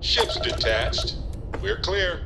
Ship's detached. We're clear.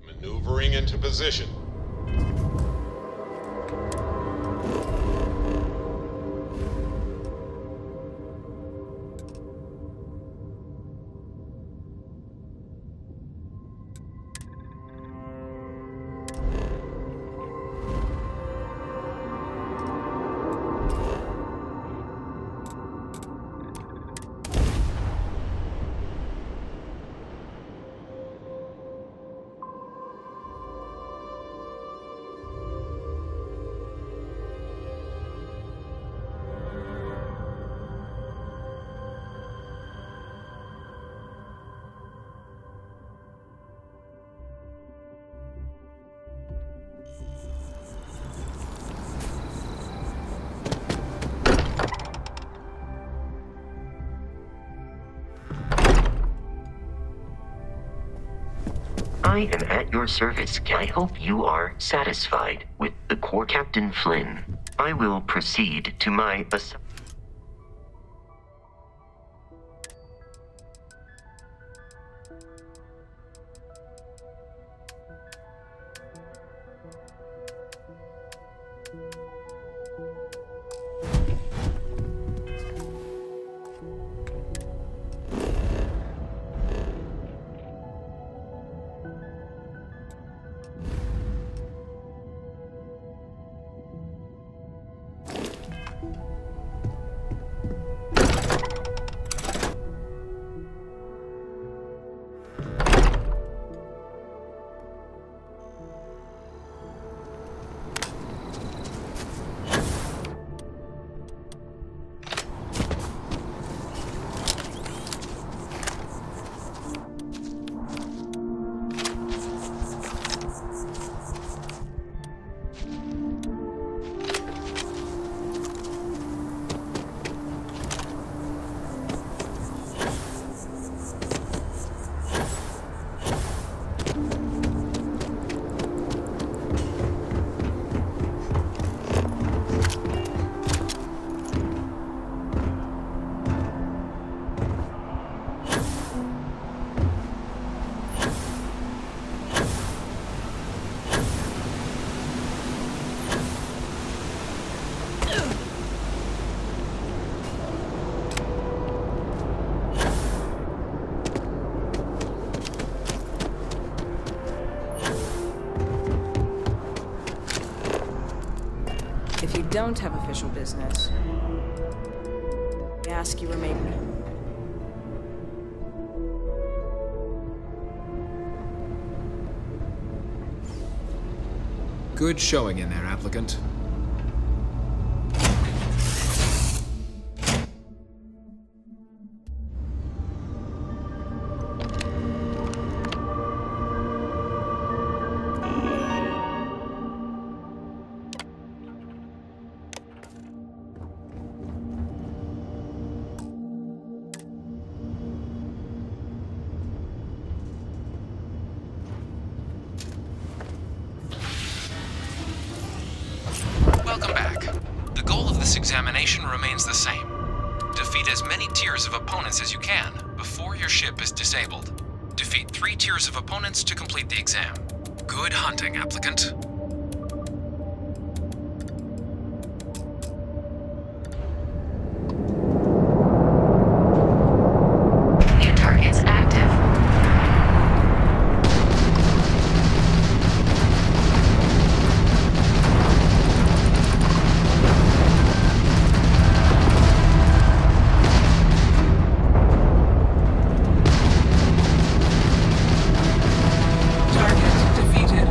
Maneuvering into position. I am at your service. I hope you are satisfied with the core, Captain Flynn. I will proceed to my If you don't have official business, we ask you remain. Good showing in there, applicant. Welcome back. The goal of this examination remains the same. Defeat as many tiers of opponents as you can before your ship is disabled. Defeat 3 tiers of opponents to complete the exam. Good hunting, applicant. New targets active. Target defeated.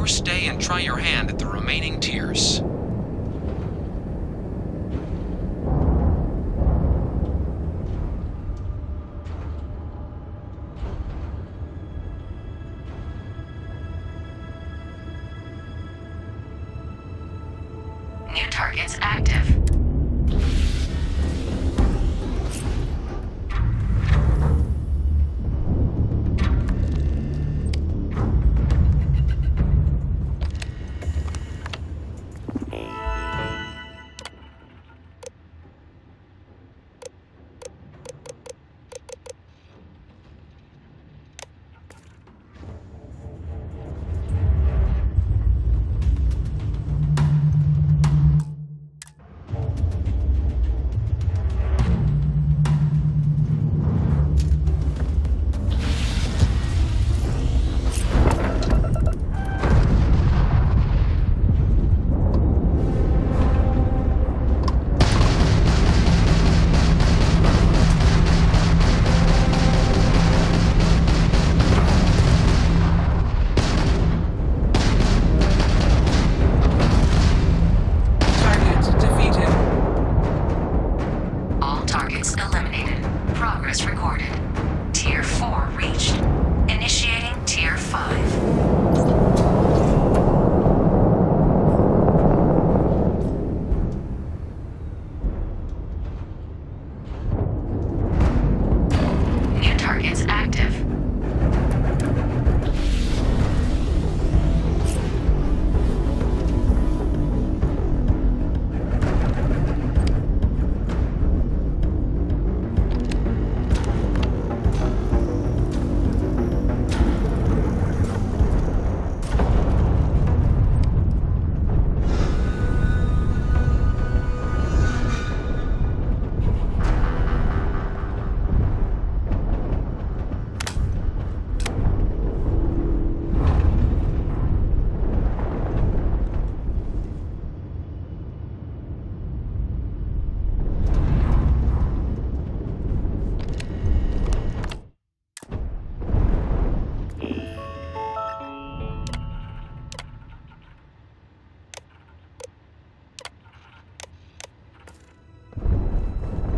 or stay and try your hand at the remaining tiers. New targets active.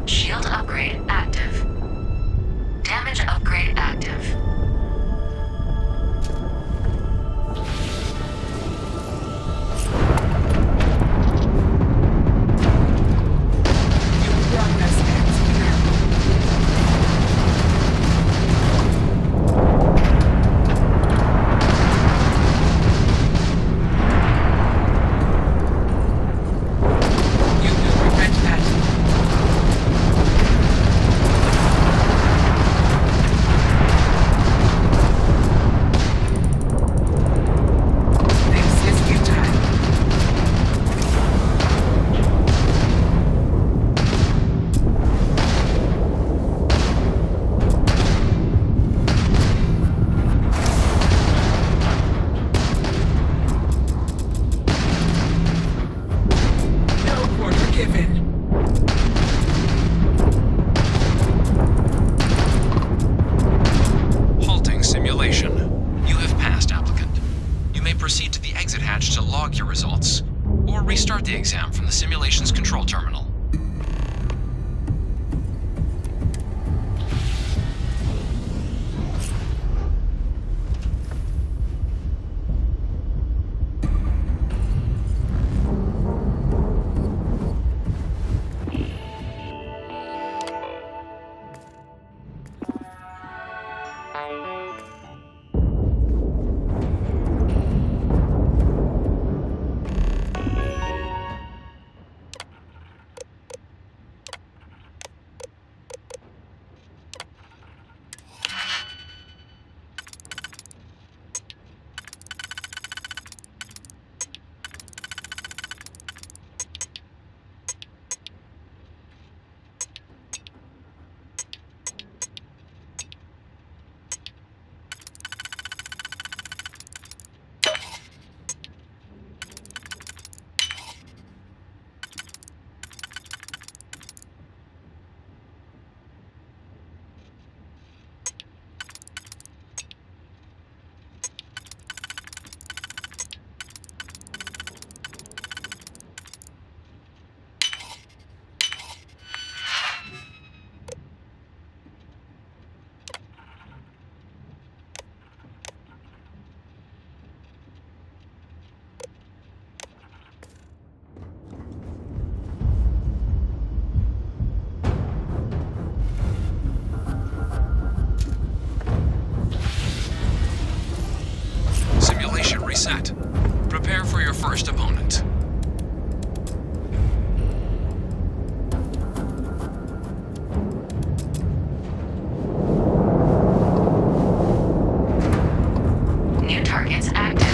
Shield upgrade active. Damage upgrade active. Halting simulation. You have passed, applicant. You may proceed to the exit hatch to log your results, or restart the exam from the simulation's control terminal. Prepare for your first opponent. New targets active.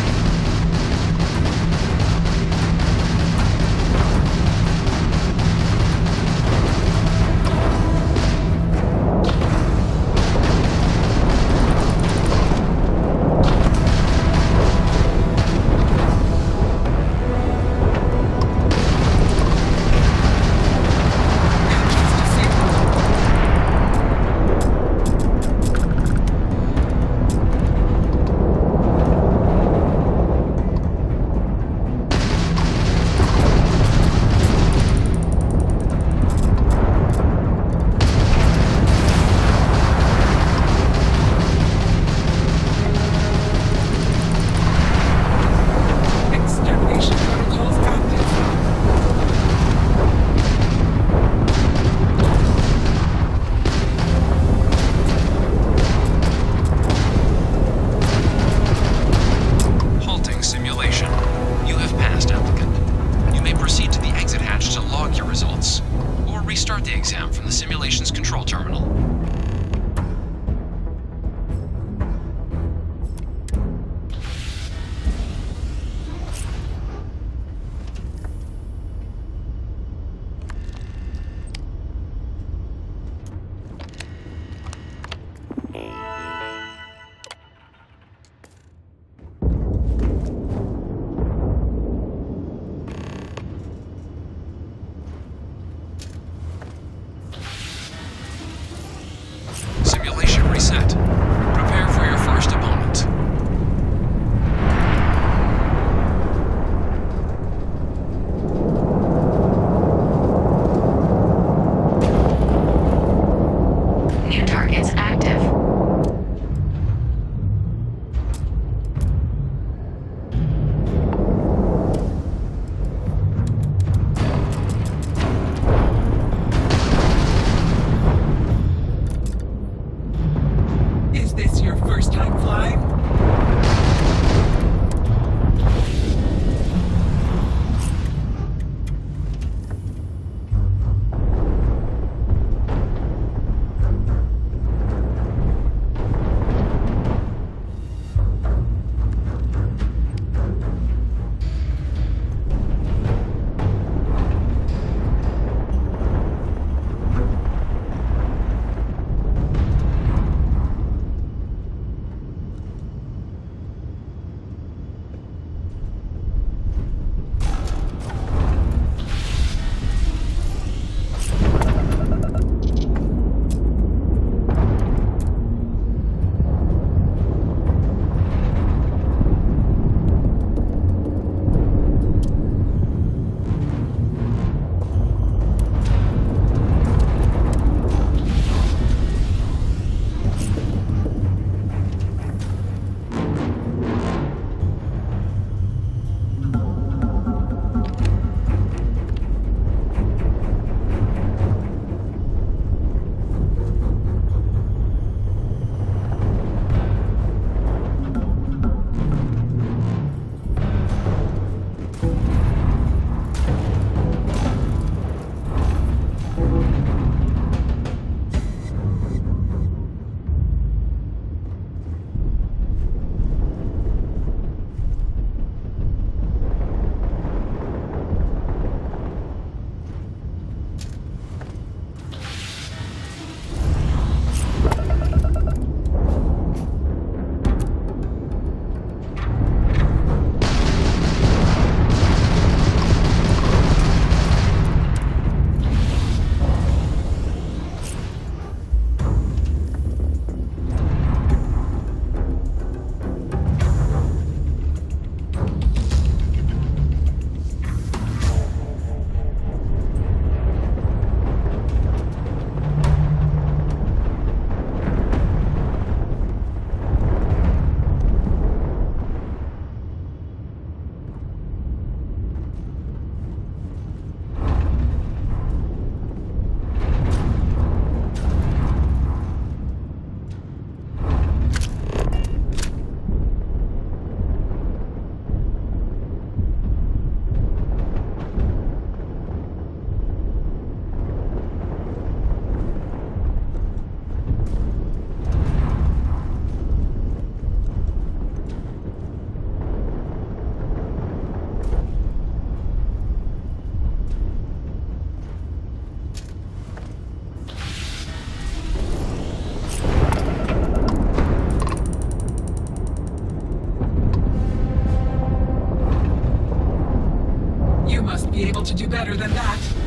be able to do better than that.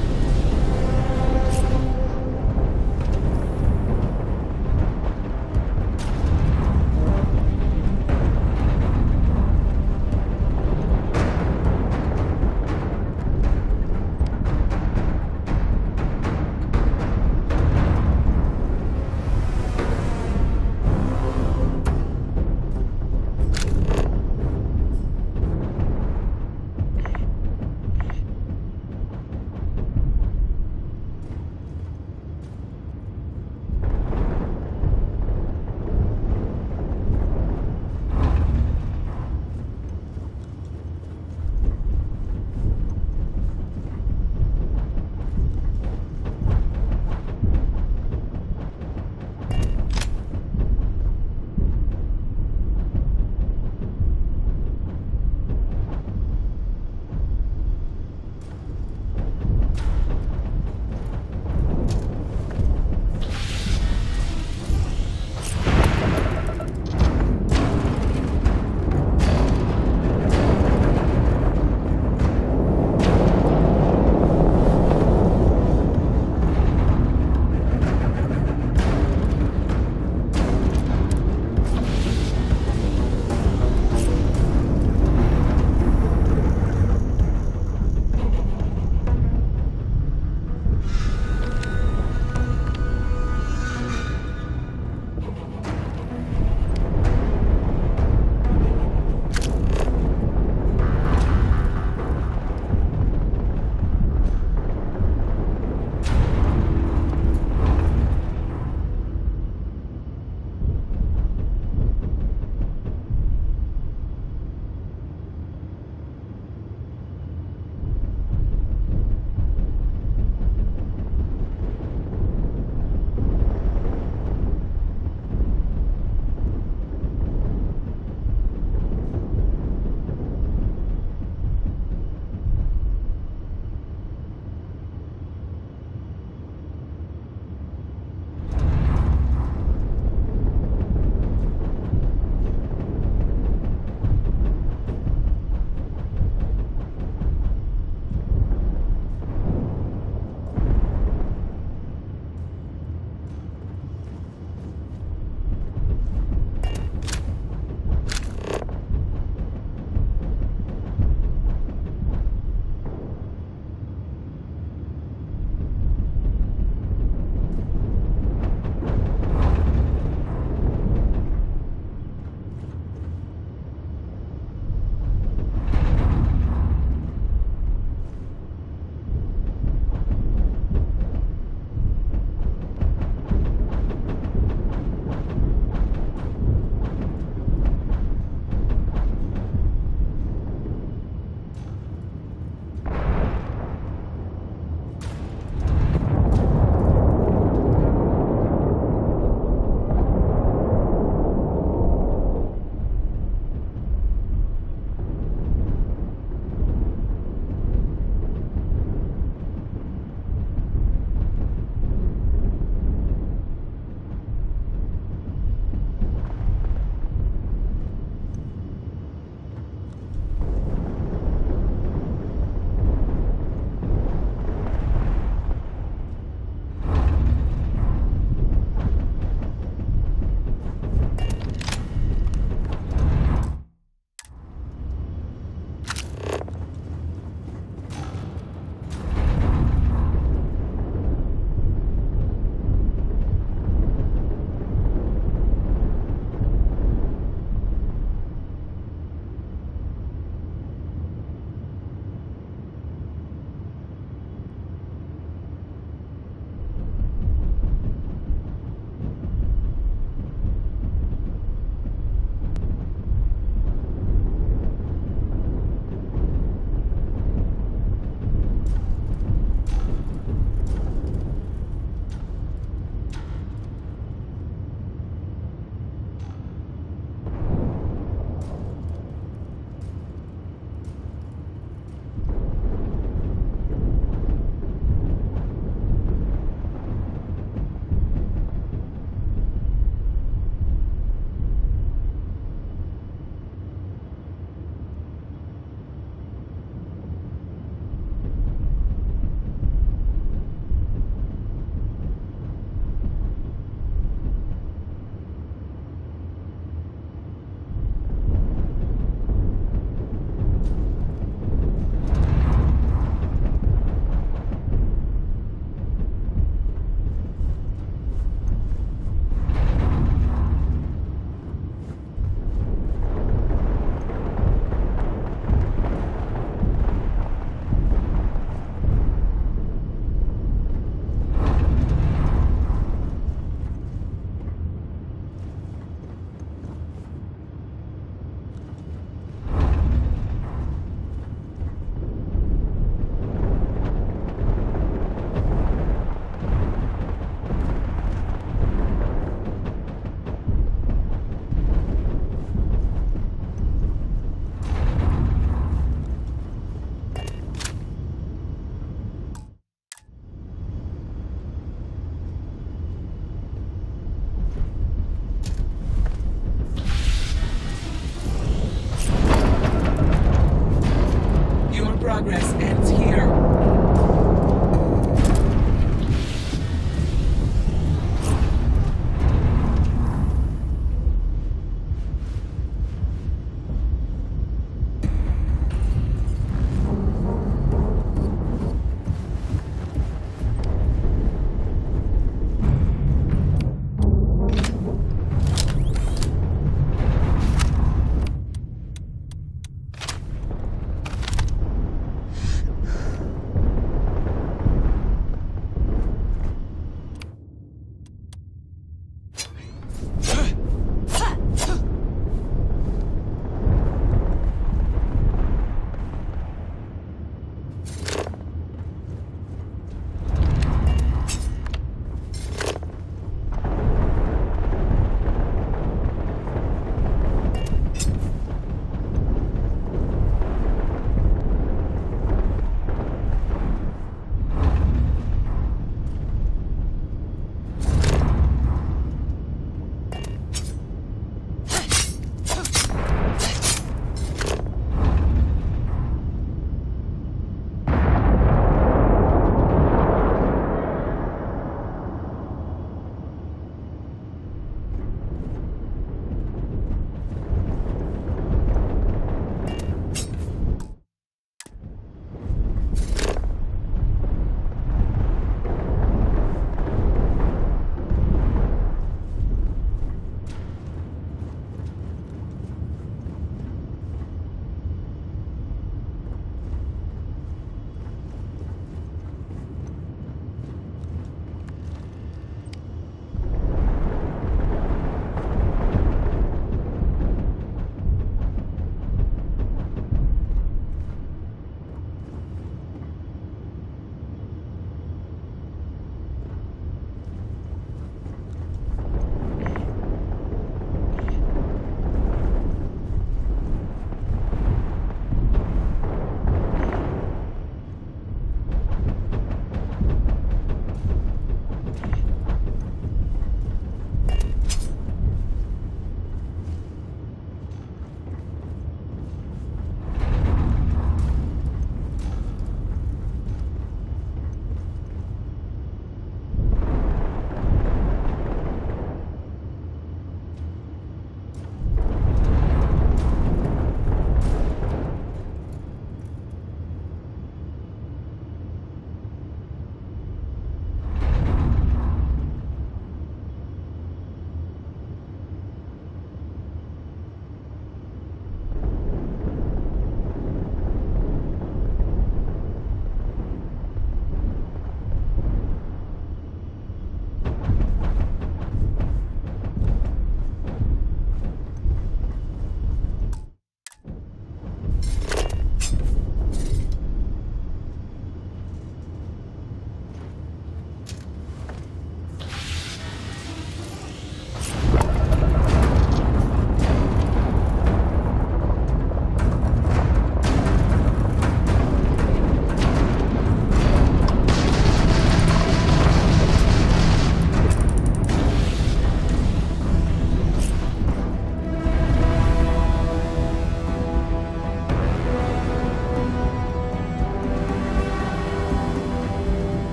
progress ends here.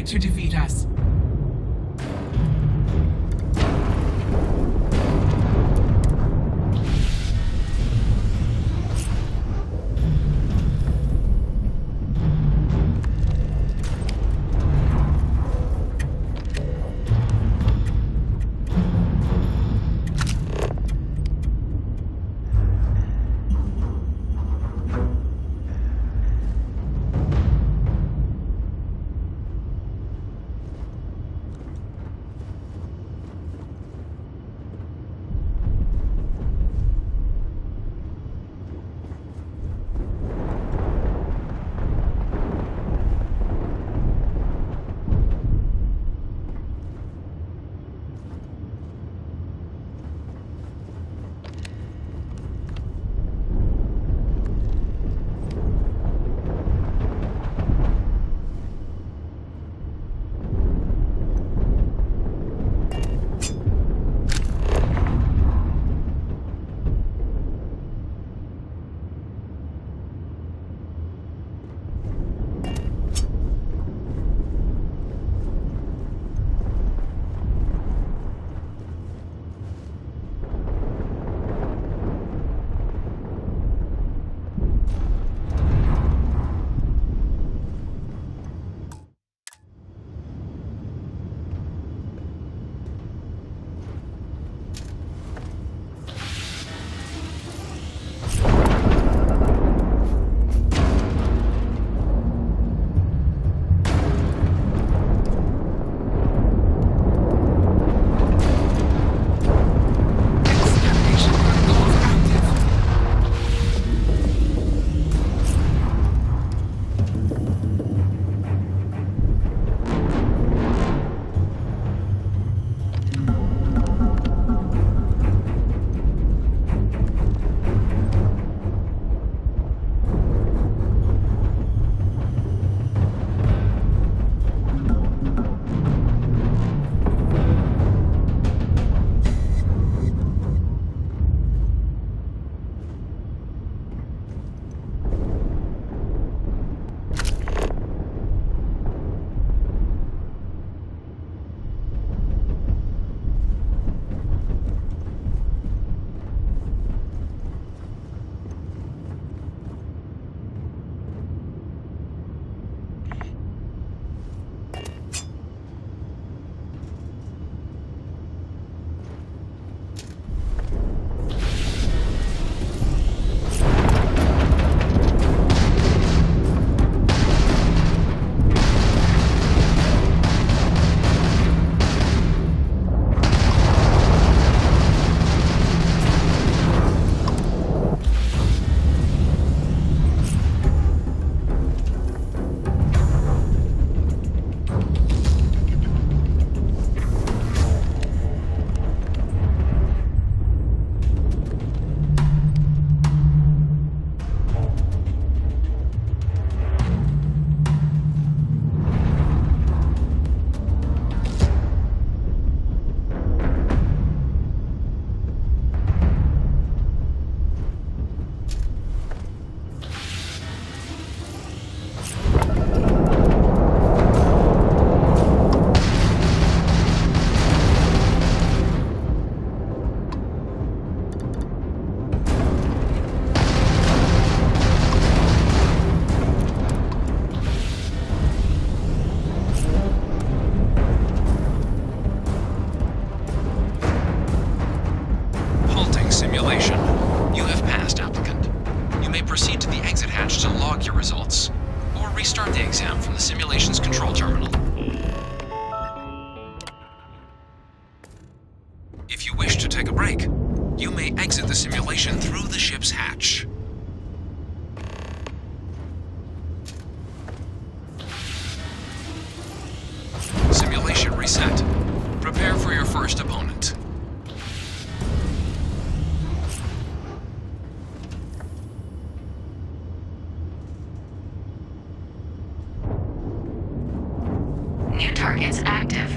try to defeat us. Restart the exam from the simulation's control terminal. If you wish to take a break, you may exit the simulation through the ship's hatch. Simulation reset. Prepare for your first opponent. New targets active.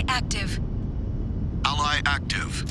ally active. Ally active.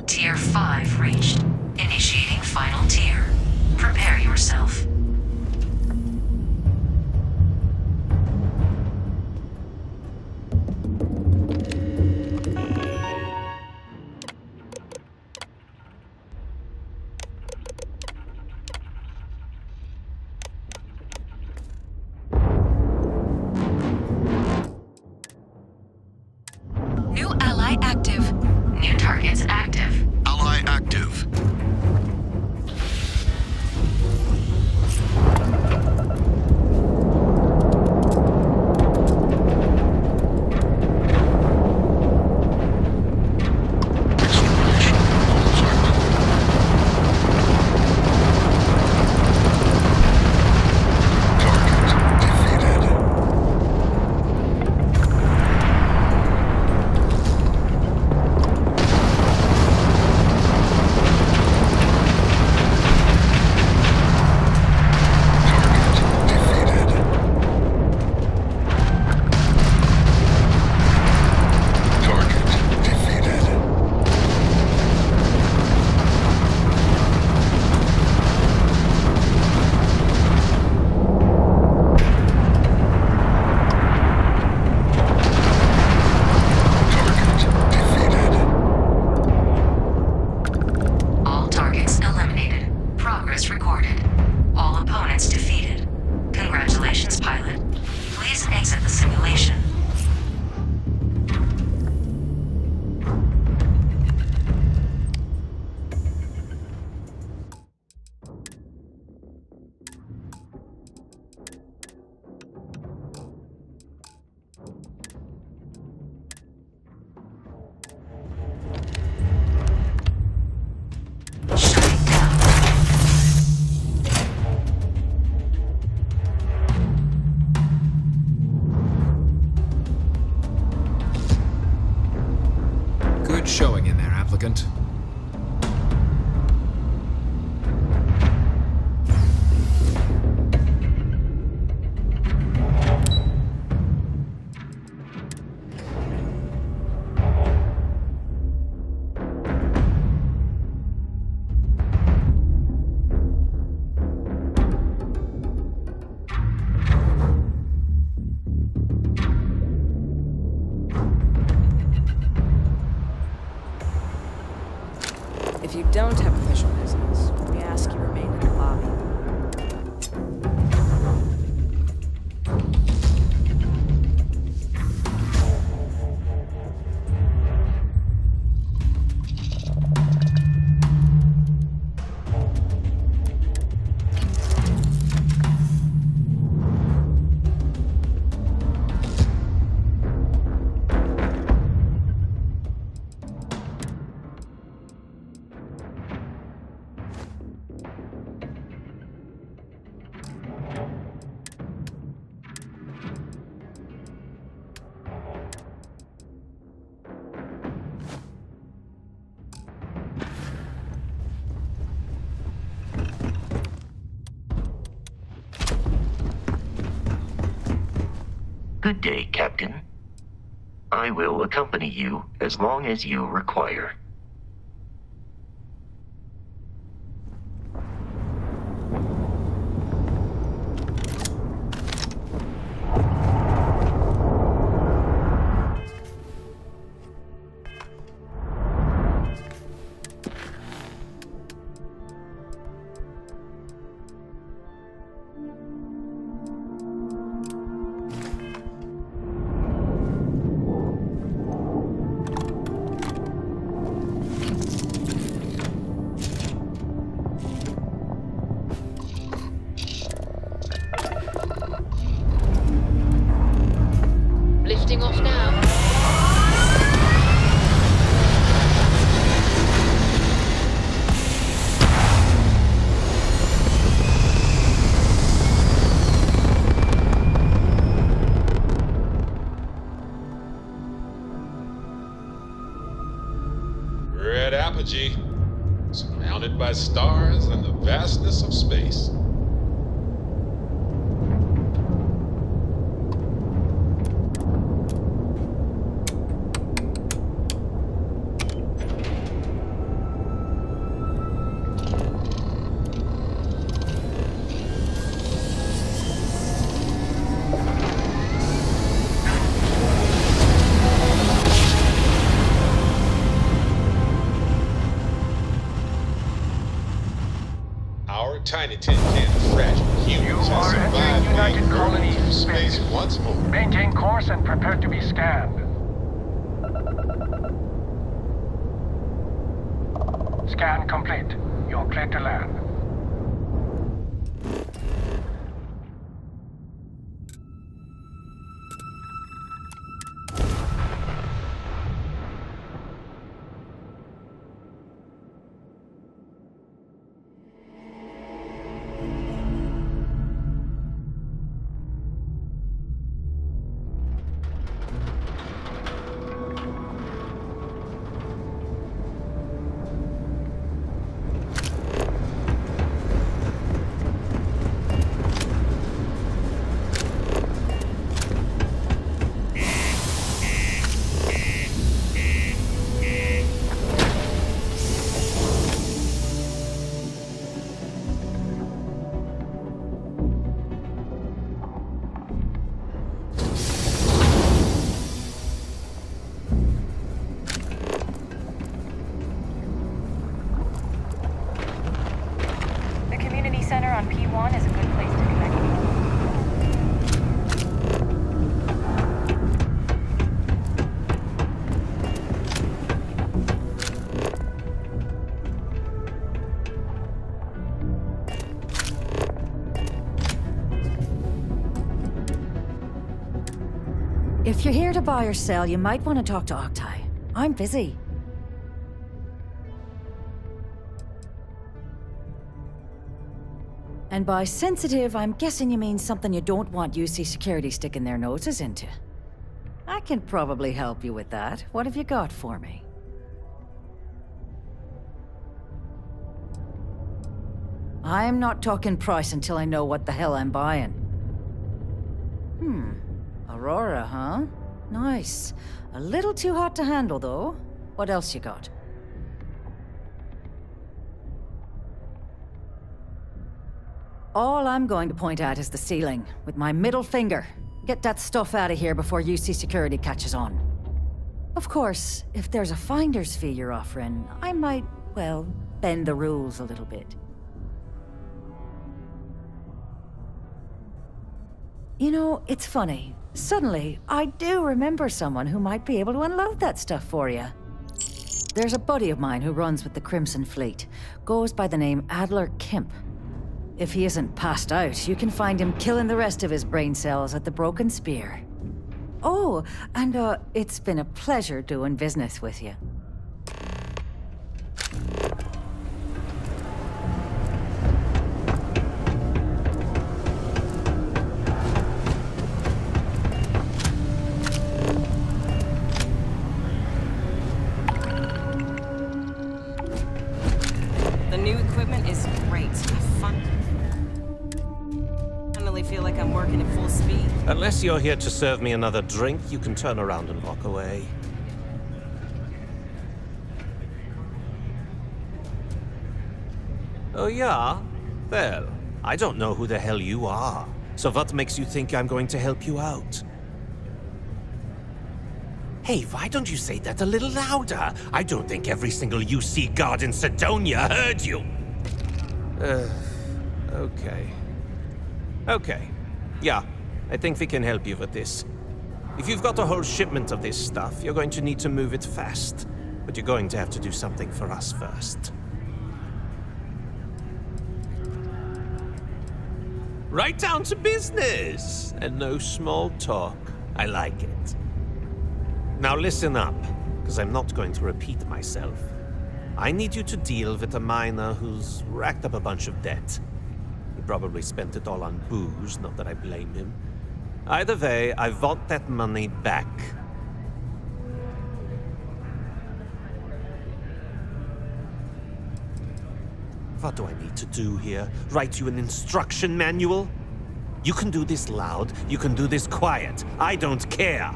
Tier 5 reached. Initiating final tier. Prepare yourself. New ally active. New targets active. Ally active. Good showing in there, applicant. If you don't have official business, we ask you remain in the lobby. Good day, Captain. I will accompany you as long as you require. Lifting off now. Red apogee, surrounded by stars and the vastness of space. Our tiny tin can of fragile humans has survived being hurled through space once more. Maintain course and prepare to be scanned. Scan complete. You're cleared to land. Center on P1 is a good place to connect with. If you're here to buy or sell, you might want to talk to Octai. I'm busy. And by sensitive, I'm guessing you mean something you don't want UC security sticking their noses into. I can probably help you with that. What have you got for me? I'm not talking price until I know what the hell I'm buying. Aurora, huh? Nice. A little too hot to handle, though. What else you got? All I'm going to point at is the ceiling, with my middle finger. Get that stuff out of here before UC security catches on. Of course, if there's a finder's fee you're offering, I might, well, bend the rules a little bit. You know, it's funny. Suddenly, I do remember someone who might be able to unload that stuff for you. There's a buddy of mine who runs with the Crimson Fleet. Goes by the name Adler Kemp. If he isn't passed out, you can find him killing the rest of his brain cells at the Broken Spear. Oh, and it's been a pleasure doing business with you. The new equipment is great. I feel like I'm working at full speed. Unless you're here to serve me another drink, you can turn around and walk away. Oh yeah? Well, I don't know who the hell you are. So what makes you think I'm going to help you out? Hey, why don't you say that a little louder? I don't think every single UC guard in Sidonia heard you. Okay. Okay. Yeah, I think we can help you with this. If you've got a whole shipment of this stuff, you're going to need to move it fast. But you're going to have to do something for us first. Right down to business! And no small talk. I like it. Now listen up, because I'm not going to repeat myself. I need you to deal with a miner who's racked up a bunch of debt. He probably spent it all on booze, not that I blame him. Either way, I want that money back. What do I need to do here? Write you an instruction manual? You can do this loud, you can do this quiet. I don't care.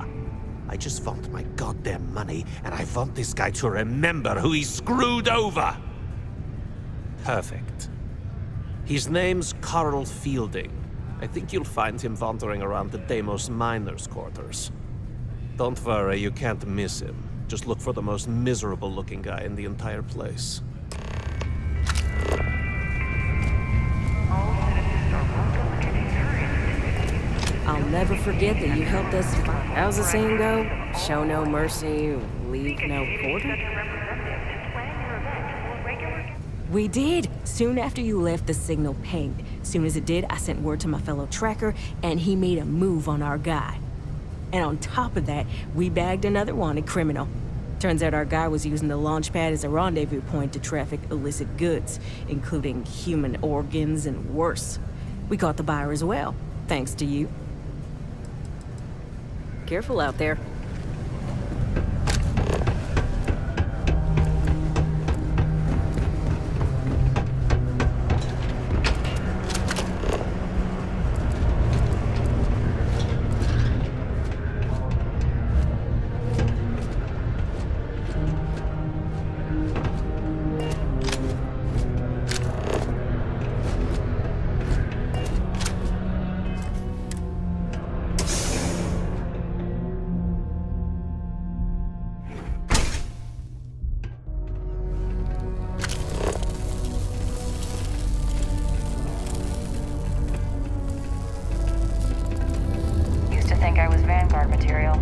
I just want my goddamn money, and I want this guy to remember who he screwed over. Perfect. His name's Carl Fielding. I think you'll find him wandering around the Deimos miners' quarters. Don't worry, you can't miss him. Just look for the most miserable-looking guy in the entire place. I'll never forget that you helped us. How's the saying go? Show no mercy, leave no quarter? We did. Soon after you left, the signal pinged. Soon as it did, I sent word to my fellow tracker, and he made a move on our guy. And on top of that, we bagged another wanted criminal. Turns out our guy was using the launch pad as a rendezvous point to traffic illicit goods, including human organs and worse. We caught the buyer as well, thanks to you. Careful out there. I was Vanguard material,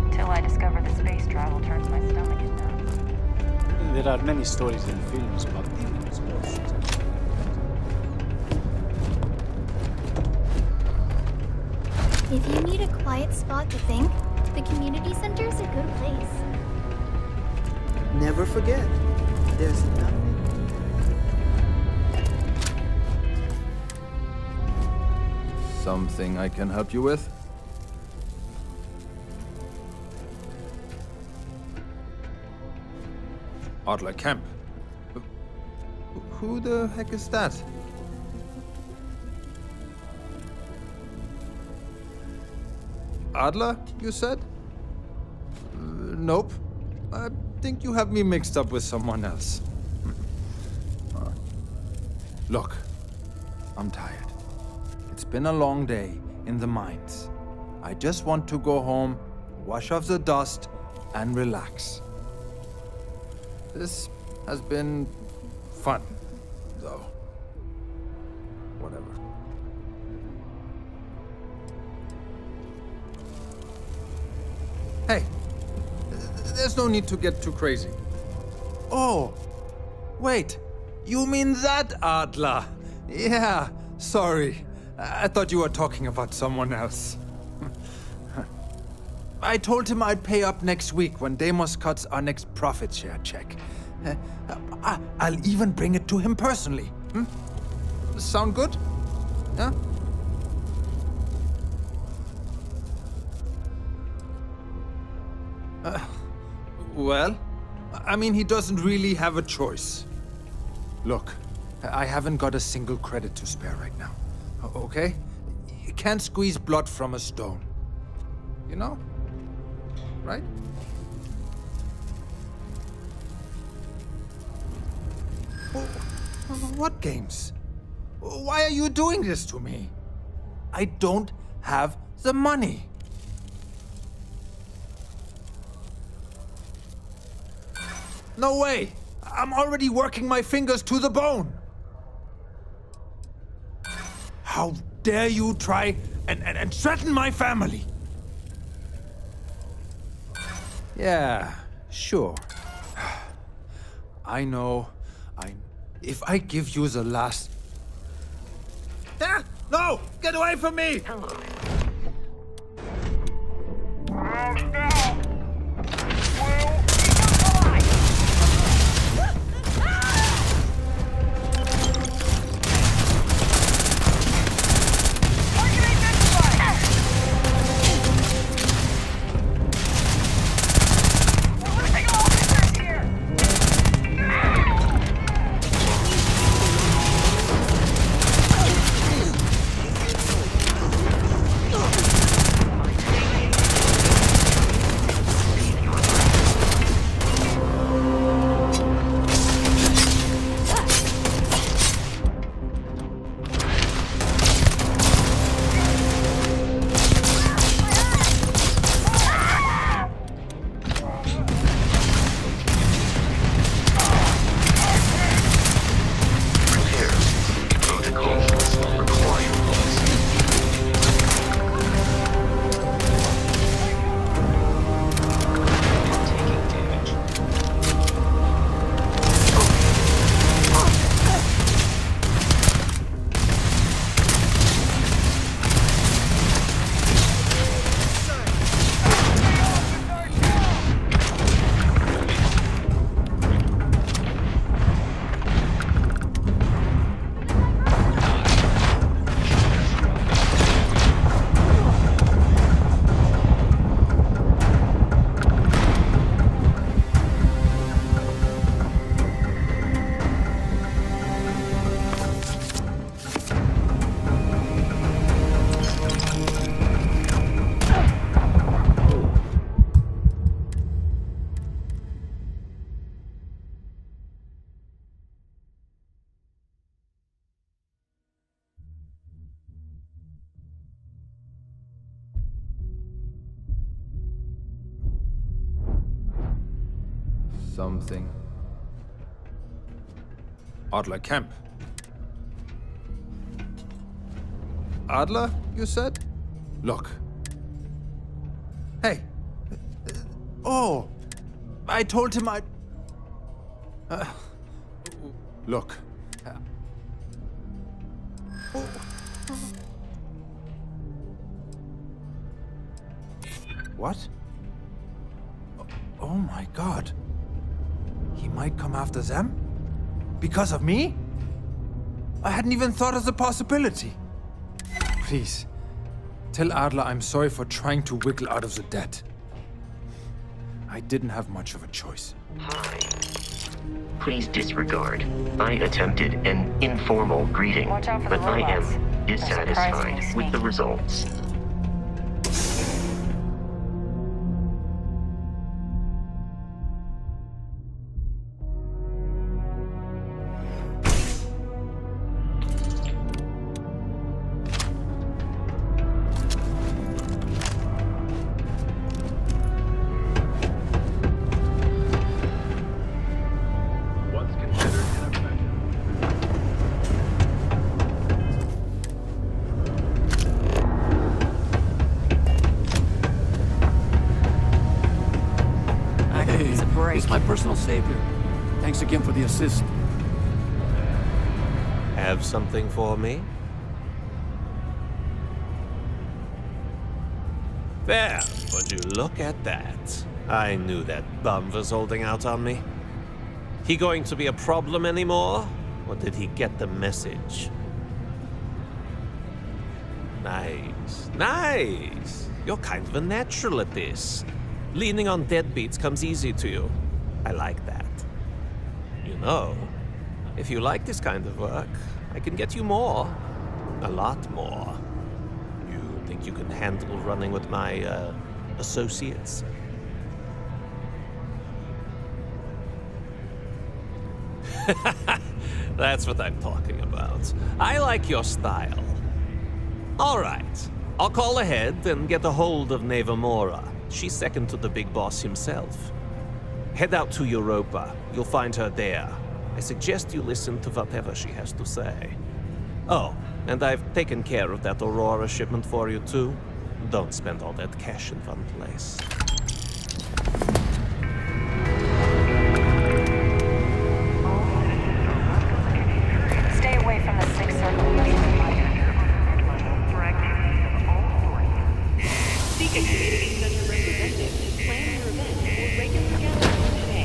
until I discovered that space travel turns my stomach into numb. There are many stories in films about demons. If you need a quiet spot to think, the community center is a good place. Never forget, there's nothing. Something I can help you with? Adler Kemp. Who the heck is that? Adler, you said? Nope. I think you have me mixed up with someone else. Look, I'm tired. It's been a long day in the mines. I just want to go home, wash off the dust, and relax. This has been fun, though. Whatever. Hey, there's no need to get too crazy. Oh, wait, you mean that Adler? Yeah, sorry. I thought you were talking about someone else. I told him I'd pay up next week when Deimos cuts our next profit share check. I'll even bring it to him personally. Sound good? Yeah? Well, I mean, he doesn't really have a choice. Look, I haven't got a single credit to spare right now. Okay? You can't squeeze blood from a stone. You know? Right? What games? Why are you doing this to me? I don't have the money. No way! I'm already working my fingers to the bone! How dare you try and threaten my family? Yeah, sure. I know. If I give you the last... Ah! No! Get away from me! Hello. Something. Adler Camp. Adler, you said? Look. Hey. Oh. I told him I'd... Look. What? Oh my God. He might come after them? Because of me? I hadn't even thought of the possibility. Please, tell Adler I'm sorry for trying to wiggle out of the debt. I didn't have much of a choice. Hi. Please disregard. I attempted an informal greeting, Watch out for but the I robots. am dissatisfied with the results. break. He's my personal savior. Thanks again for the assist. Have something for me? There, would you look at that? I knew that bum was holding out on me. He going to be a problem anymore? Or did he get the message? Nice, nice. You're kind of a natural at this. Leaning on deadbeats comes easy to you. I like that. You know, if you like this kind of work, I can get you more. A lot more. You think you can handle running with my, associates? That's what I'm talking about. I like your style. All right. I'll call ahead and get a hold of Nevamora. She's second to the big boss himself. Head out to Europa. You'll find her there. I suggest you listen to whatever she has to say. Oh, and I've taken care of that Aurora shipment for you too. Don't spend all that cash in one place. Stay away from the six circle. Seek a community center representative to plan your event or regular gathering today.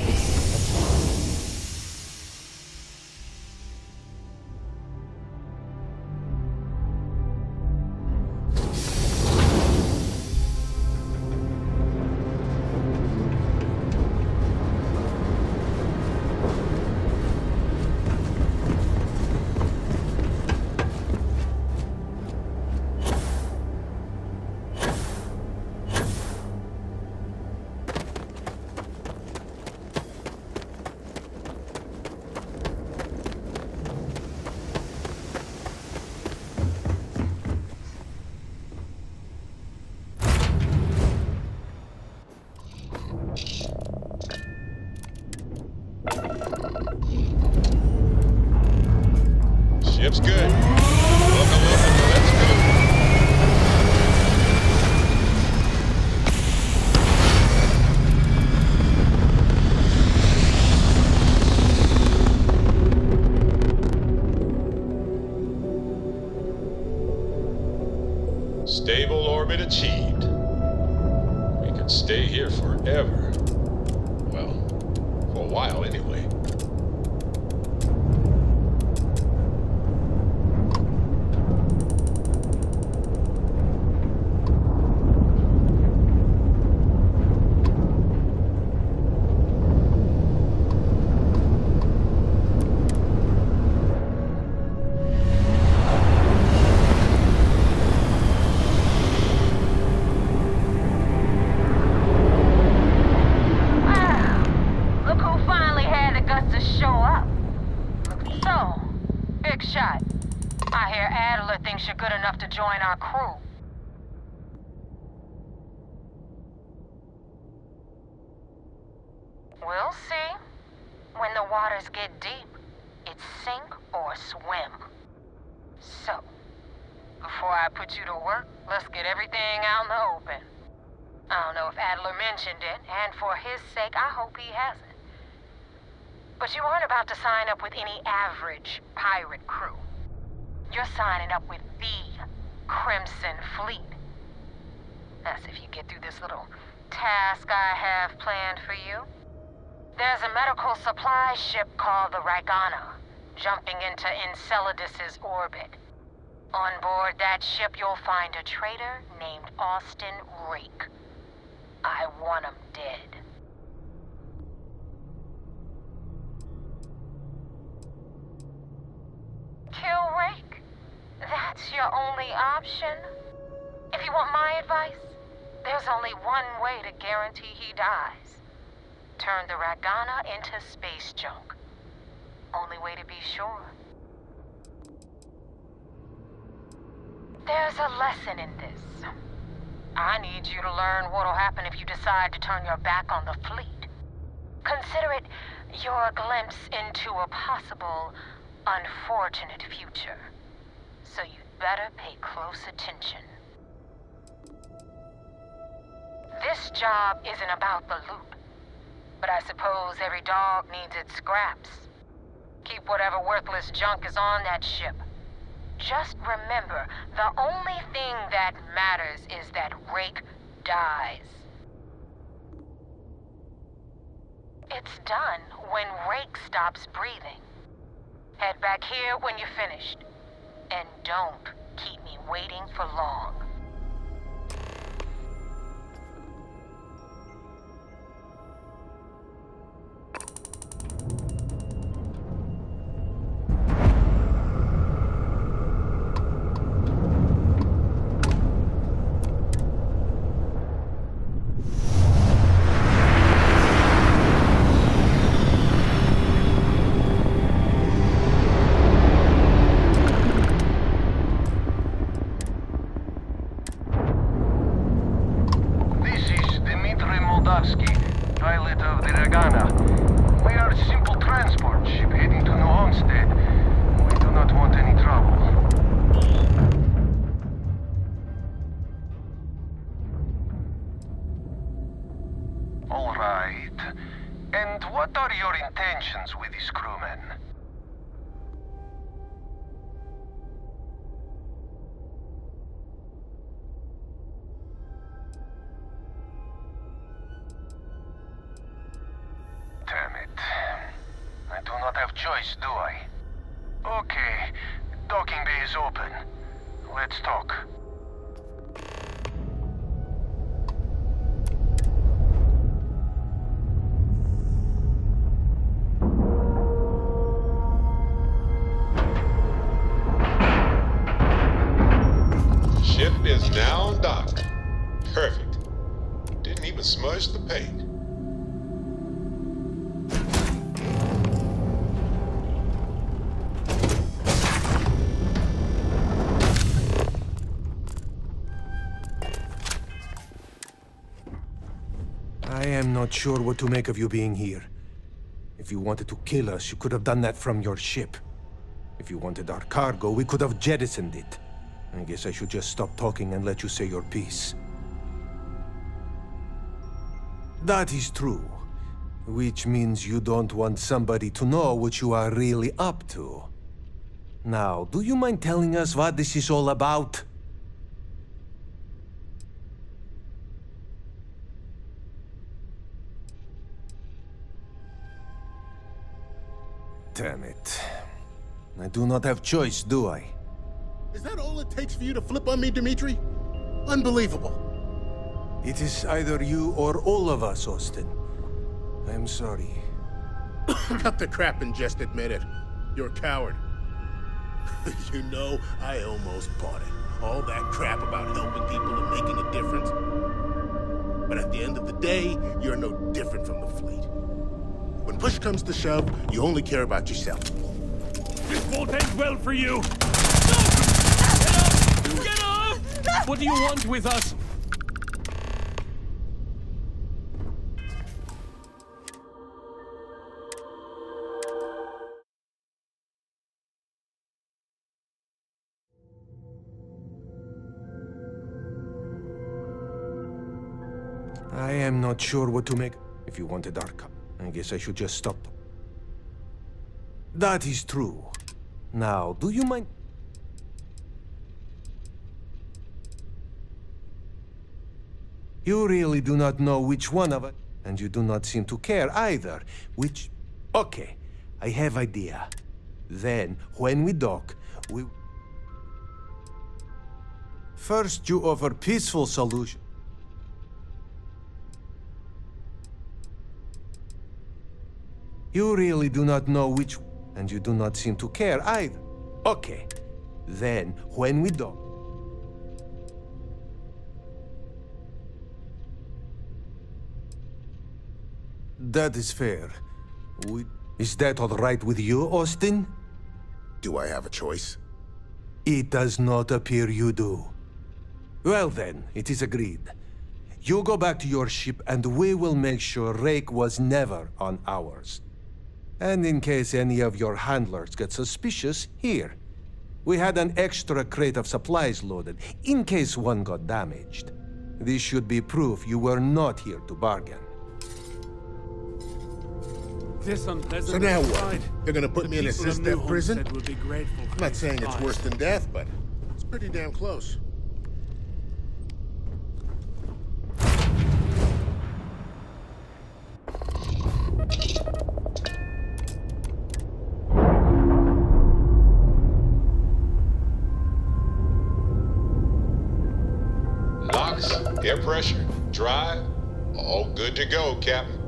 Ship's good. Welcome, let's go. Stable orbit achieved. We can stay here forever. Well, for a while anyway. You're good enough to join our crew. We'll see. When the waters get deep, it's sink or swim. So, before I put you to work, let's get everything out in the open. I don't know if Adler mentioned it, and for his sake, I hope he hasn't. But you aren't about to sign up with any average pirate crew. You're signing up with the Crimson Fleet. That's if you get through this little task I have planned for you. There's a medical supply ship called the Ragana, jumping into Enceladus's orbit. On board that ship, you'll find a traitor named Austin Rake. I want him dead. Kill Rake? That's your only option? If you want my advice, there's only one way to guarantee he dies. Turn the Ragana into space junk. Only way to be sure. There's a lesson in this. I need you to learn what'll happen if you decide to turn your back on the fleet. Consider it your glimpse into a possible, unfortunate future. So you'd better pay close attention. This job isn't about the loot, But I suppose every dog needs its scraps. Keep whatever worthless junk is on that ship. Just remember, the only thing that matters is that Rake dies. It's done when Rake stops breathing. Head back here when you're finished. And don't keep me waiting for long. Pilot of the Regana. We are a simple transport ship heading to New Homestead. We do not want any trouble. All right. And what are your intentions with these crewmen? Damn it. I do not have choice, do I? Okay. Docking bay is open. Let's talk. Ship is now docked. Perfect. Didn't even smudge the paint. I am not sure what to make of you being here. If you wanted to kill us, you could have done that from your ship. If you wanted our cargo, we could have jettisoned it. I guess I should just stop talking and let you say your piece. That is true. Which means you don't want somebody to know what you are really up to. Now, do you mind telling us what this is all about? Damn it. I do not have choice, do I? Is that all it takes for you to flip on me, Dimitri? Unbelievable. It is either you or all of us, Austin. I am sorry. Cut the crap and just admit it. You're a coward. You know, I almost bought it. All that crap about helping people and making a difference. But at the end of the day, you're no different from the fleet. When push comes to shove, you only care about yourself. This won't end well for you! Get off! What do you want with us? I am not sure what to make. If you wanted our cup, I guess I should just stop. That is true. Now, do you mind? You really do not know which one of us, and you do not seem to care either. Which... Okay, I have idea. Then, when we dock, we... First, you offer peaceful solution. You really do not know which, and you do not seem to care either. Okay, then, when we dock... That is fair. Is that all right with you, Austin? Do I have a choice? It does not appear you do. Well then, it is agreed. You go back to your ship and we will make sure Rake was never on ours. And in case any of your handlers get suspicious, here. We had an extra crate of supplies loaded, in case one got damaged. This should be proof you were not here to bargain. This unpleasant So now what? aside, They're gonna put me in a people of cis-death New prison? Homestead will be grateful for I'm not these saying it's spies. worse than death, but it's pretty damn close. Locks, air pressure, drive, all good to go, Captain.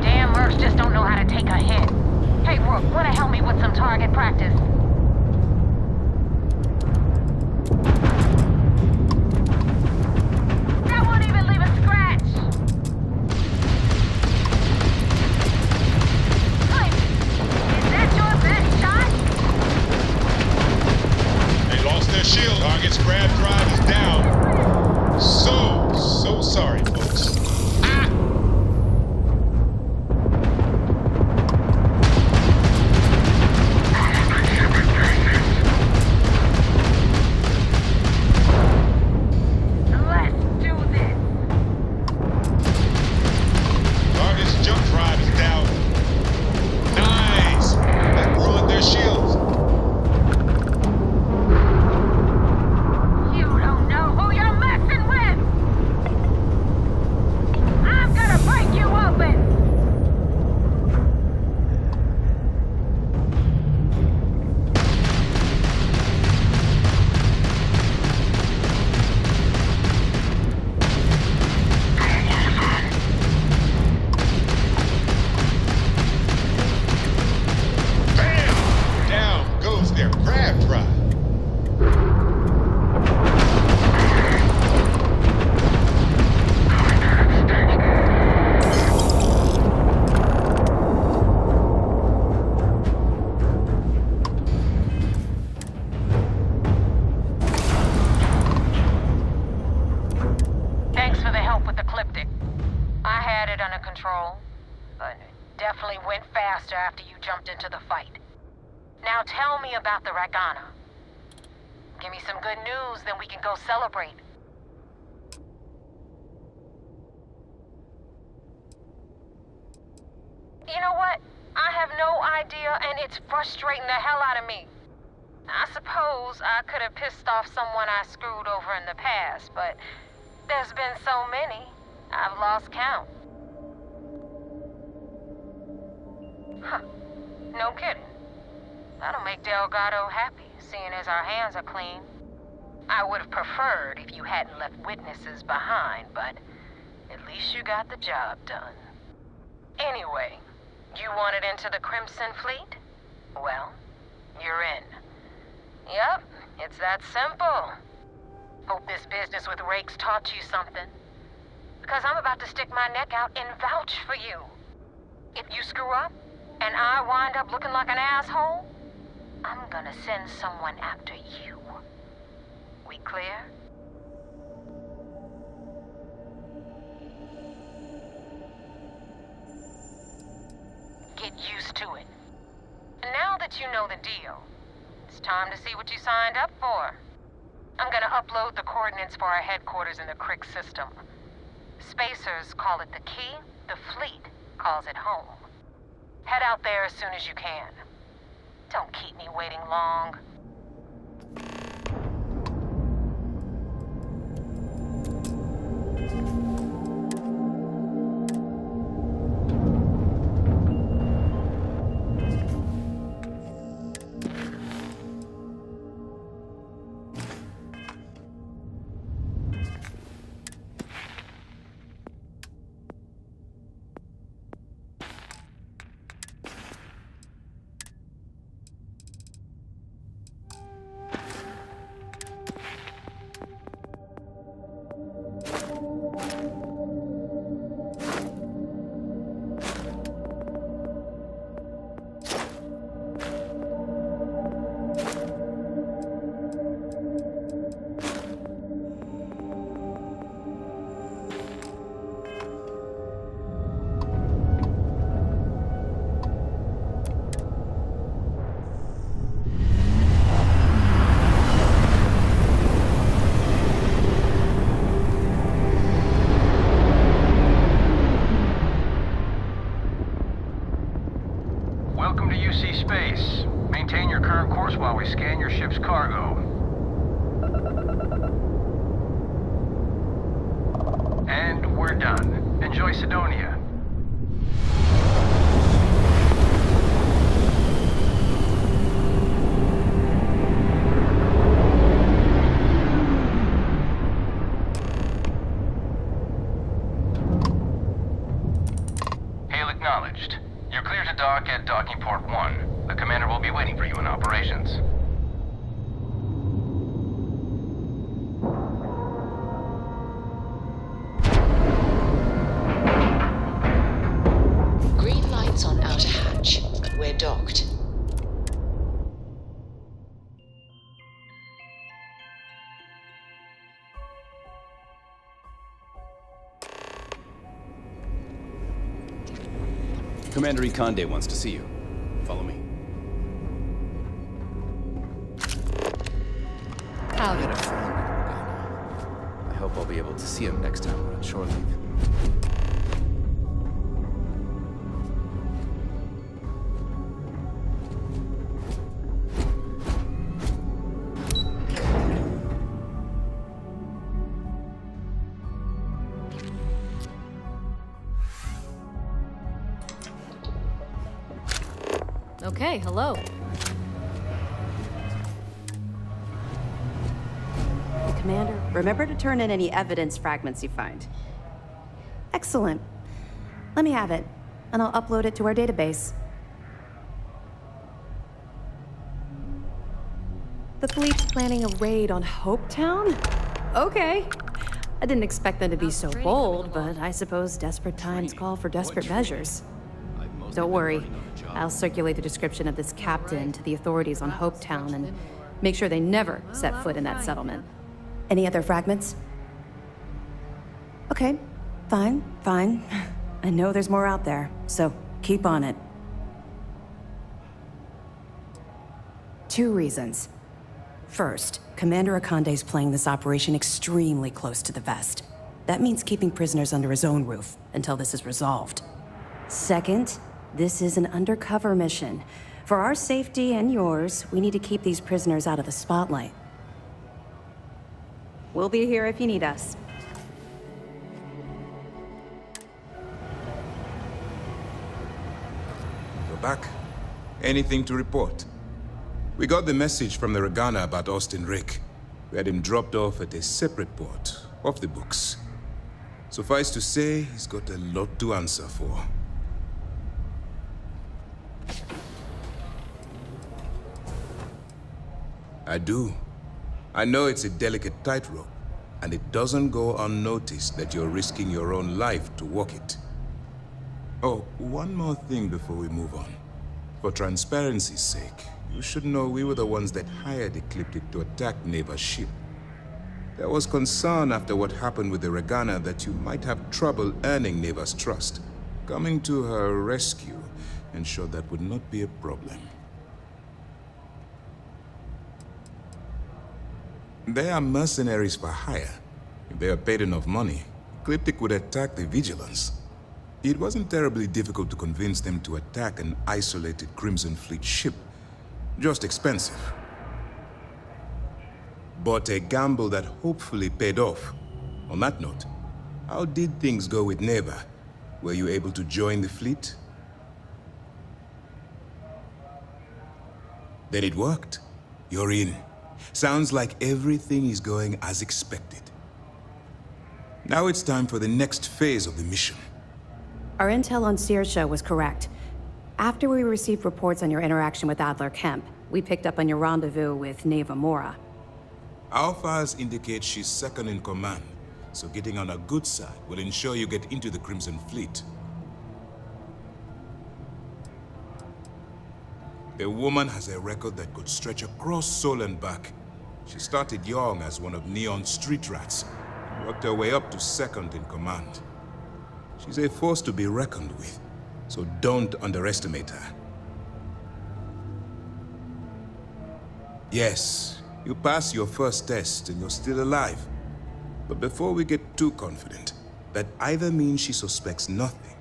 Damn mercs just don't know how to take a hit. Hey, Rook, wanna help me with some target practice? That won't even leave a scratch! Clint, is that your best shot? They lost their shield. Target's grab drive is down. So sorry, folks. Ah! Let's do this. Target's jump drive is down. Nice! That ruined their shields. You don't know who you're messing with! I'm gonna break you open! Bam! Down goes their grab drive. Thanks for the help with the Cliptic. I had it under control, but it definitely went faster after you jumped into the fight. Now tell me about the Ragana. Give me some good news, then we can go celebrate. You know what? I have no idea, and it's frustrating the hell out of me. I suppose I could have pissed off someone I screwed over in the past, but there's been so many, I've lost count. Huh. No kidding. That'll make Delgado happy, seeing as our hands are clean. I would have preferred if you hadn't left witnesses behind, but at least you got the job done. Anyway, you wanted into the Crimson Fleet? Well, you're in. Yep, it's that simple. Hope this business with Rakes taught you something. Because I'm about to stick my neck out and vouch for you. If you screw up, and I wind up looking like an asshole, I'm gonna send someone after you. We clear? Get used to it. Now that you know the deal, it's time to see what you signed up for. I'm gonna upload the coordinates for our headquarters in the Crick system. Spacers call it the key, the fleet calls it home. Head out there as soon as you can. Don't keep me waiting long. current course while we scan your ship's cargo. And we're done. Enjoy Sidonia. Hail acknowledged. You're clear to dock at Docking Port 1. The commander will be waiting for you in operations. Green lights on outer hatch. We're docked. Commander Ikande wants to see you. Follow me. How? I had a friend in Ghana. I hope I'll be able to see him next time we're on shore leave. Okay, hello. Commander, remember to turn in any evidence fragments you find. Excellent. Let me have it, and I'll upload it to our database. The fleet's planning a raid on Hopetown? Okay. I didn't expect them to be so bold, but I suppose desperate times call for desperate measures. Don't worry. I'll circulate the description of this captain to the authorities on Hopetown and make sure they never set foot in that settlement. Any other fragments? Okay, fine. I know there's more out there, so keep on it. 2 reasons. First, Commander Akande's playing this operation extremely close to the vest. That means keeping prisoners under his own roof until this is resolved. Second, this is an undercover mission. For our safety and yours, we need to keep these prisoners out of the spotlight. We'll be here if you need us. We're back. Anything to report? We got the message from the Regana about Austin Rick. We had him dropped off at a separate port, off the books. Suffice to say, he's got a lot to answer for. I do. I know it's a delicate tightrope, and it doesn't go unnoticed that you're risking your own life to walk it. Oh, one more thing before we move on. For transparency's sake, you should know we were the ones that hired Ecliptic to attack Neva's ship. There was concern after what happened with the Regana that you might have trouble earning Neva's trust. Coming to her rescue ensured that would not be a problem. They are mercenaries for hire. If they are paid enough money, Ecliptic would attack the Vigilance. It wasn't terribly difficult to convince them to attack an isolated Crimson Fleet ship. Just expensive. But a gamble that hopefully paid off. On that note, how did things go with Neva? Were you able to join the fleet? Then it worked. You're in. Sounds like everything is going as expected. Now it's time for the next phase of the mission. Our intel on Saoirse was correct. After we received reports on your interaction with Adler Kemp, we picked up on your rendezvous with Neva Mora. Our files indicate she's second in command, so getting on her good side will ensure you get into the Crimson Fleet. The woman has a record that could stretch across Sol and back. She started young as one of Neon's street rats, and worked her way up to second in command. She's a force to be reckoned with, so don't underestimate her. Yes, you passed your first test and you're still alive. But before we get too confident, that either means she suspects nothing,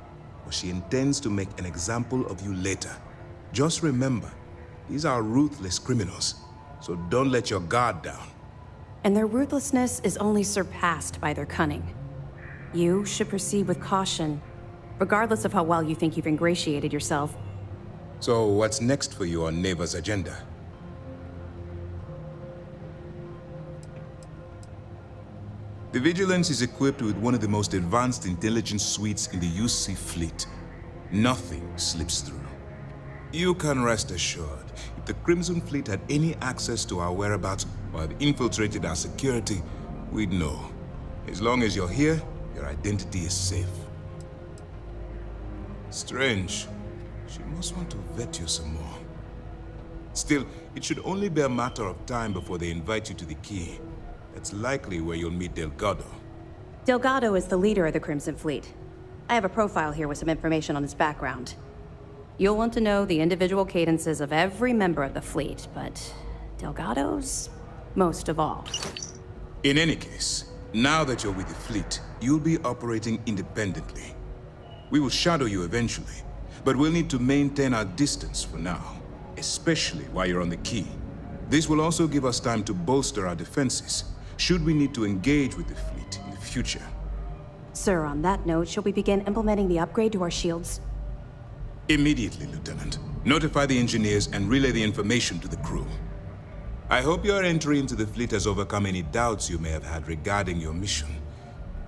or she intends to make an example of you later. Just remember, These are ruthless criminals, so don't let your guard down. And their ruthlessness is only surpassed by their cunning. You should proceed with caution, regardless of how well you think you've ingratiated yourself. So what's next for you on Neva's agenda? The Vigilance is equipped with one of the most advanced intelligence suites in the UC fleet. Nothing slips through. You can rest assured, if the Crimson Fleet had any access to our whereabouts or had infiltrated our security, we'd know. As long as you're here, your identity is safe. Strange. She must want to vet you some more. Still, it should only be a matter of time before they invite you to the Key. That's likely where you'll meet Delgado. Delgado is the leader of the Crimson Fleet. I have a profile here with some information on his background. You'll want to know the individual cadences of every member of the fleet, but Delgado's most of all. In any case, now that you're with the fleet, you'll be operating independently. We will shadow you eventually, but we'll need to maintain our distance for now, especially while you're on the Key. This will also give us time to bolster our defenses, should we need to engage with the fleet in the future. Sir, on that note, shall we begin implementing the upgrade to our shields? Immediately, Lieutenant. Notify the engineers and relay the information to the crew. I hope your entry into the fleet has overcome any doubts you may have had regarding your mission.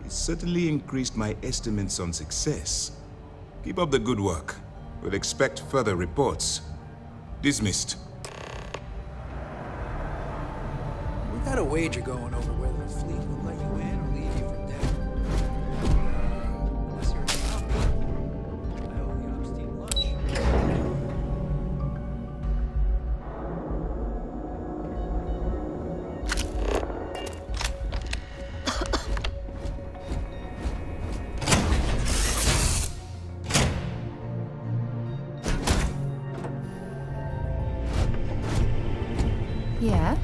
It's certainly increased my estimates on success. Keep up the good work. We'll expect further reports. Dismissed. We got a wager going over whether the fleet will let you in or leave you for dead. Unless you're a zombie. I owe the ops team lunch. Yeah?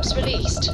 Traps released.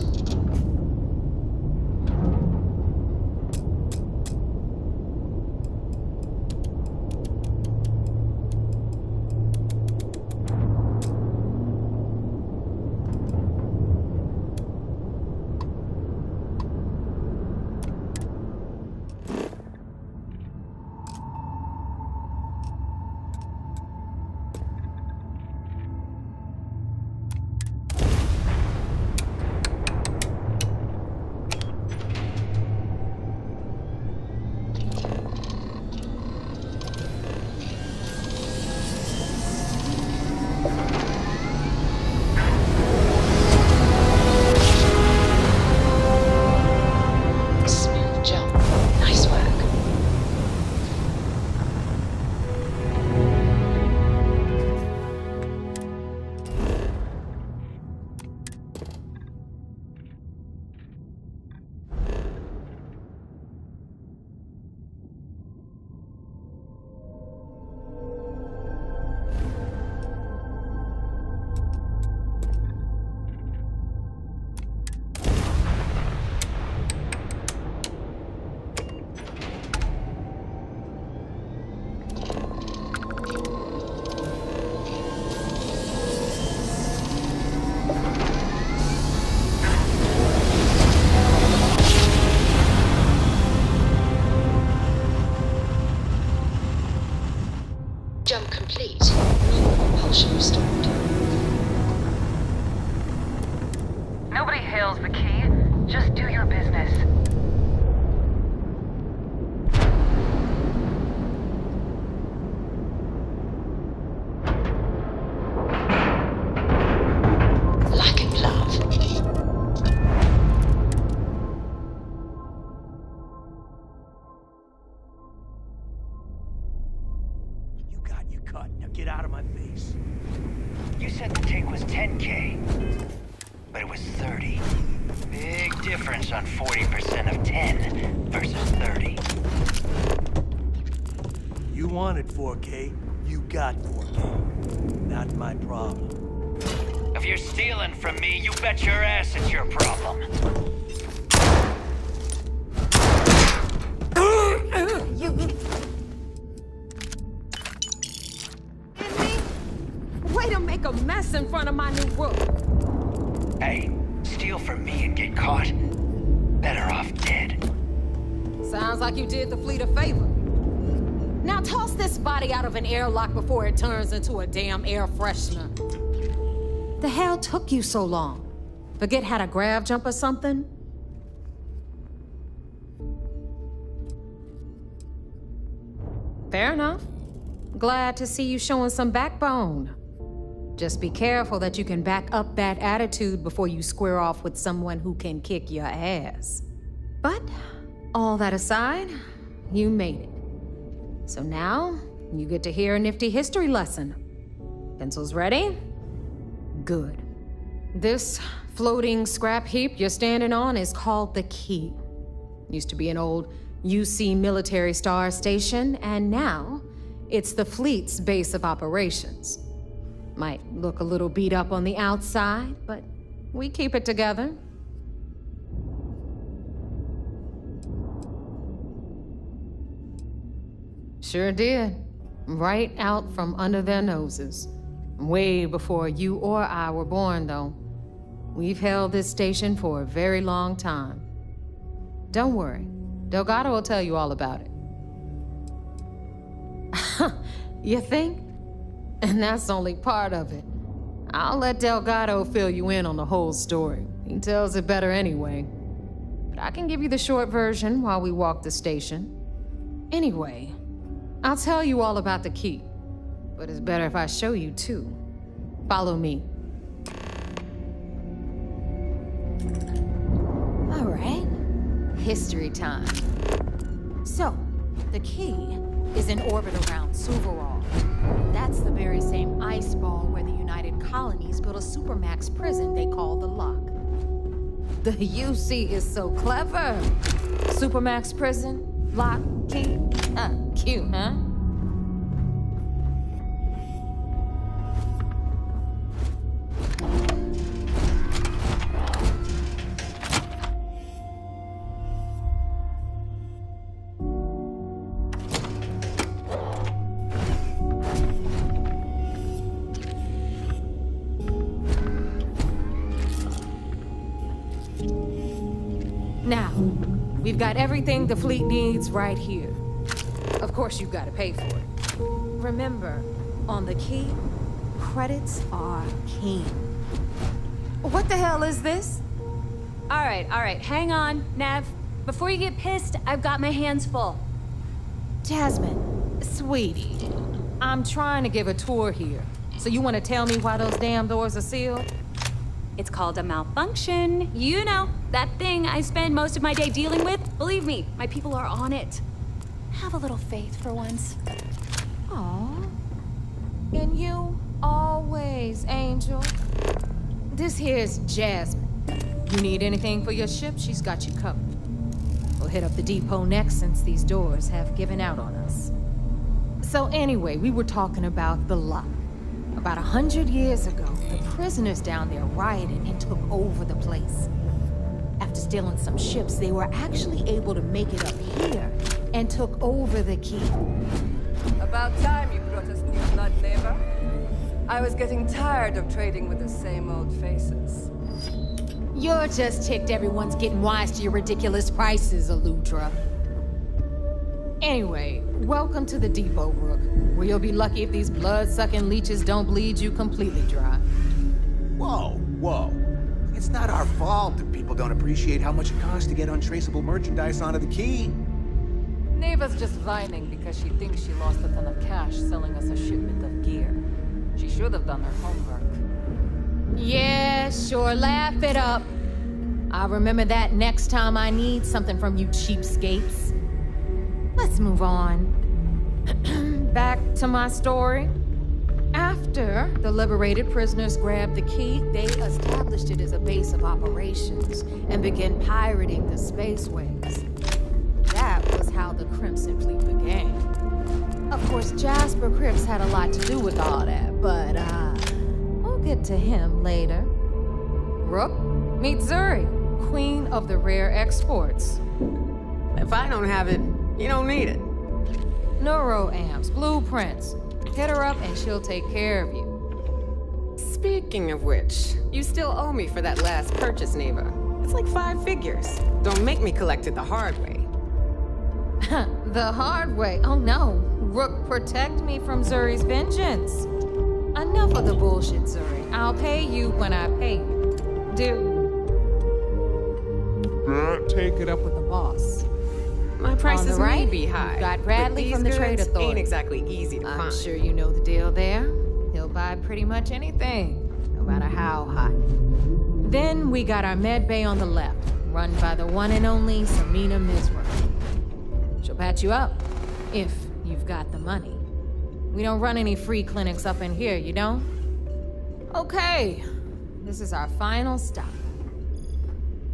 Jump complete. Normal propulsion restored. Nobody hails the key. Just do your business. Like a glove. Now get out of my face. You said the take was 10K, but it was 30. Big difference on 40% of 10 versus 30. You wanted 4K, you got 4K. Not my problem. If you're stealing from me, you bet your ass it's your problem. Way to make a mess in front of my new roof. Hey, steal from me and get caught. Better off dead. Sounds like you did the fleet a favor. Now toss this body out of an airlock before it turns into a damn air freshener. The hell took you so long? Forget how to grav jump or something? Fair enough. Glad to see you showing some backbone. Just be careful that you can back up that attitude before you square off with someone who can kick your ass. But, all that aside, you made it. So now, you get to hear a nifty history lesson. Pencils ready? Good. This floating scrap heap you're standing on is called the Key. Used to be an old UC military star station, and now it's the fleet's base of operations. Might look a little beat up on the outside, but we keep it together. Sure did. Right out from under their noses. Way before you or I were born, though. We've held this station for a very long time. Don't worry. Delgado will tell you all about it. You think? And that's only part of it. I'll let Delgado fill you in on the whole story. He tells it better anyway. But I can give you the short version while we walk the station. Anyway, I'll tell you all about the Key. But it's better if I show you too. Follow me. All right. History time. So, the Key is in orbit around Suvorov. That's the very same ice ball where the United Colonies built a supermax prison they call the Lock. The UC is so clever. Supermax prison, Lock, Key. Cute, huh? Now, we've got everything the fleet needs right here. Of course, you've got to pay for it. Remember, on the key, credits are king. What the hell is this? All right, hang on, Nav. Before you get pissed, I've got my hands full. Jasmine, sweetie, I'm trying to give a tour here. So you want to tell me why those damn doors are sealed? It's called a malfunction. You know, that thing I spend most of my day dealing with. Believe me, my people are on it. Have a little faith for once. Aw. And you always, Angel. This here's Jasmine. You need anything for your ship, she's got you covered. We'll hit up the depot next since these doors have given out on us. So anyway, we were talking about the lock. About 100 years ago, the prisoners down there rioted and took over the place. After stealing some ships, they were actually able to make it up here and took over the key. About time you brought us new blood, neighbor. I was getting tired of trading with the same old faces. You're just ticked everyone's getting wise to your ridiculous prices, Aludra. Anyway, welcome to the depot, Rook, where you'll be lucky if these blood-sucking leeches don't bleed you completely dry. Whoa, whoa. It's not our fault if people don't appreciate how much it costs to get untraceable merchandise onto the key. Neva's just whining because she thinks she lost a ton of cash selling us a shipment of gear. She should have done her homework. Yeah, sure, laugh it up. I'll remember that next time I need something from you cheapskates. Let's move on. Back to my story. After the liberated prisoners grabbed the key, they established it as a base of operations and began pirating the spaceways. That was how the Crimson Fleet began. Of course, Jasper Cripps had a lot to do with all that, but we'll get to him later. Rook, meet Zuri, queen of the rare exports. If I don't have it, you don't need it. Neuroamps, blueprints. Hit her up and she'll take care of you. Speaking of which, you still owe me for that last purchase, Neva. It's like 5 figures. Don't make me collect it the hard way. The hard way? Oh no. Rook, protect me from Zuri's vengeance. Enough of the bullshit, Zuri. I'll pay you when I pay you. Take it up with the boss. My prices right, may be high. Got Bradley from the Trade Authority. Ain't exactly easy to find. I'm sure you know the deal there. He'll buy pretty much anything, no matter how hot. Then we got our med bay on the left, run by the one and only Samina Mizra. She'll patch you up, if you've got the money. We don't run any free clinics up in here, you don't? Okay, this is our final stop.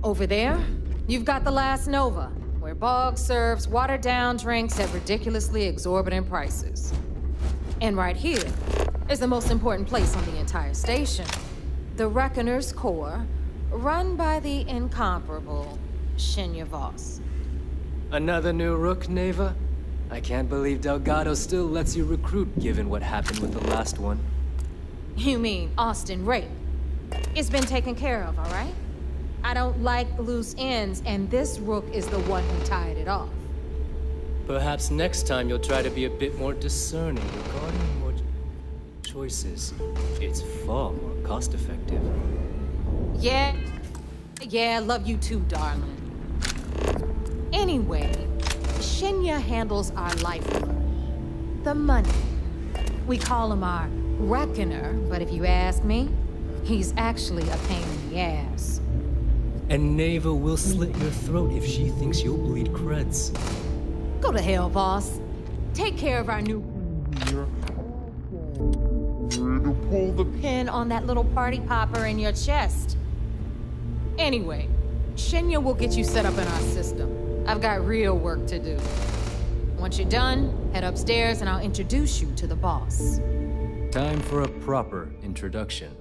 Over there, you've got the Last Nova, where Bog serves watered-down drinks at ridiculously exorbitant prices. And right here is the most important place on the entire station, the Reckoner's Core, run by the incomparable Shinya Voss. Another new Rook, Neva? I can't believe Delgado still lets you recruit, given what happened with the last one. You mean Austin Rape? It's been taken care of, all right? I don't like loose ends, and this Rook is the one who tied it off. Perhaps next time you'll try to be a bit more discerning regarding your choices. It's far more cost-effective. Yeah, love you too, darling. Anyway, Shinya handles our lifeblood. The money. We call him our Reckoner, but if you ask me, he's actually a pain in the ass. And Neva will slit your throat if she thinks you'll bleed creds. Go to hell, boss. Take care of our new... Pull the pin on that little party popper in your chest. Anyway, Shinya will get you set up in our system. I've got real work to do. Once you're done, head upstairs and I'll introduce you to the boss. Time for a proper introduction.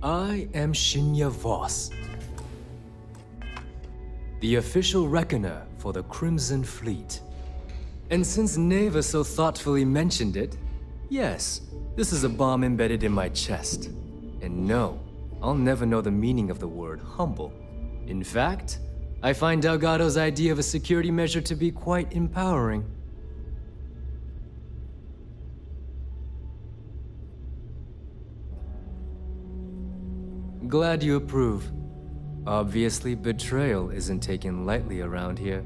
I am Shinya Voss, the official reckoner for the Crimson Fleet. And since Neva so thoughtfully mentioned it, yes, this is a bomb embedded in my chest. And no, I'll never know the meaning of the word humble. In fact, I find Delgado's idea of a security measure to be quite empowering. Glad you approve. Obviously, betrayal isn't taken lightly around here.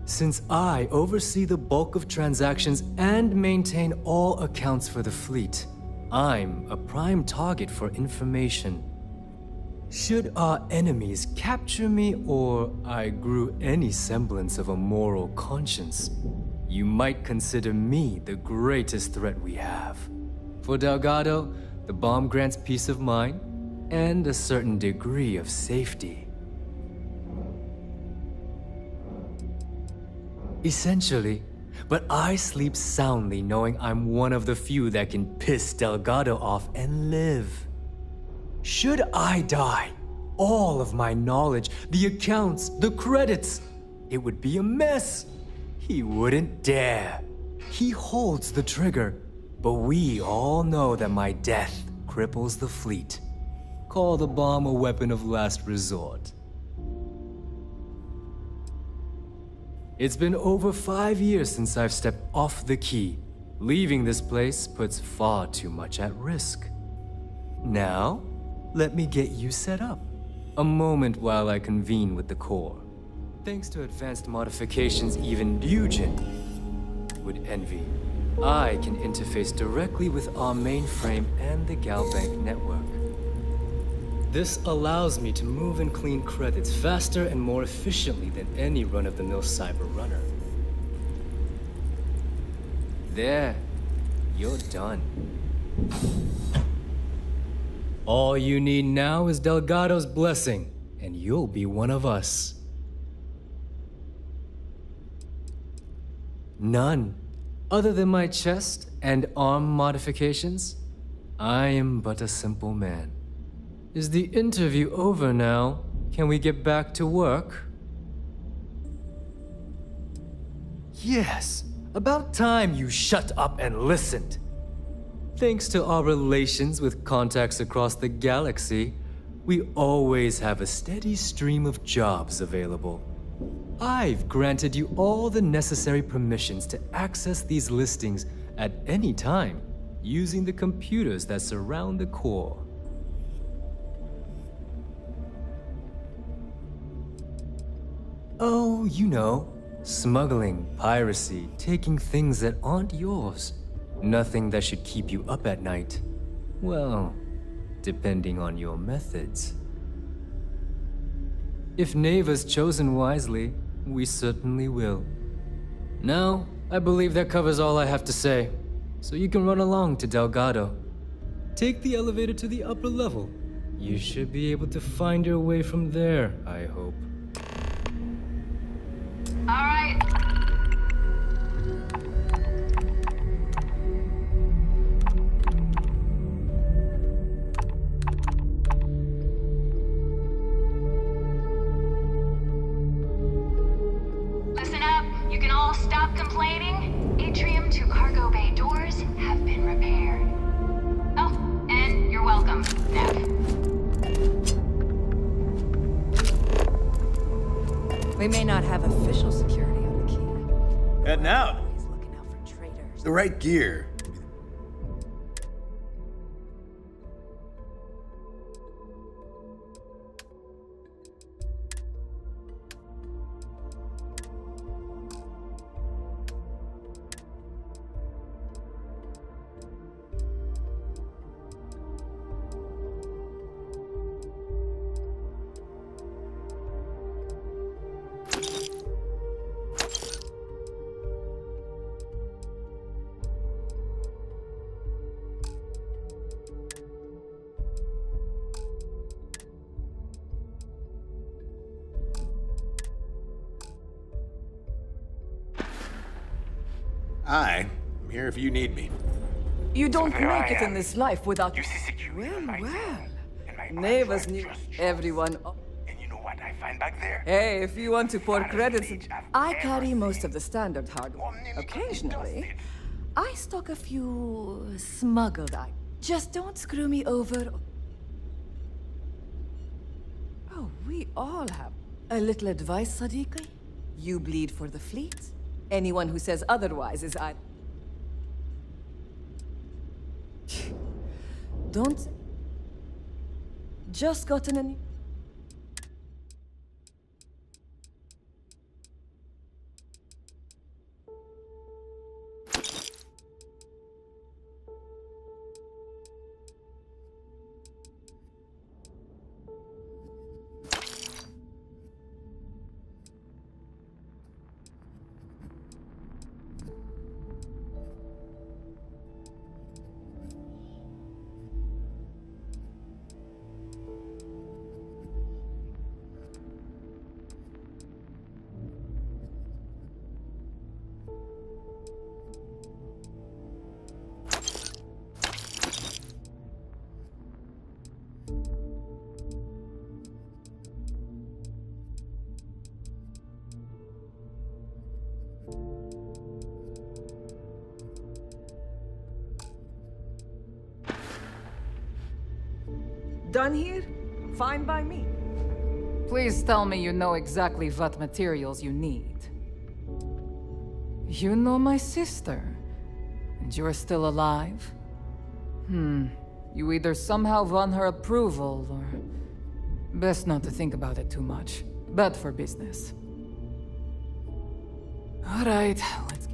Since I oversee the bulk of transactions and maintain all accounts for the fleet, I'm a prime target for information. Should our enemies capture me or I grew any semblance of a moral conscience, you might consider me the greatest threat we have. For Delgado, the bomb grants peace of mind and a certain degree of safety. Essentially, but I sleep soundly knowing I'm one of the few that can piss Delgado off and live. Should I die, all of my knowledge, the accounts, the credits, it would be a mess. He wouldn't dare. He holds the trigger, but we all know that my death cripples the fleet. Call the bomb a weapon of last resort. It's been over 5 years since I've stepped off the key. Leaving this place puts far too much at risk. Now, let me get you set up. A moment while I convene with the core. Thanks to advanced modifications even Eugen would envy, I can interface directly with our mainframe and the Galbank network. This allows me to move and clean credits faster and more efficiently than any run-of-the-mill cyber runner. There, you're done. All you need now is Delgado's blessing, and you'll be one of us. None. Other than my chest and arm modifications, I am but a simple man. Is the interview over now? Can we get back to work? Yes, about time you shut up and listened. Thanks to our relations with contacts across the galaxy, we always have a steady stream of jobs available. I've granted you all the necessary permissions to access these listings at any time, using the computers that surround the core. Oh, you know, smuggling, piracy, taking things that aren't yours. Nothing that should keep you up at night. Well, depending on your methods. If Neva's chosen wisely, we certainly will. Now, I believe that covers all I have to say, so you can run along to Delgado. Take the elevator to the upper level. You should be able to find your way from there, I hope. All right. Listen up. You can all stop complaining. Atrium to cargo bay doors have been repaired. Oh, and you're welcome, Nev. We may not have official security on the key. Heading out. Always looking out for traitors. The right gear. I'm here if you need me. You don't So there make I it am. in this life without... You see security on my phone, and my Neighbors password knew just chose. everyone. And you know what I find back there? Hey, if you want to pour Honestly, credits... I've I never carry most seen of the standard hardware. one nearly Occasionally, dusted. I stock a few smuggled items. Just don't screw me over. We all have. A little advice, Sadiqi? You bleed for the fleet. Anyone who says otherwise is Don't... Just gotten a new... Done here? Fine by me. Please tell me you know exactly what materials you need. You know my sister, and you're still alive? You either somehow won her approval, or... Best not to think about it too much. Bad for business. Alright, let's...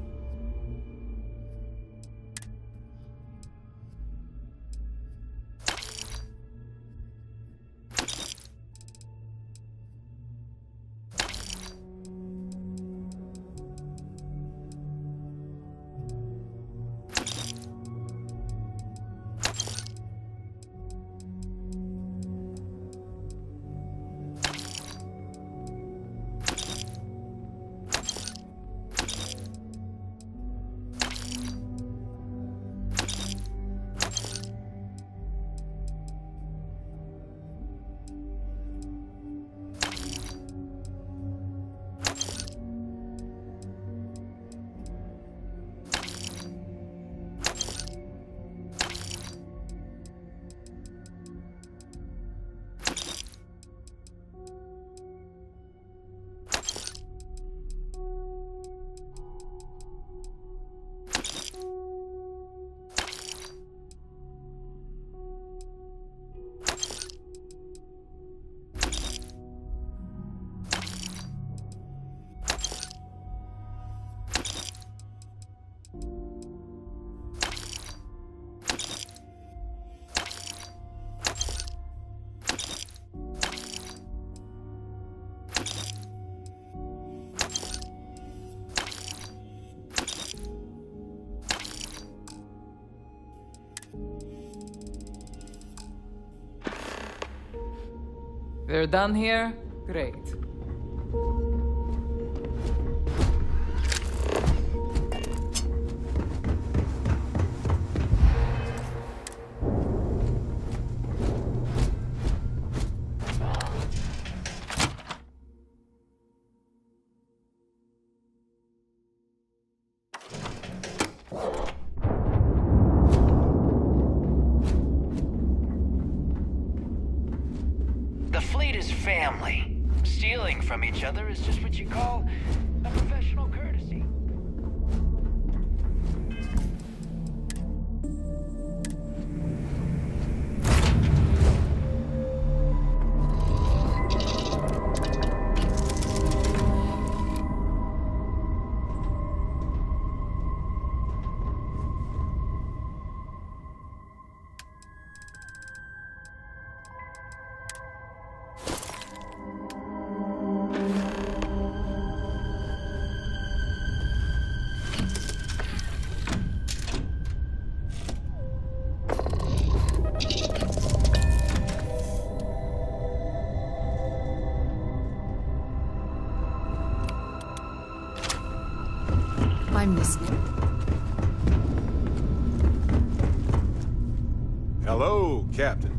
They're done here? Great. Family. Stealing from each other is just what you call a professional courtesy. I'm listening. Hello, Captain.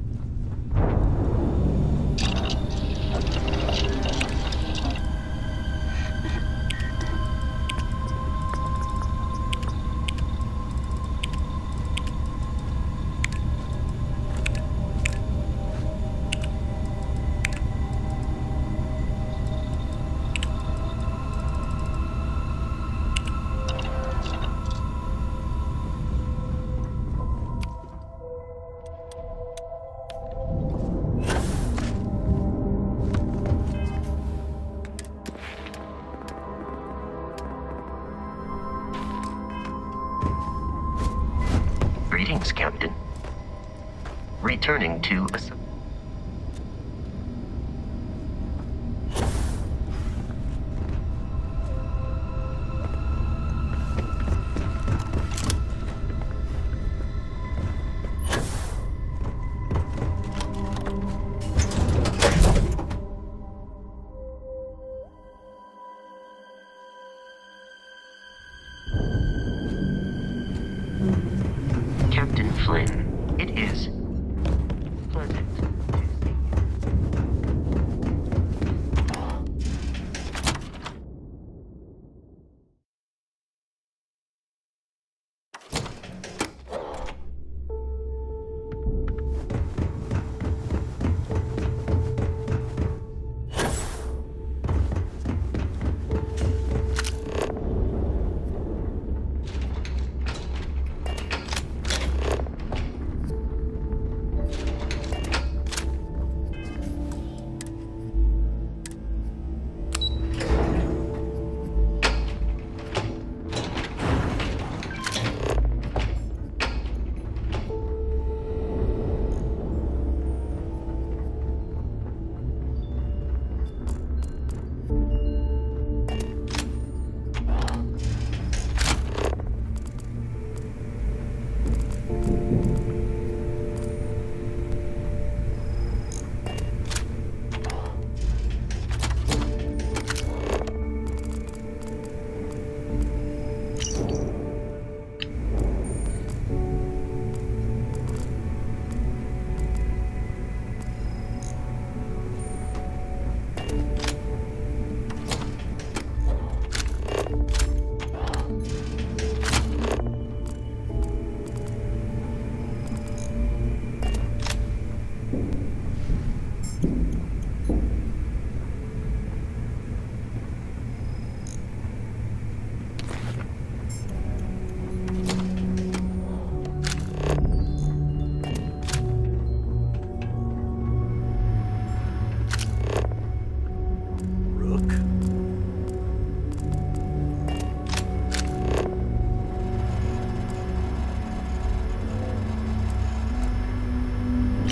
Captain. Returning to a... Captain Flynn, it is pleasant.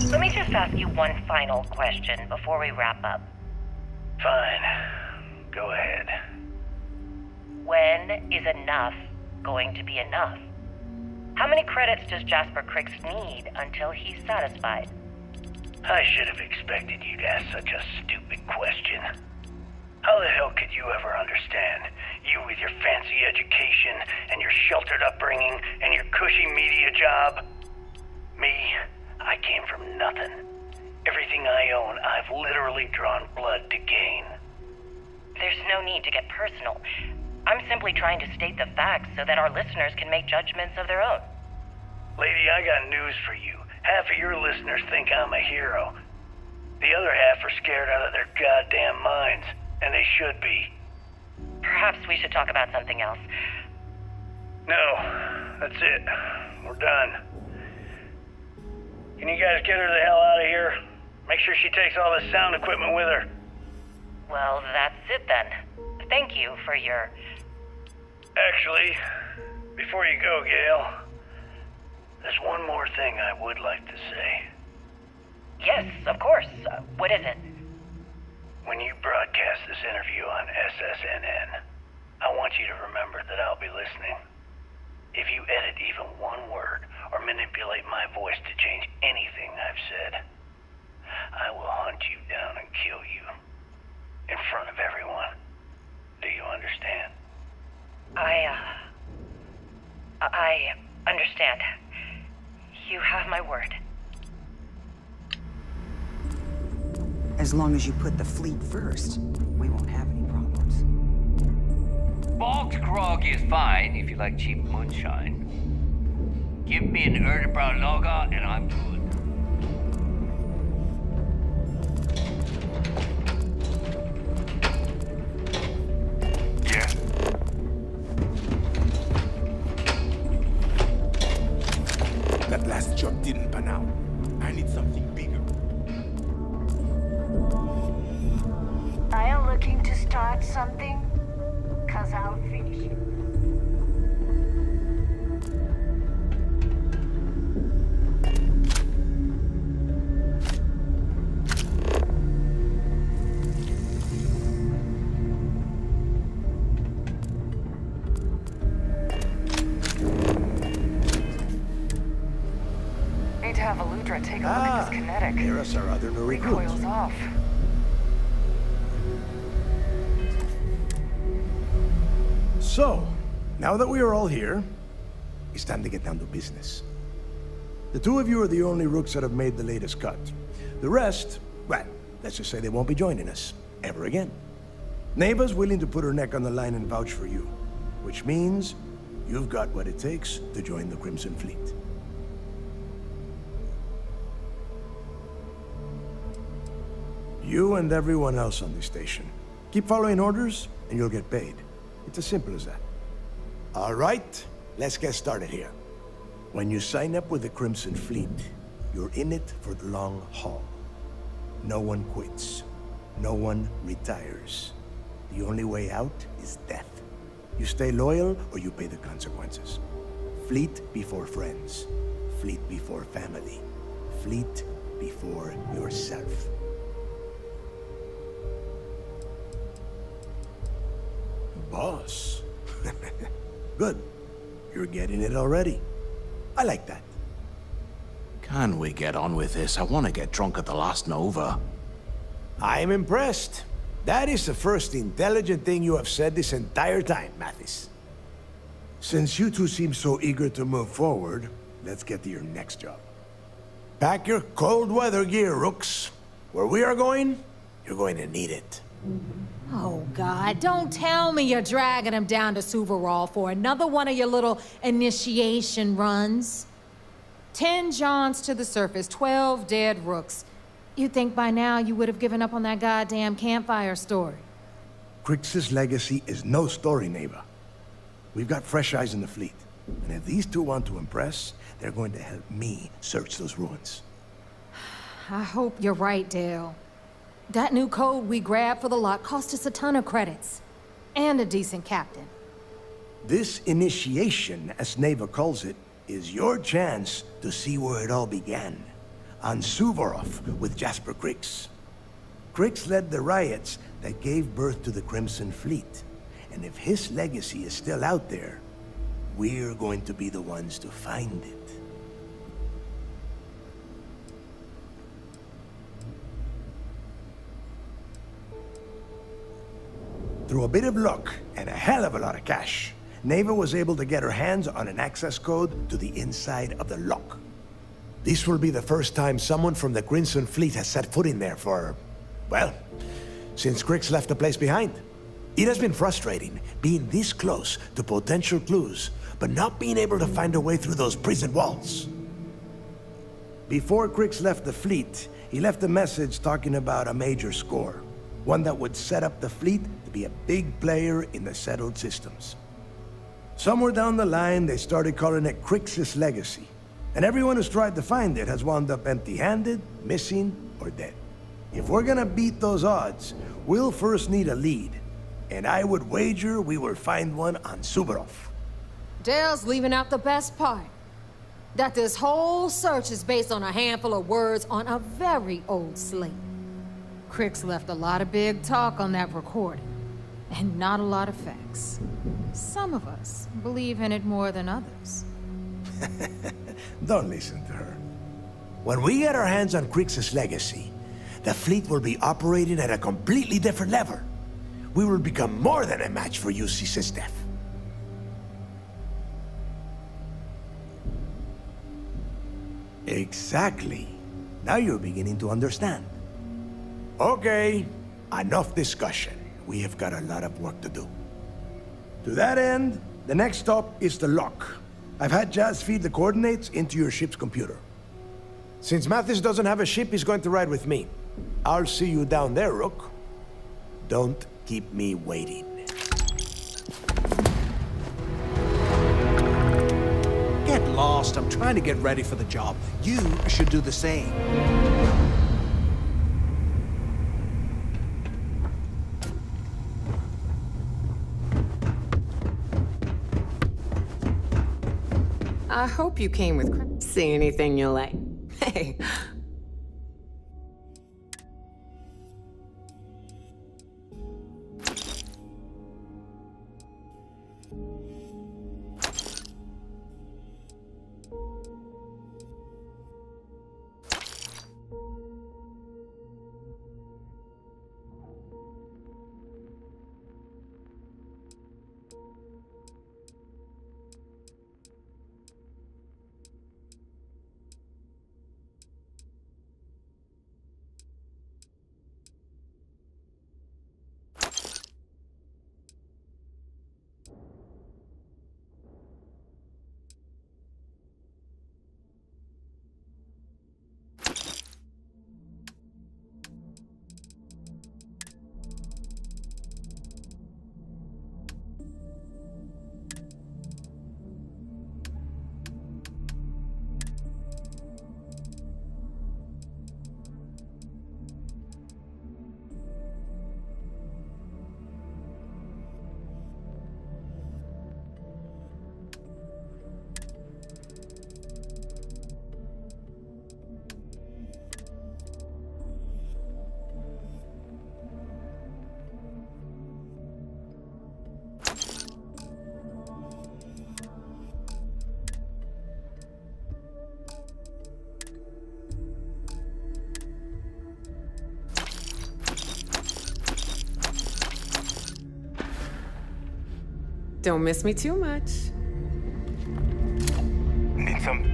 Let me just ask you one final question before we wrap up. Fine. Go ahead. When is enough going to be enough? How many credits does Jasper Cricks need until he's satisfied? I should have expected you to ask such a stupid question. How the hell could you ever understand? You with your fancy education and your sheltered upbringing and your cushy media job? Me, I came from nothing. Everything I own, I've literally drawn blood to gain. There's no need to get personal. I'm simply trying to state the facts so that our listeners can make judgments of their own. Lady, I got news for you. Half of your listeners think I'm a hero. The other half are scared out of their goddamn minds, and they should be. Perhaps we should talk about something else. No, that's it. We're done. Can you guys get her the hell out of here? Make sure she takes all this sound equipment with her. Well, that's it then. Thank you for your... Actually, before you go, Gail, there's one more thing I would like to say. Yes, of course. What is it? When you broadcast this interview on SSNN, I want you to remember that I'll be listening. If you edit even one word or manipulate my voice to change anything I've said, I will hunt you down and kill you in front of everyone. Do you understand? I understand. You have my word. As long as you put the fleet first, we won't have any problems. Bogged grog is fine if you like cheap moonshine. Give me an Erdebrow lager and I'm good. That last job didn't pan out. I need something bigger. Are you looking to start something? 'Cause I'll finish it. to have Aludra take a look at this kinetic. Here's our other new recruit. Recoils off. So, now that we are all here, it's time to get down to business. The two of you are the only rooks that have made the latest cut. The rest, well, let's just say they won't be joining us ever again. Neva's willing to put her neck on the line and vouch for you, which means you've got what it takes to join the Crimson Fleet. You and everyone else on this station. Keep following orders, and you'll get paid. It's as simple as that. All right, let's get started here. When you sign up with the Crimson Fleet, you're in it for the long haul. No one quits. No one retires. The only way out is death. You stay loyal, or you pay the consequences. Fleet before friends. Fleet before family. Fleet before yourself. Boss. Good. You're getting it already. I like that. Can we get on with this? I want to get drunk at the last Nova. I'm impressed. That is the first intelligent thing you have said this entire time, Mathis. Since you two seem so eager to move forward, let's get to your next job. Pack your cold weather gear, Rooks. Where we are going, you're going to need it. Oh, God, don't tell me you're dragging him down to Suvarol for another one of your little initiation runs. 10 Johns to the surface, 12 dead Rooks. You'd think by now you would have given up on that goddamn campfire story. Crix's legacy is no story, Neva. We've got fresh eyes in the fleet. And if these two want to impress, they're going to help me search those ruins. I hope you're right, Dale. That new code we grabbed for the lot cost us a ton of credits. And a decent captain. This initiation, as Neva calls it, is your chance to see where it all began. On Suvorov with Jasper Crix. Crix led the riots that gave birth to the Crimson Fleet. And if his legacy is still out there, we're going to be the ones to find it. Through a bit of luck and a hell of a lot of cash, Neva was able to get her hands on an access code to the inside of the lock. This will be the first time someone from the Crimson Fleet has set foot in there for, well, since Crix left the place behind. It has been frustrating being this close to potential clues, but not being able to find a way through those prison walls. Before Crix left the fleet, he left a message talking about a major score. One that would set up the fleet to be a big player in the settled systems. Somewhere down the line, they started calling it Crix's legacy. And everyone who's tried to find it has wound up empty-handed, missing, or dead. If we're gonna beat those odds, we'll first need a lead. And I would wager we will find one on Suvorov. Dale's leaving out the best part. That this whole search is based on a handful of words on a very old slate. Crix left a lot of big talk on that recording, and not a lot of facts. Some of us believe in it more than others. Don't listen to her. When we get our hands on Crix's legacy, the fleet will be operating at a completely different level. We will become more than a match for UC Systef. Exactly. Now you're beginning to understand. Okay, enough discussion. We have got a lot of work to do. To that end, the next stop is the lock. I've had Jazz feed the coordinates into your ship's computer. Since Mathis doesn't have a ship, he's going to ride with me. I'll see you down there, Rook. Don't keep me waiting. Get lost. I'm trying to get ready for the job. You should do the same. I hope you came with see anything you like. Hey. Don't miss me too much. Need some?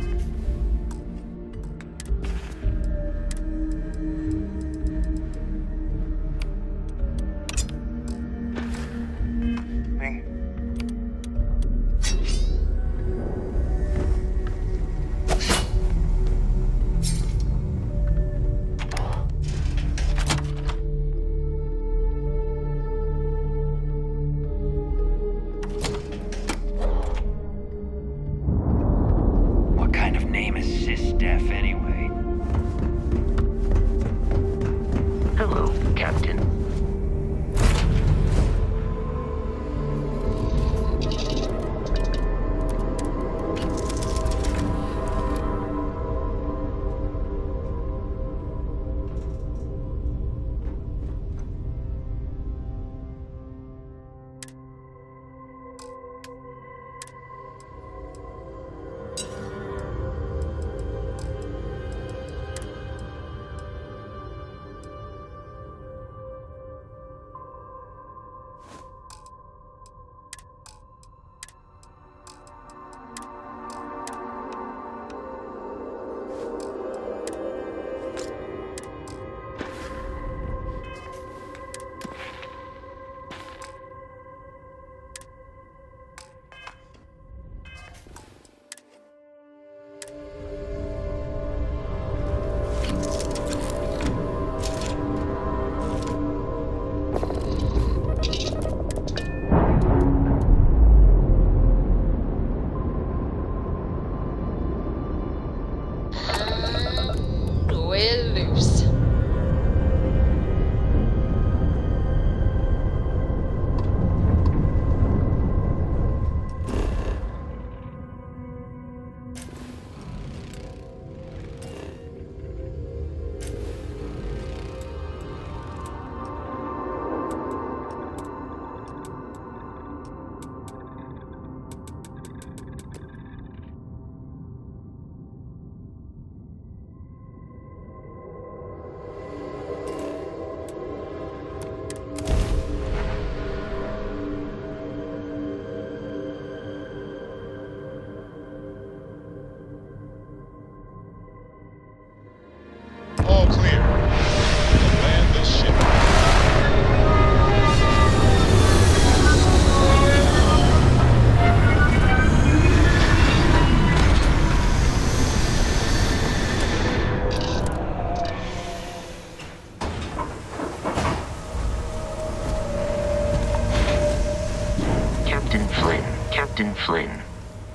Captain Flynn,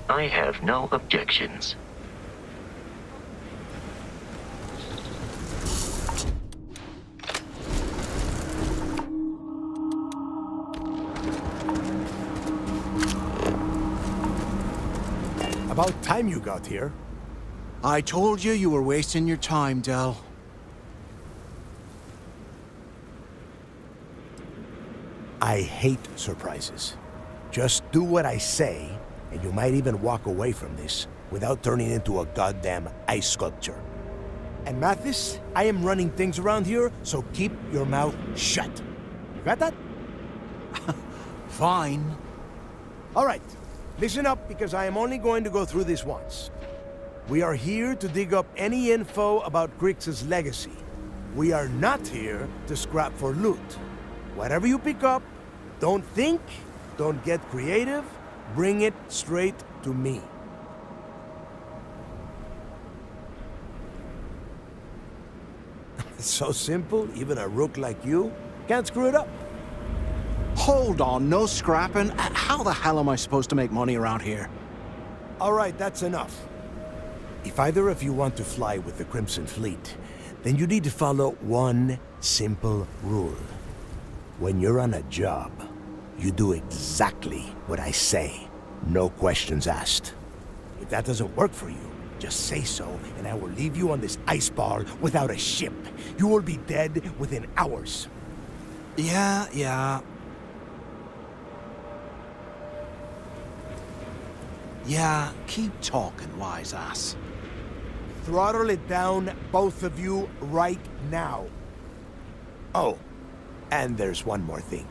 I have no objections. About time you got here. I told you you were wasting your time, Del. I hate surprises. Just do what I say, and you might even walk away from this without turning into a goddamn ice sculpture. And Mathis, I am running things around here, so keep your mouth shut. You got that? Fine. All right, listen up, because I am only going to go through this once. We are here to dig up any info about Grix's legacy. We are not here to scrap for loot. Whatever you pick up, don't think, don't get creative, bring it straight to me. It's so simple, even a rook like you can't screw it up. Hold on, no scrapping? How the hell am I supposed to make money around here? All right, that's enough. If either of you want to fly with the Crimson Fleet, then you need to follow one simple rule. When you're on a job, you do exactly what I say. No questions asked. If that doesn't work for you, just say so, and I will leave you on this ice bar without a ship. You will be dead within hours. Yeah. Yeah, keep talking, wise ass. Throttle it down, both of you, right now. Oh, and there's one more thing.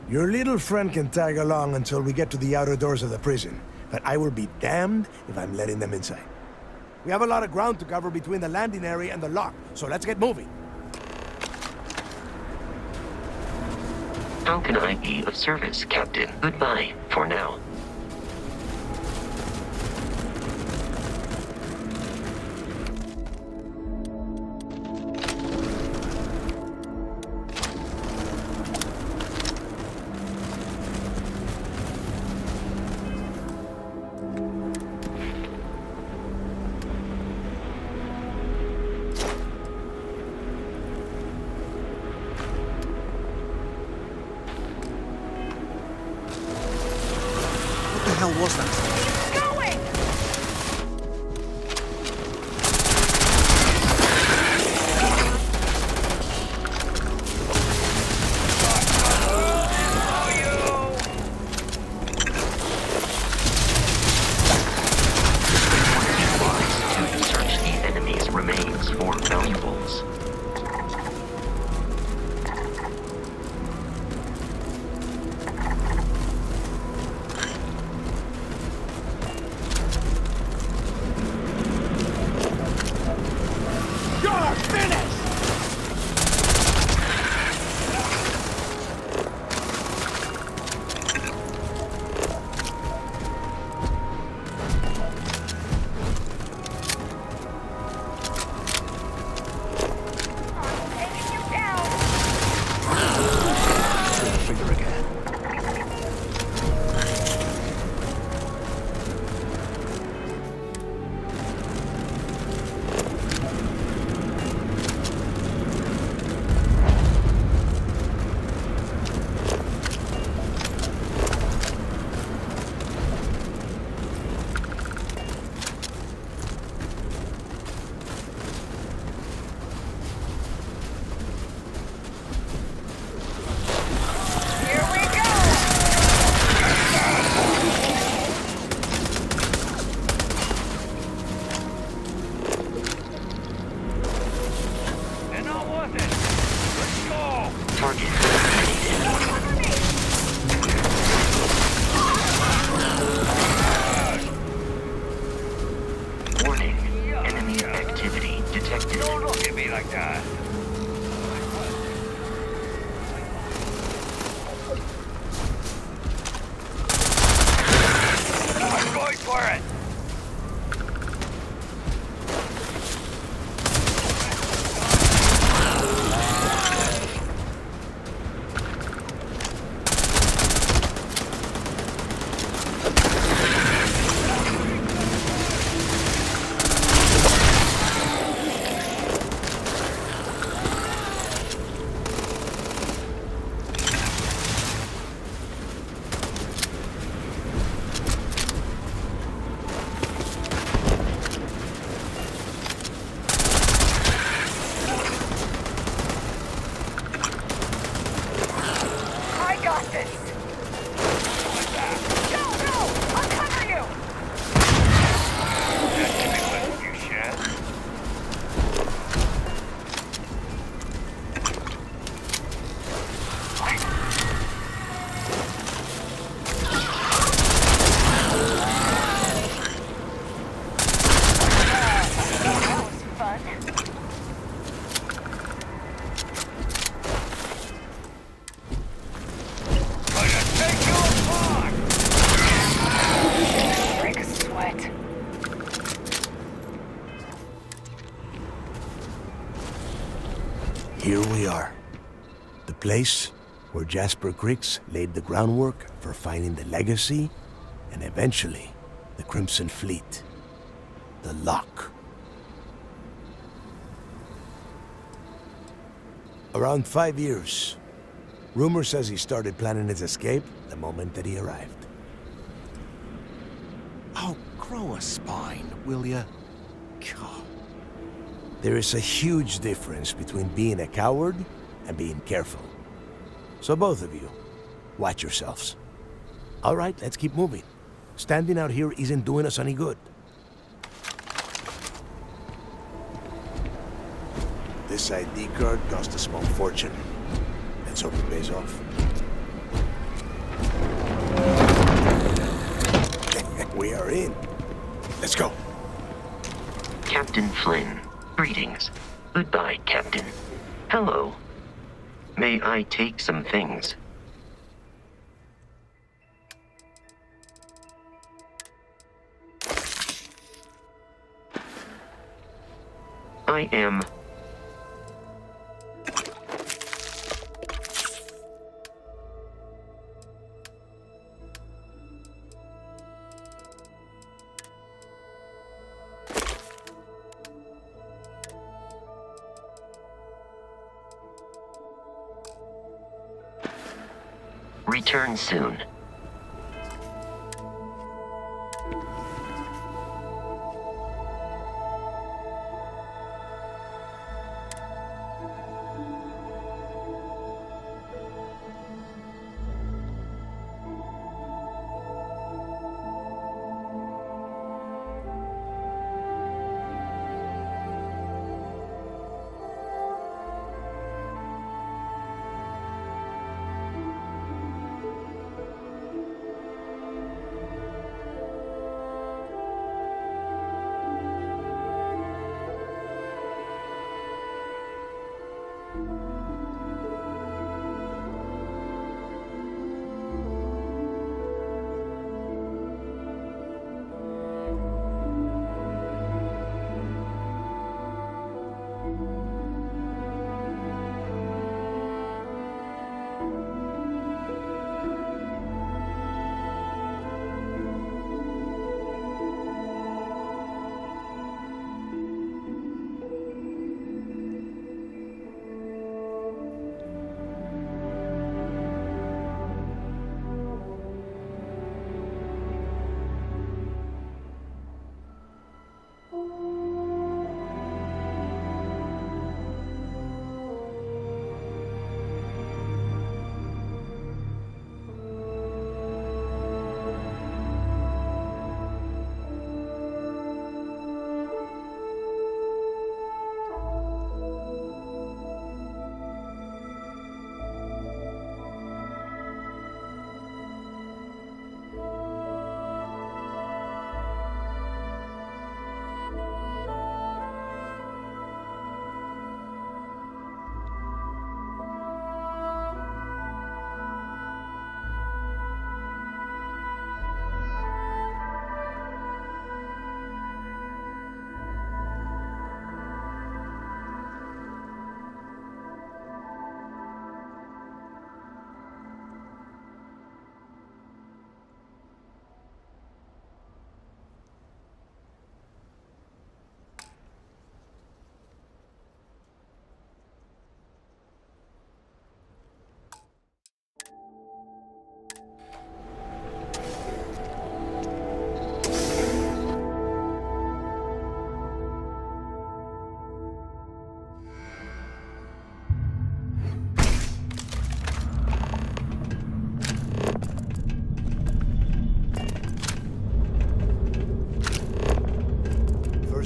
Your little friend can tag along until we get to the outer doors of the prison, but I will be damned if I'm letting them inside. We have a lot of ground to cover between the landing area and the lock, so let's get moving. How can I be of service, Captain? Goodbye, for now. What the hell was that? Search the enemy's remains for valuables. You're finished! Figure again. Warning, enemy activity detected. Don't look at me like that. I'm going for it. I got this! No, no! I'll cover you! You shan't. That was fun. Break a sweat. Here we are. The place where Jasper Griggs laid the groundwork for finding the Legacy and eventually the Crimson Fleet. The Lock. Around 5 years. Rumor says he started planning his escape the moment that he arrived. Oh, grow a spine, will ya? God. There is a huge difference between being a coward and being careful. So both of you, watch yourselves. All right, let's keep moving. Standing out here isn't doing us any good. This ID card cost a small fortune. Let's hope it pays off. We are in. Let's go. Captain Flynn, greetings. Goodbye, Captain. Hello. May I take some things? I am... Return soon.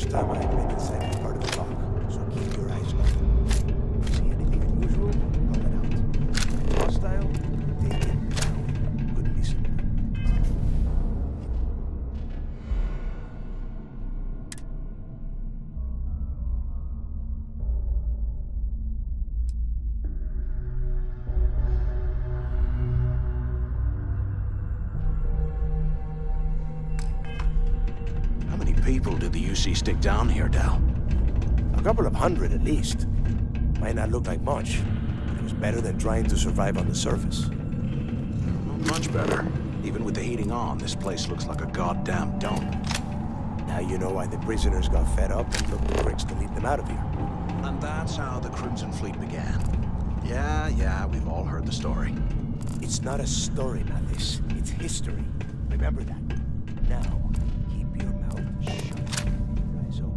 Time I've been inside the part of the lock, so keep your eyes open. See anything unusual? Call it out. Hostile? Take it down. Couldn't be simpler. People did the UC stick down here, Dal? A couple of hundred at least. Might not look like much, but it was better than trying to survive on the surface. Not much better. Even with the heating on, this place looks like a goddamn dome. Now you know why the prisoners got fed up and looked to Cricks to lead them out of here. And that's how the Crimson Fleet began. Yeah, we've all heard the story. It's not a story, Mathis. It's history. Remember that. Now, keep your mouth shut. Your eyes open.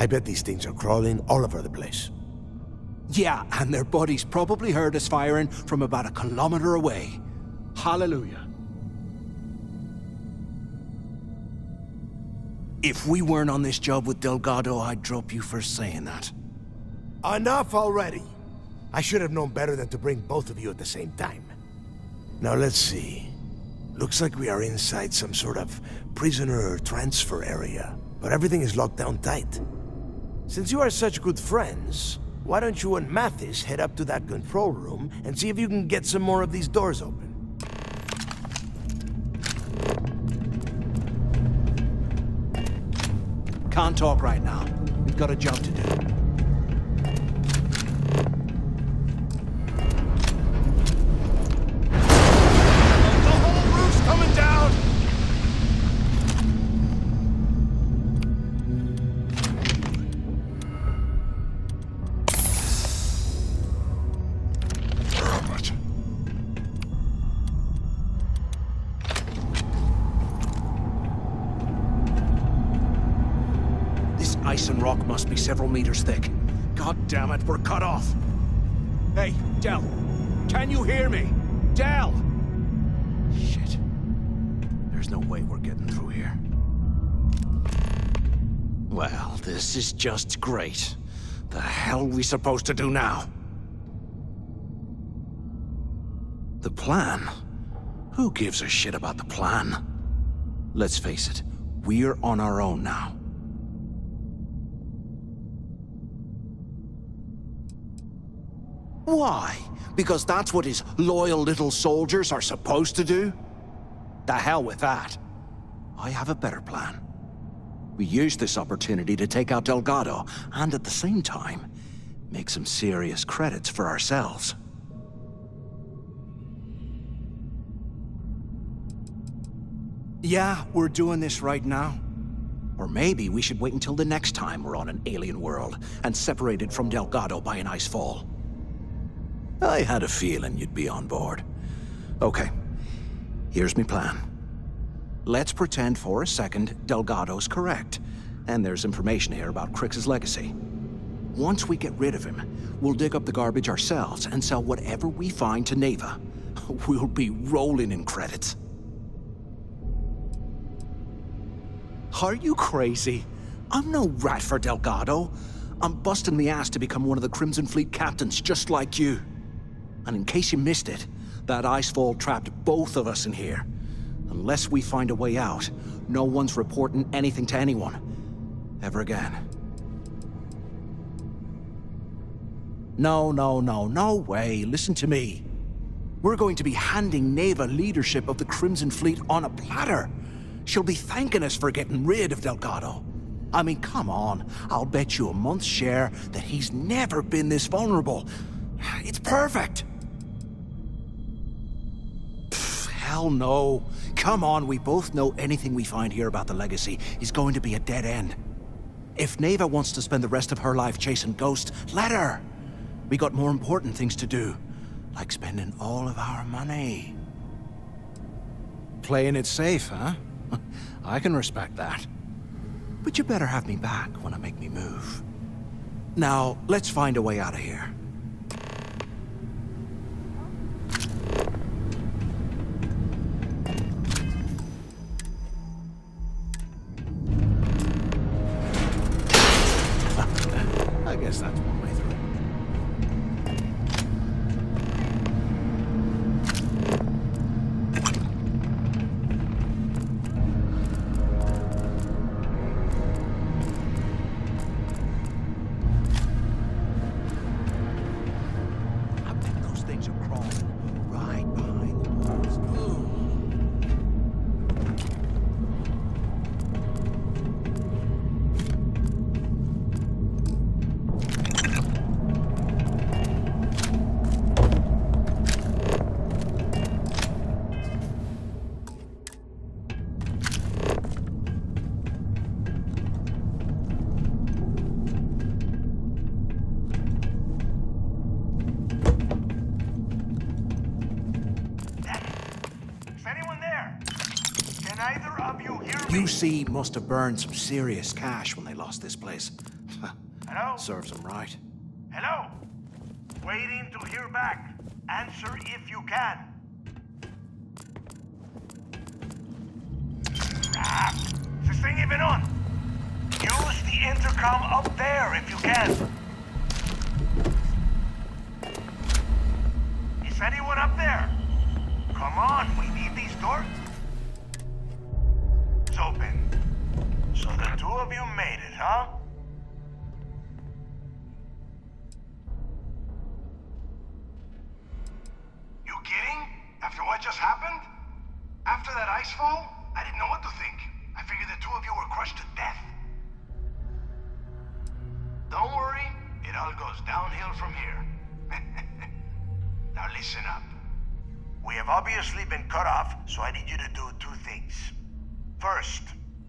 I bet these things are crawling all over the place. Yeah, and their buddies probably heard us firing from about a kilometer away. Hallelujah. If we weren't on this job with Delgado, I'd drop you for saying that. Enough already! I should have known better than to bring both of you at the same time. Now let's see. Looks like we are inside some sort of prisoner transfer area, but everything is locked down tight. Since you are such good friends, why don't you and Mathis head up to that control room and see if you can get some more of these doors open? Can't talk right now. We've got a job to do. The whole roof's coming down! How much? Ice and rock must be several meters thick. God damn it, we're cut off. Hey, Del. Can you hear me? Del! Shit. There's no way we're getting through here. Well, this is just great. The hell are we supposed to do now? The plan? Who gives a shit about the plan? Let's face it, we're on our own now. Why? Because that's what his loyal little soldiers are supposed to do? The hell with that. I have a better plan. We use this opportunity to take out Delgado, and at the same time, make some serious credits for ourselves. Yeah, we're doing this right now. Or maybe we should wait until the next time we're on an alien world and separated from Delgado by an ice fall. I had a feeling you'd be on board. Okay, here's my plan. Let's pretend for a second Delgado's correct, and there's information here about Crix's legacy. Once we get rid of him, we'll dig up the garbage ourselves and sell whatever we find to Neva. We'll be rolling in credits. Are you crazy? I'm no rat for Delgado. I'm busting the ass to become one of the Crimson Fleet captains, just like you. And in case you missed it, that icefall trapped both of us in here. Unless we find a way out, no one's reporting anything to anyone. Ever again. No way. Listen to me. We're going to be handing Neva leadership of the Crimson Fleet on a platter. She'll be thanking us for getting rid of Delgado. I mean, come on. I'll bet you a month's share that he's never been this vulnerable. It's perfect. Hell no. Come on, we both know anything we find here about the legacy is going to be a dead end. If Neva wants to spend the rest of her life chasing ghosts, let her. We got more important things to do, like spending all of our money. Playing it safe, huh? I can respect that. But you better have me back when I make me move. Now, let's find a way out of here. I guess that's one way through. I bet those things are crawling right behind the walls. UC must have burned some serious cash when they lost this place. Hello? Serves him right. Hello? Waiting to hear back. Answer if you can. Ah, is this thing even on? Use the intercom up there if you can. Is anyone up there? Come on, we need these doors. It's open. So the two of you made it, huh? You kidding? After what just happened? After that ice fall? I didn't know what to think. I figured the two of you were crushed to death. Don't worry, it all goes downhill from here. Now listen up. We have obviously been cut off, so I need you to do two things. First,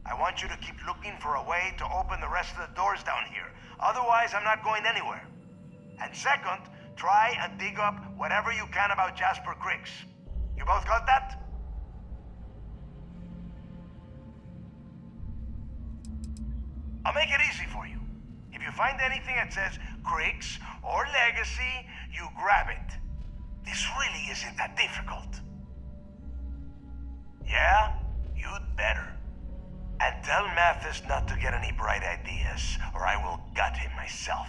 I want you to keep looking for a way to open the rest of the doors down here. Otherwise, I'm not going anywhere. And second, try and dig up whatever you can about Jasper Cricks. You both got that? I'll make it easy for you. If you find anything that says Cricks or Legacy, you grab it. This really isn't that difficult. Yeah? You'd better. And tell Mathis not to get any bright ideas, or I will gut him myself.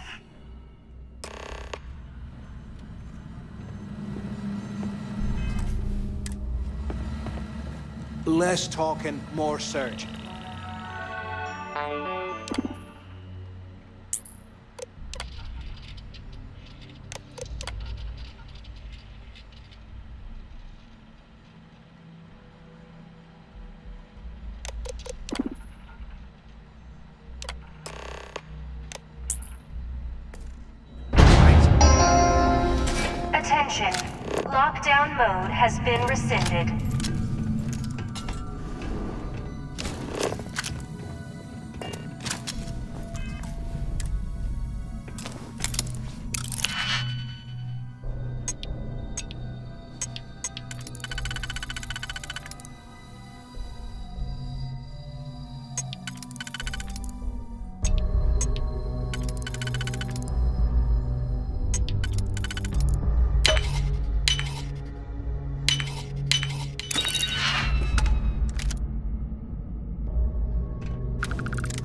Less talking, more search. Attention. Lockdown mode has been rescinded.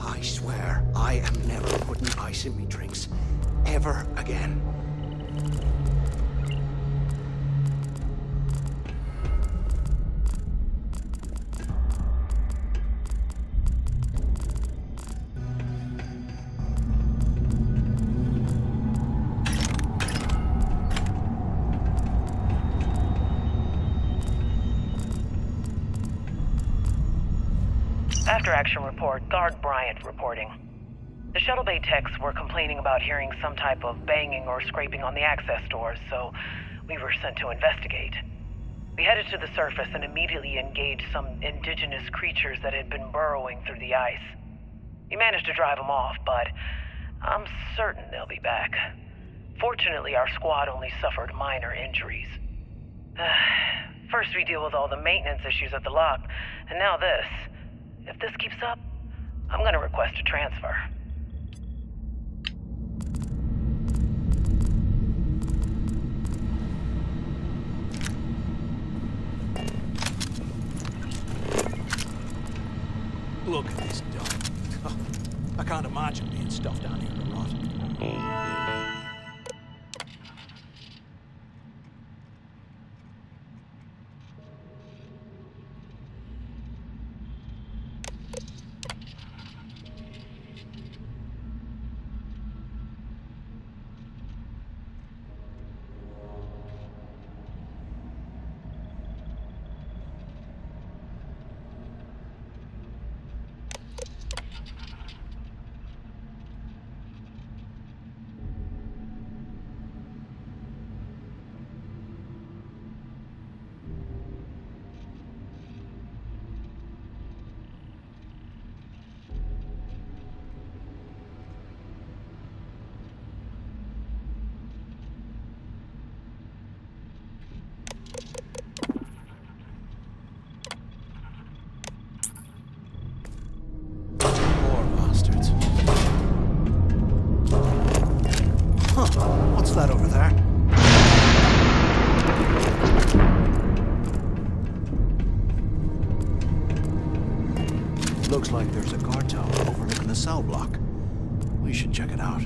I swear, I am never putting ice in me drinks. Ever again. After action report, Guard Bryant reporting. The shuttle bay techs were complaining about hearing some type of banging or scraping on the access doors, so we were sent to investigate. We headed to the surface and immediately engaged some indigenous creatures that had been burrowing through the ice. We managed to drive them off, but I'm certain they'll be back. Fortunately, our squad only suffered minor injuries. First we deal with all the maintenance issues at the lock, and now this. If this keeps up, I'm gonna request a transfer. Look at this dump. I can't imagine being stuffed down here in the rot. What's that over there? Looks like there's a guard tower overlooking the cell block. We should check it out.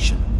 location.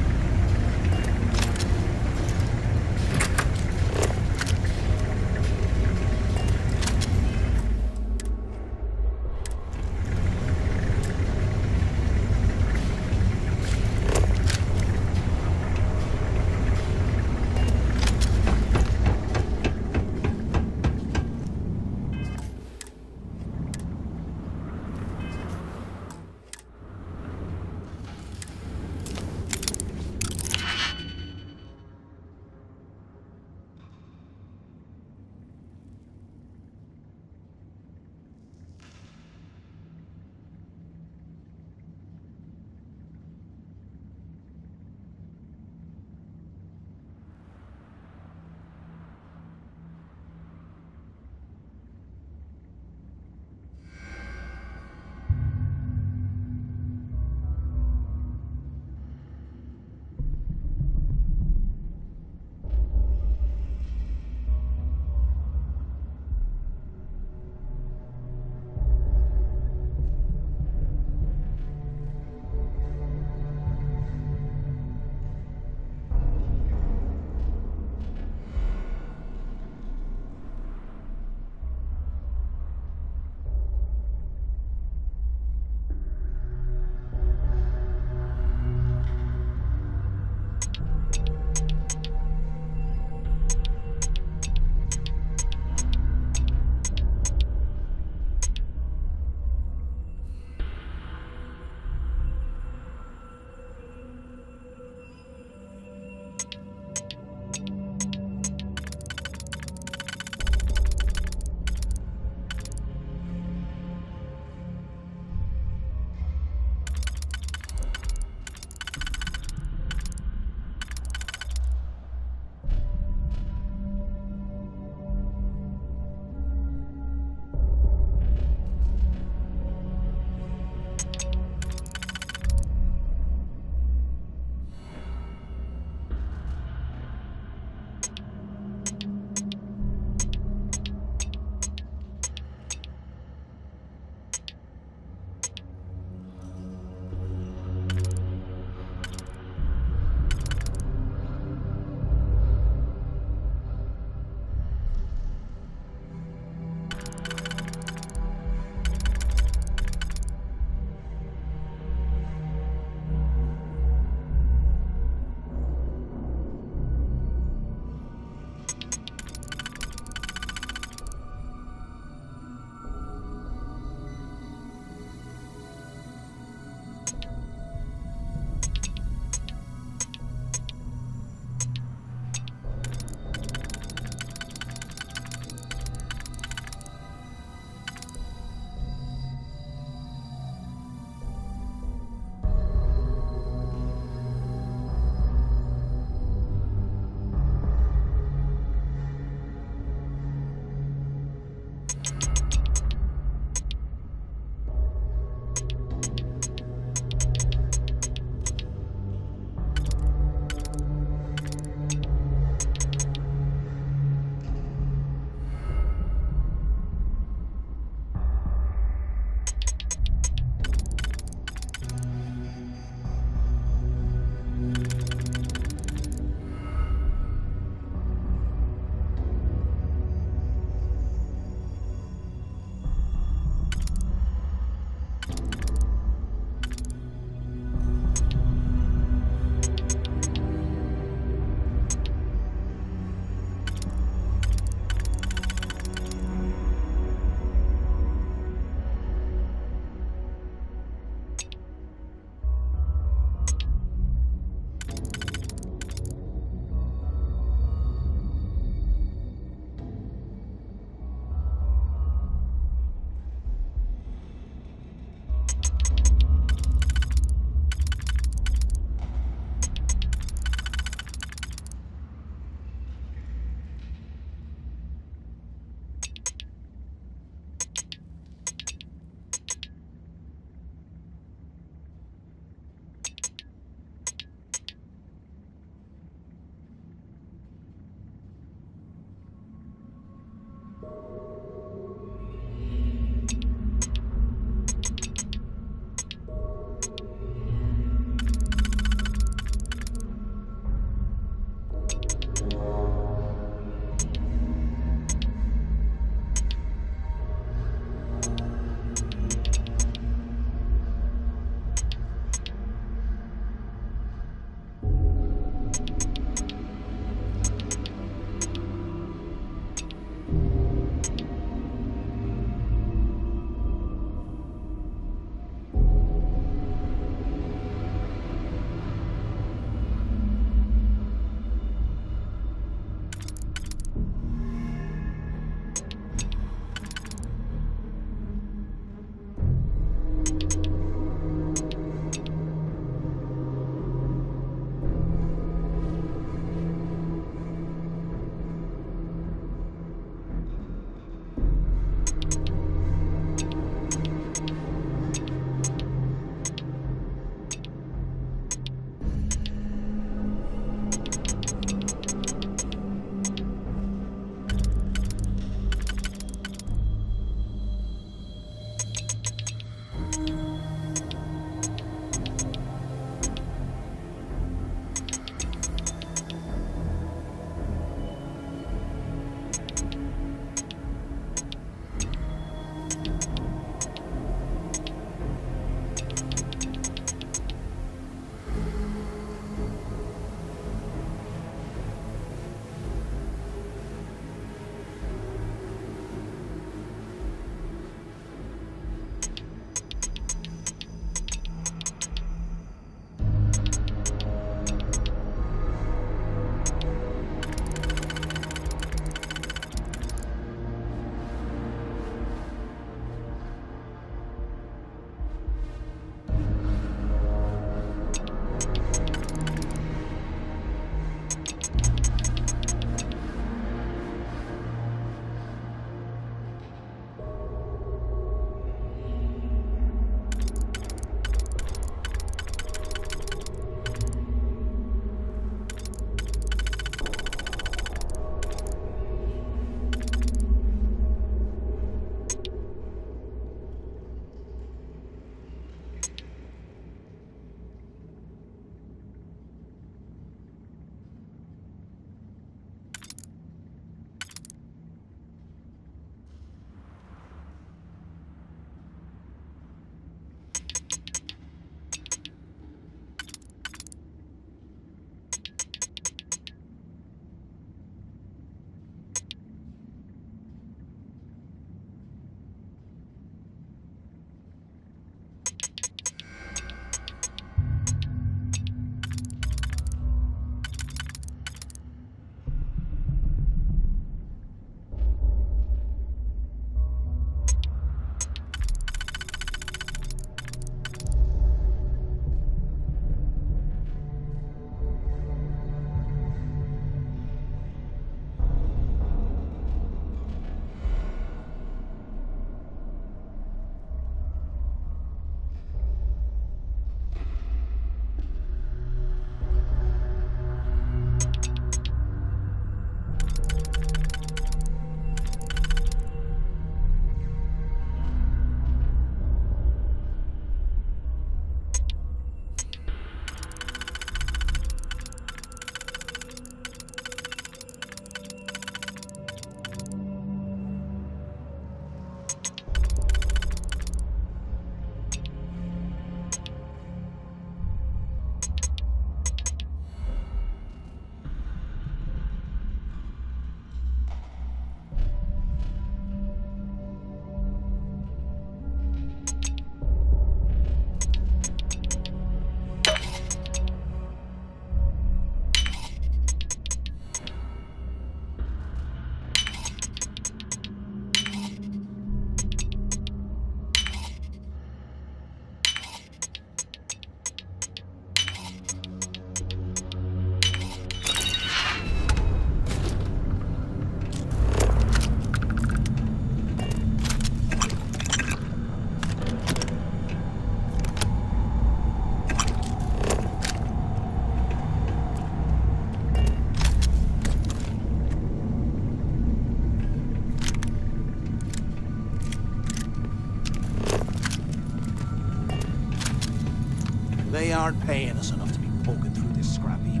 aren't paying us enough to be poking through this scrap heap.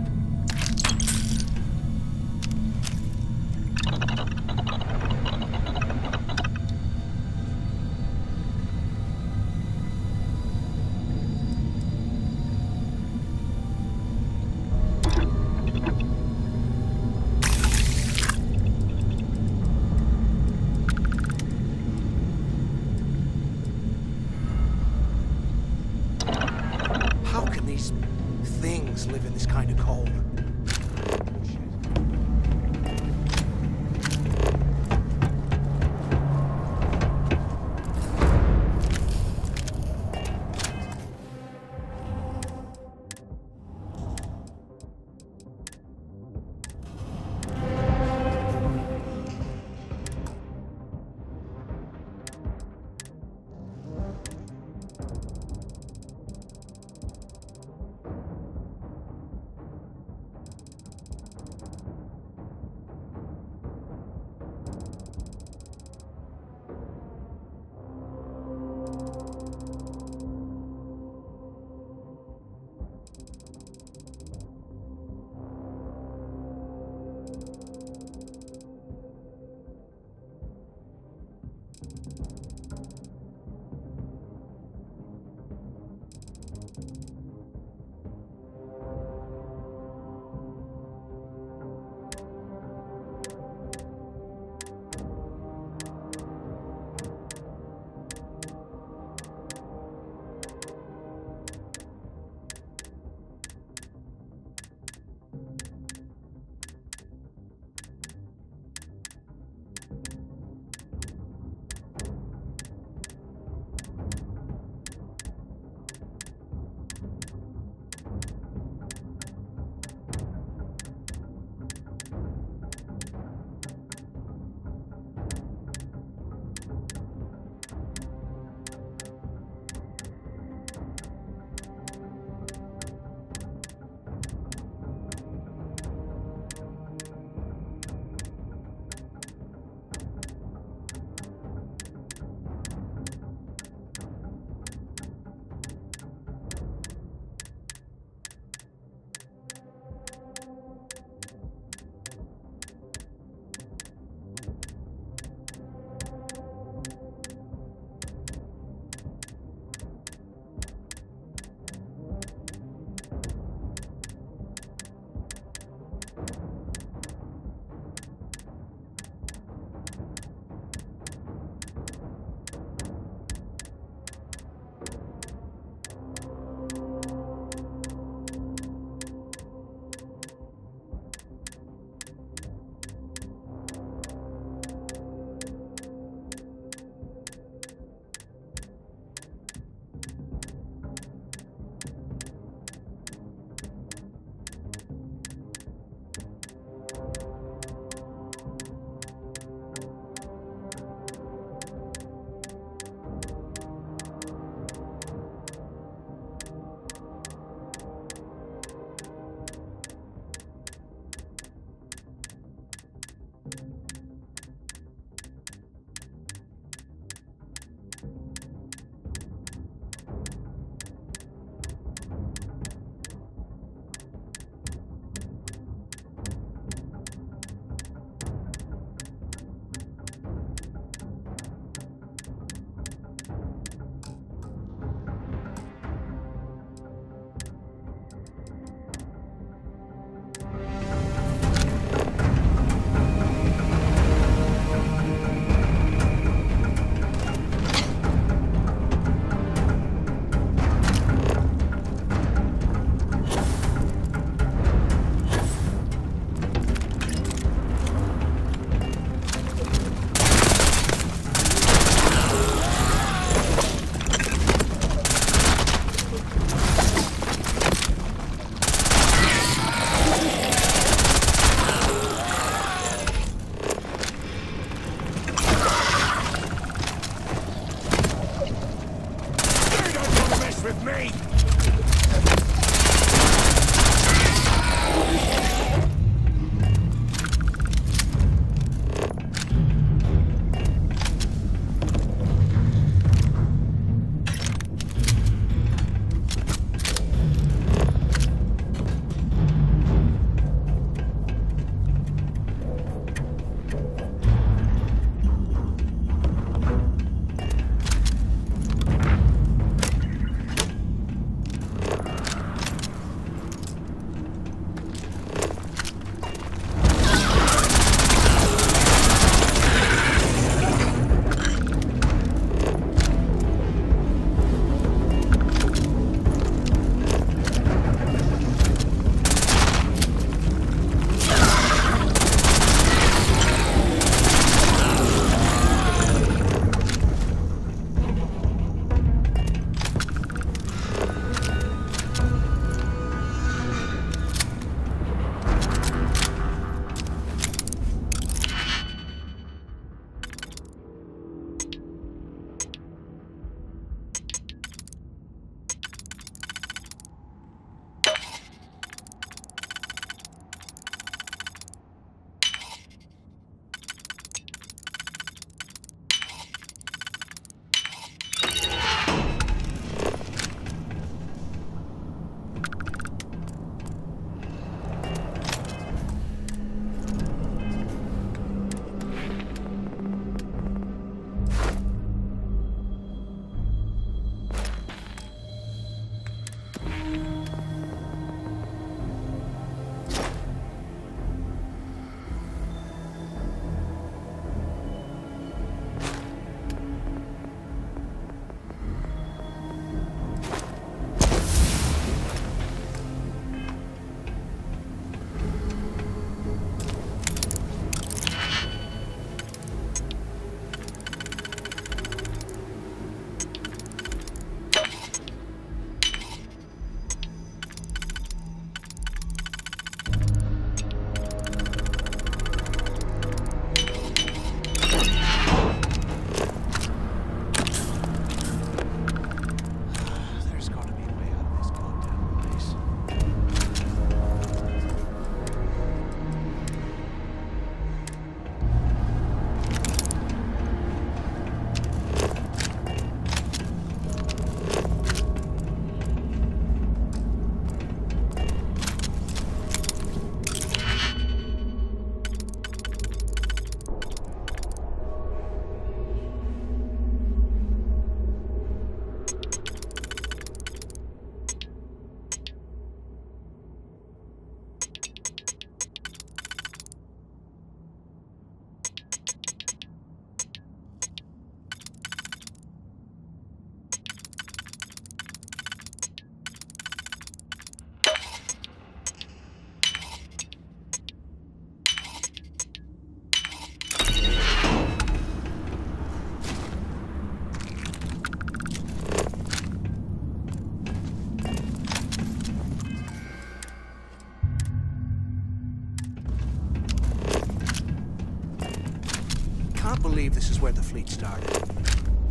can't believe this is where the fleet started.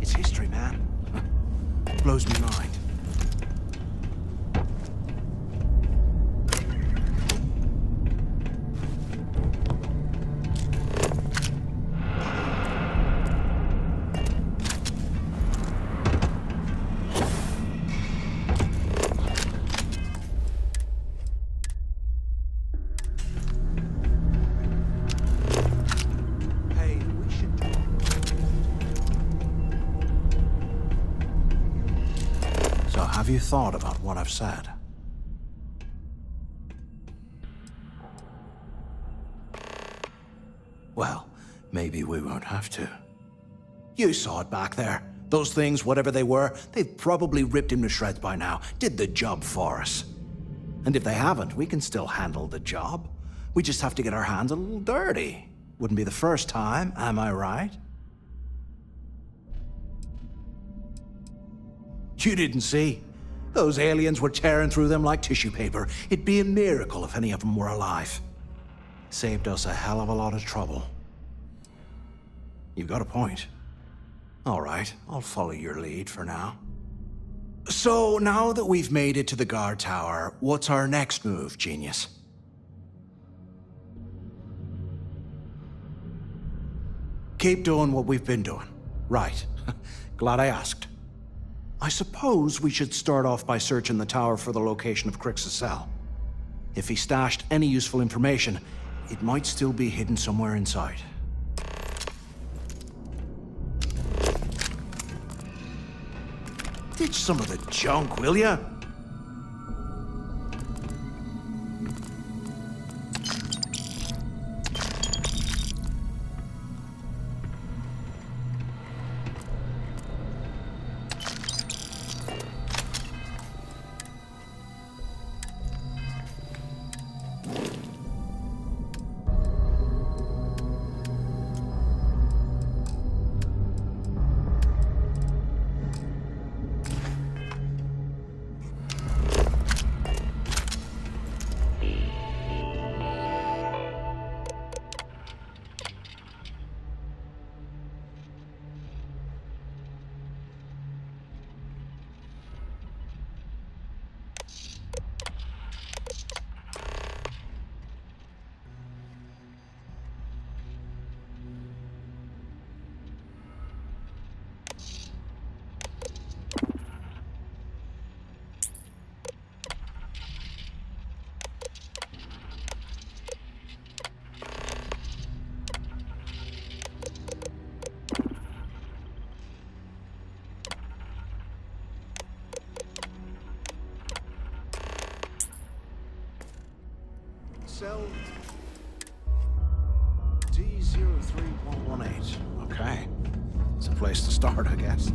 It's history, man. Blows me mind. Have you thought about what I've said? Well, maybe we won't have to. You saw it back there. Those things, whatever they were, they've probably ripped him to shreds by now. Did the job for us. And if they haven't, we can still handle the job. We just have to get our hands a little dirty. Wouldn't be the first time, am I right? You didn't see. Those aliens were tearing through them like tissue paper. It'd be a miracle if any of them were alive. Saved us a hell of a lot of trouble. You've got a point. All right, I'll follow your lead for now. So, now that we've made it to the guard tower, what's our next move, genius? Keep doing what we've been doing. Right. Glad I asked. I suppose we should start off by searching the tower for the location of Crix's cell. If he stashed any useful information, it might still be hidden somewhere inside. Ditch some of the junk, will ya? Cell D03118. Okay. It's a place to start, I guess.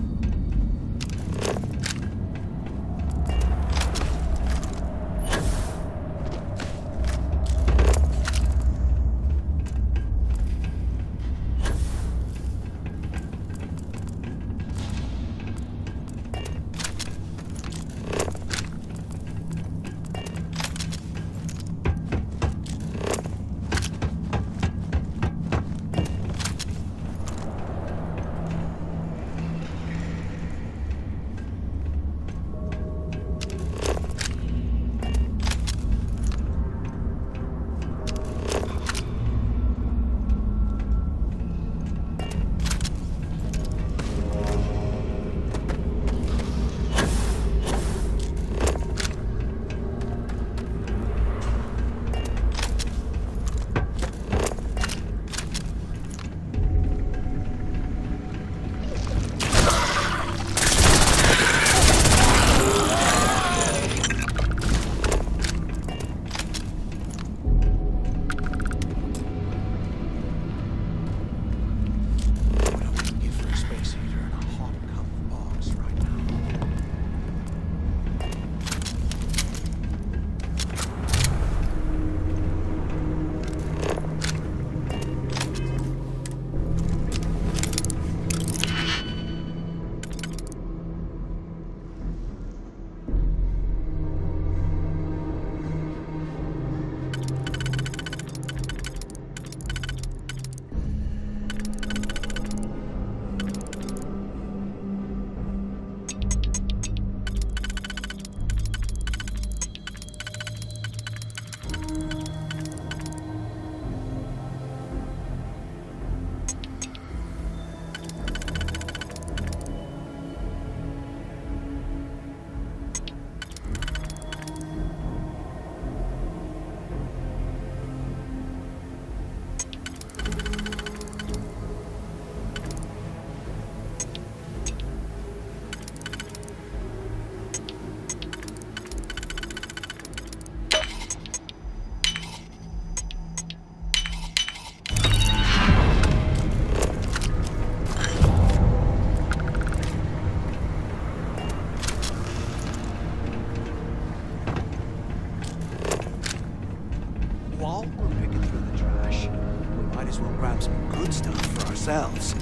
as well grab some good stuff for ourselves.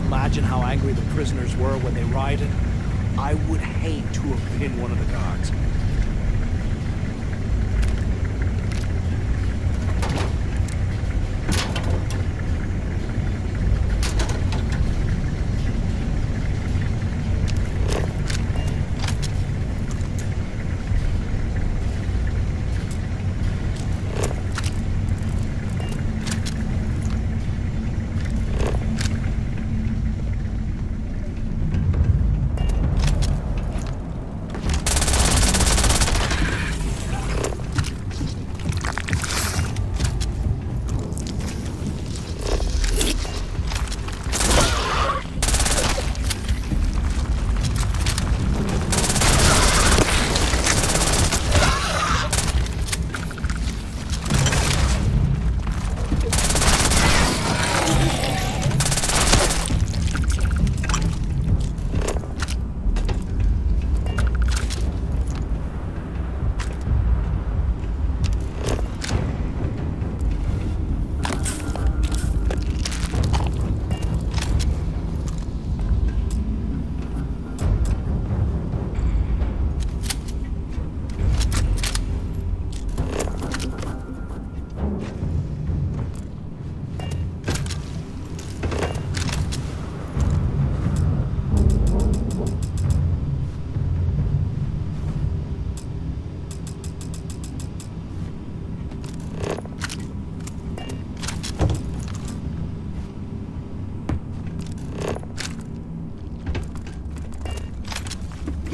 Imagine how angry the prisoners were when they rioted. I would hate to have been one of the guards.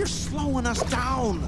Slowing us down!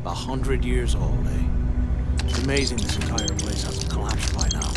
A 100 years old, eh? It's amazing this entire place hasn't collapsed by now.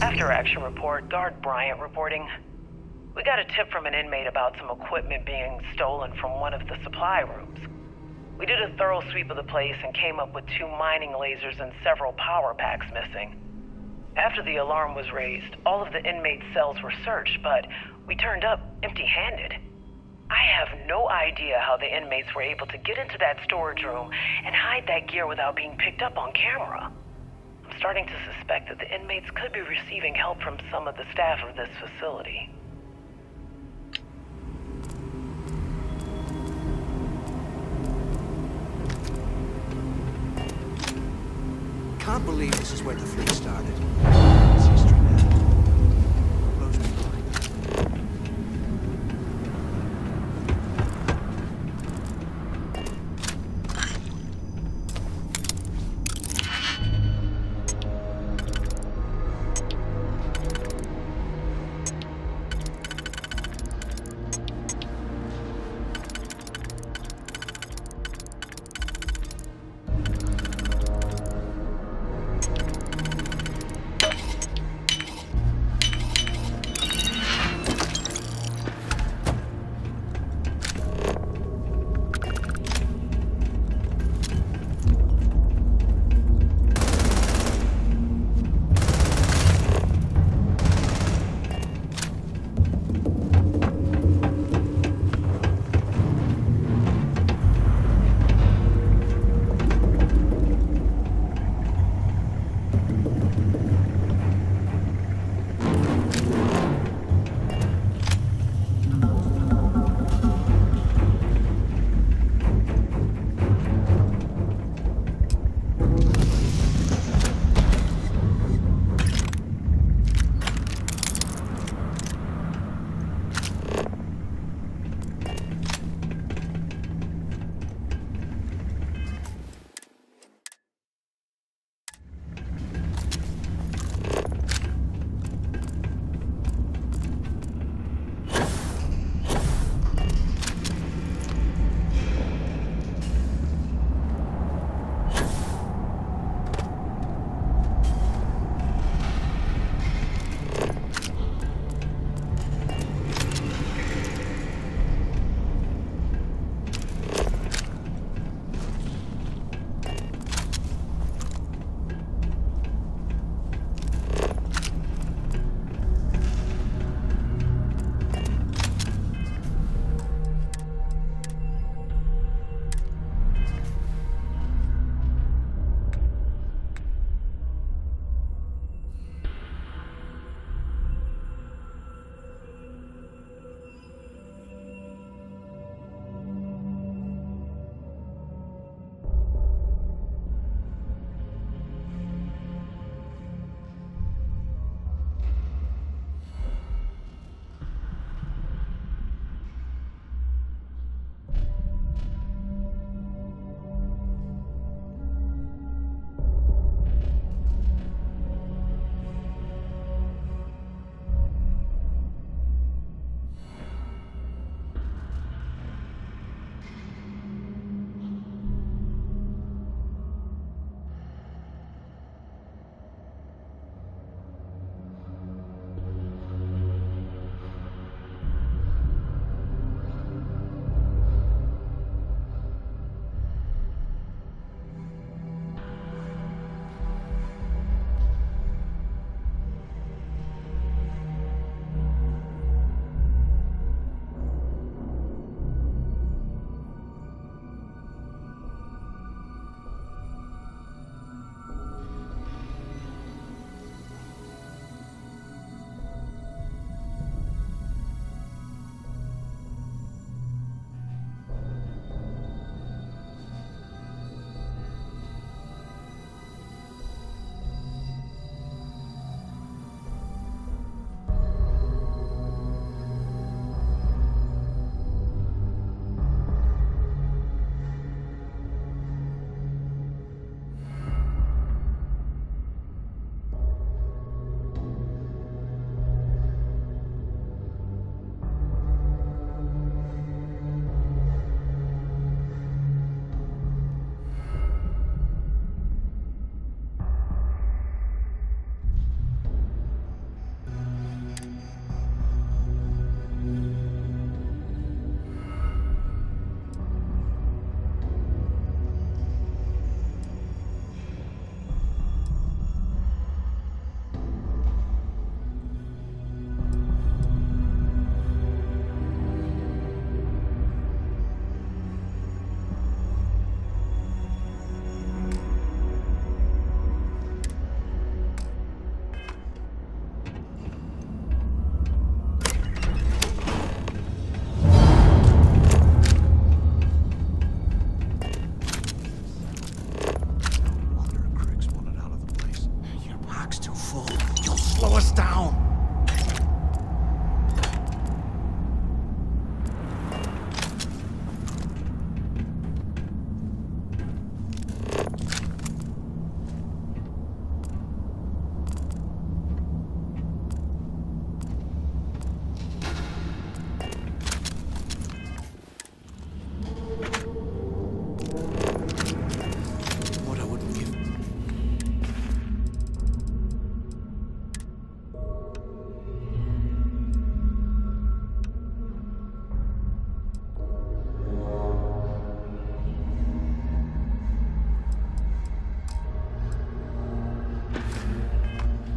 After action report, Guard Bryant reporting. We got a tip from an inmate about some equipment being stolen from one of the supply rooms. We did a thorough sweep of the place and came up with 2 mining lasers and several power packs missing. After the alarm was raised, all of the inmates' cells were searched, but we turned up empty-handed. I have no idea how the inmates were able to get into that storage room and hide that gear without being picked up on camera. I'm starting to suspect that the inmates could be receiving help from some of the staff of this facility. Can't believe this is where the fleet started. It's history now. Blows me mind. What I wouldn't give.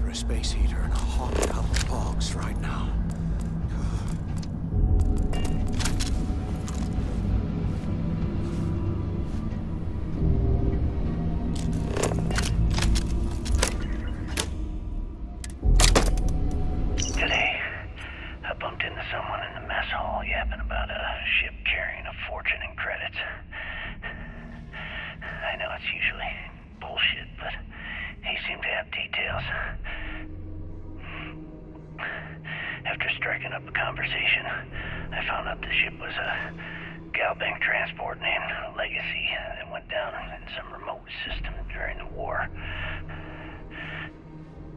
For a space heater and a hot couple of bogs right now. Today, I bumped into someone in the mess hall yapping about a ship carrying a fortune in credits. I know it's usually bullshit, but he seemed to have details. After striking up a conversation, I found out the ship was a Galbank transport named Legacy that went down in some remote system during the war.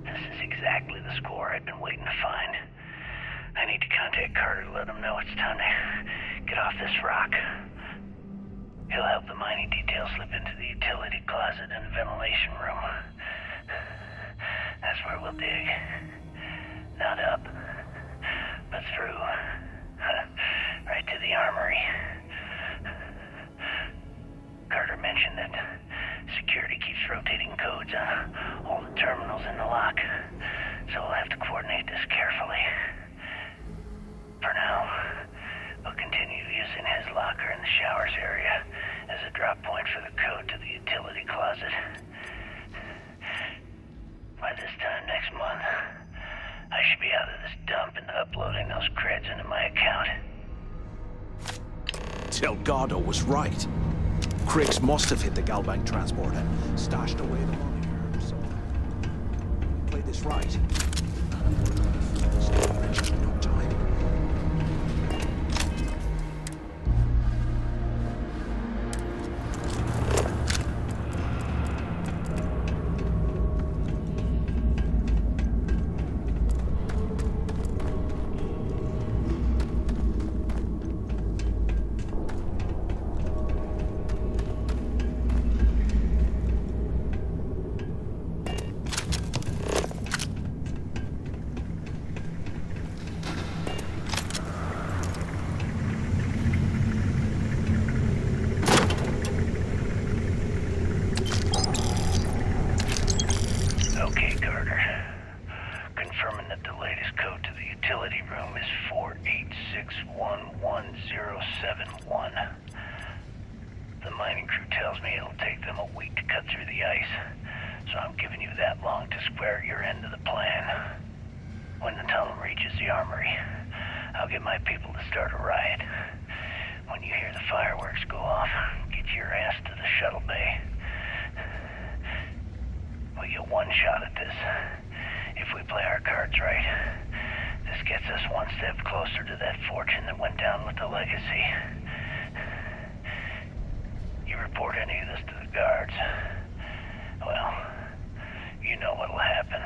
This is exactly the score I'd been waiting to find. I need to contact Carter to let him know it's time to get off this rock. He'll help the mining detail slip into the utility closet in the ventilation room. That's where we'll dig. Not up, but through. Right to the armory. Carter mentioned that security keeps rotating codes on all the terminals in the lock, so we'll have to coordinate this carefully. For now, we'll continue using his locker in the showers area as a drop point for the code to the utility closet. By this time next month, I should be out of this dump and uploading those creds into my account. Delgado was right. Criggs must have hit the Galbank transport and stashed away the money here, so... Play this right. No time. Okay, Carter. Confirming that the latest code to the utility room is 486111071. The mining crew tells me it'll take them a week to cut through the ice, so I'm giving you that long to square your end of the plan. When the tunnel reaches the armory, I'll get my people to start a riot. When you hear the fireworks go off, get your ass to the shuttle bay. We get one shot at this. If we play our cards right, this gets us one step closer to that fortune that went down with the Legacy. You report any of this to the guards, well, you know what'll happen.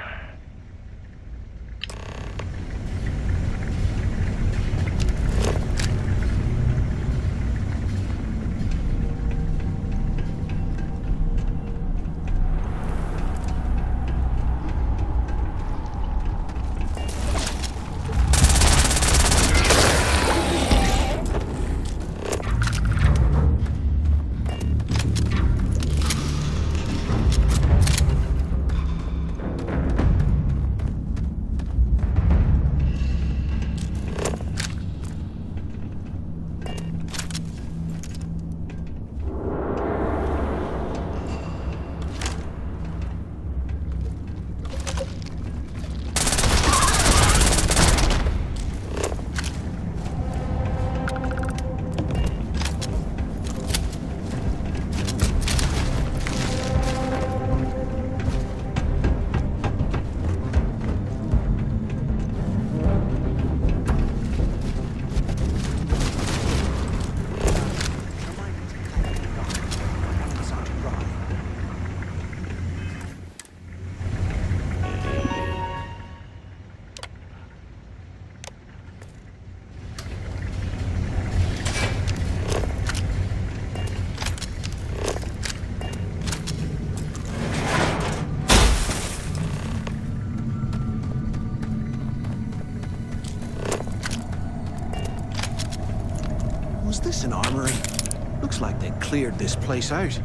cleared this place out.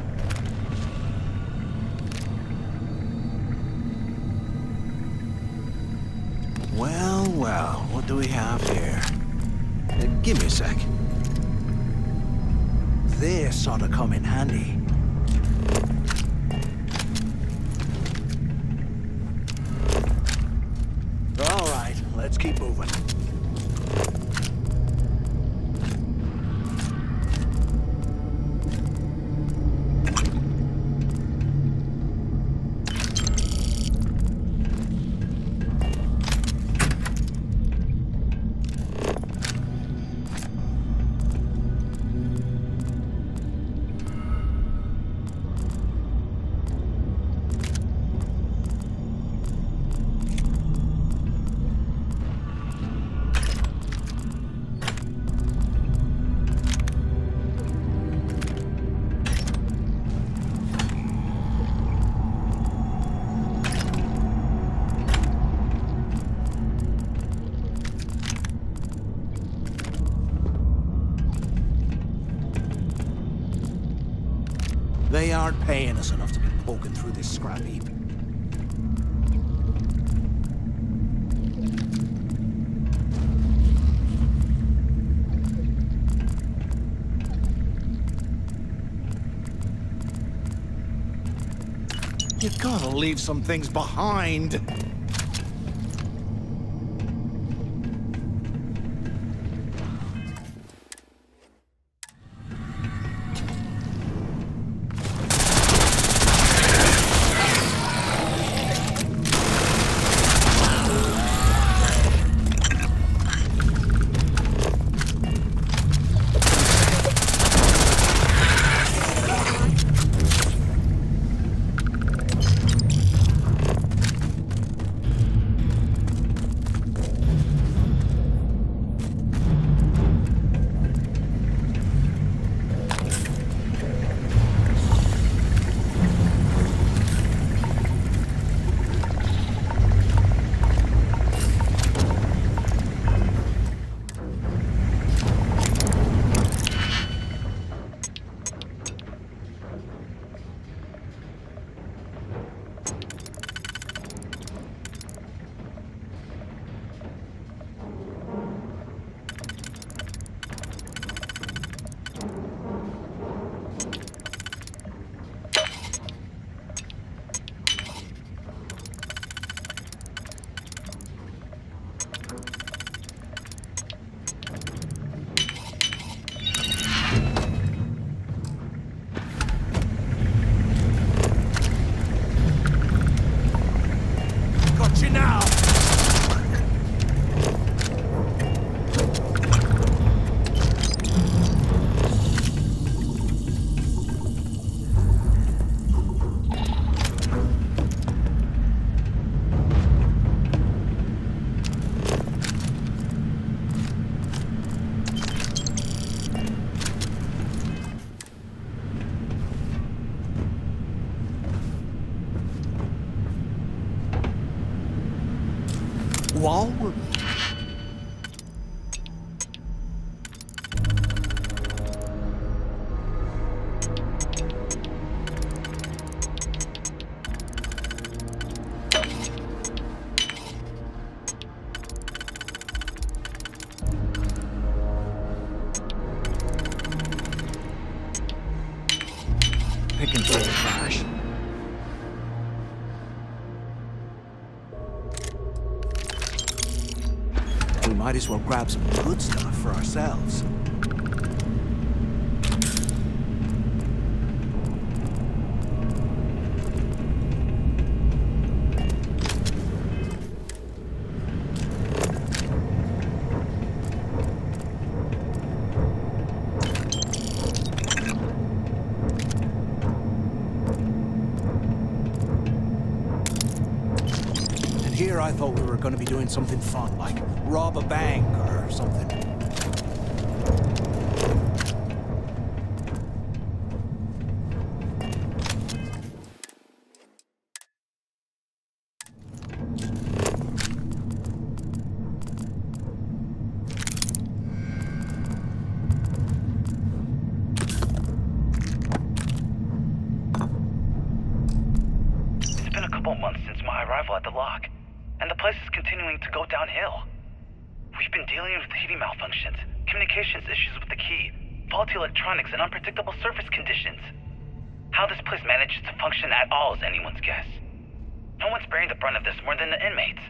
Well, well, what do we have here? Give me a sec. This ought to come in handy. All right, let's keep moving. They aren't paying us enough to be poking through this scrap heap. You gotta leave some things behind. While we're... picking through the trash. We might as well grab some good stuff for ourselves. Here I thought we were going to be doing something fun, like rob a bank or something. couple months since my arrival at the lock, and the place is continuing to go downhill. We've been dealing with heating malfunctions, communications issues with the key, faulty electronics, and unpredictable surface conditions. How this place manages to function at all is anyone's guess. No one's bearing the brunt of this more than the inmates.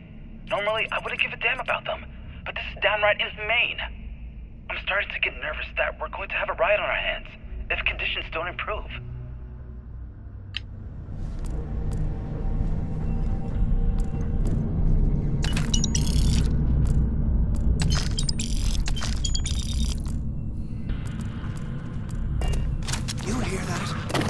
Normally, I wouldn't give a damn about them, but this is downright inhumane. I'm starting to get nervous that we're going to have a riot on our hands if conditions don't improve. You hear that?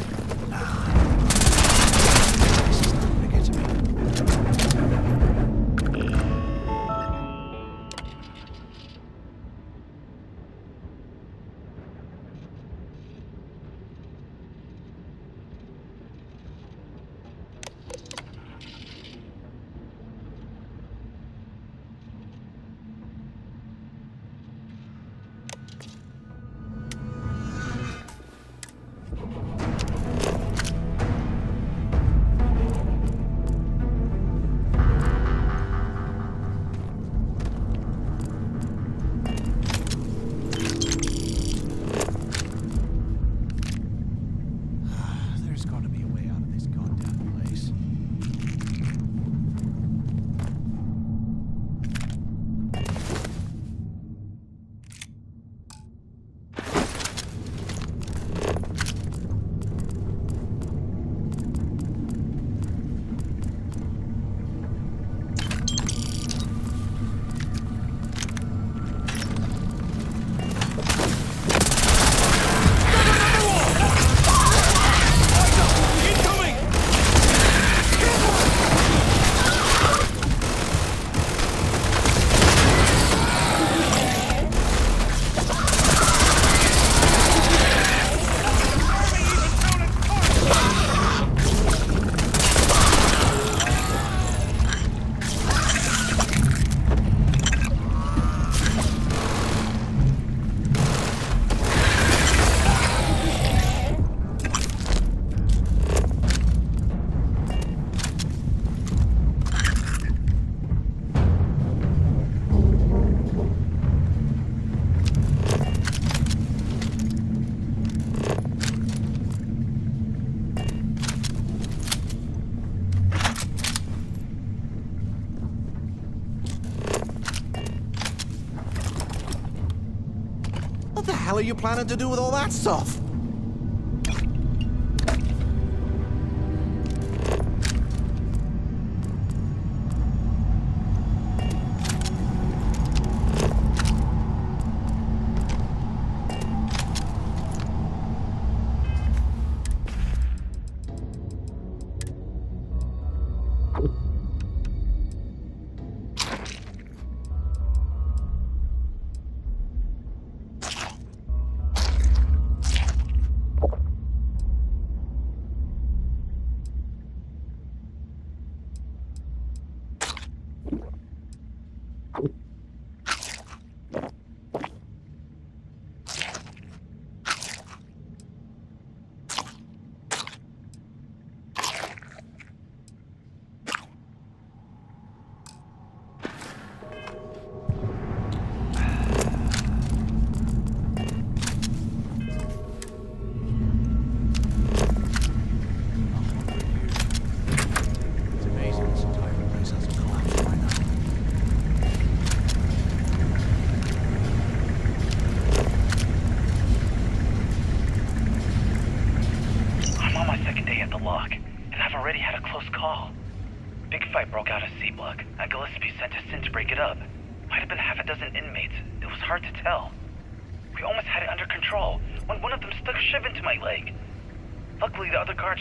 What the hell are you planning to do with all that stuff?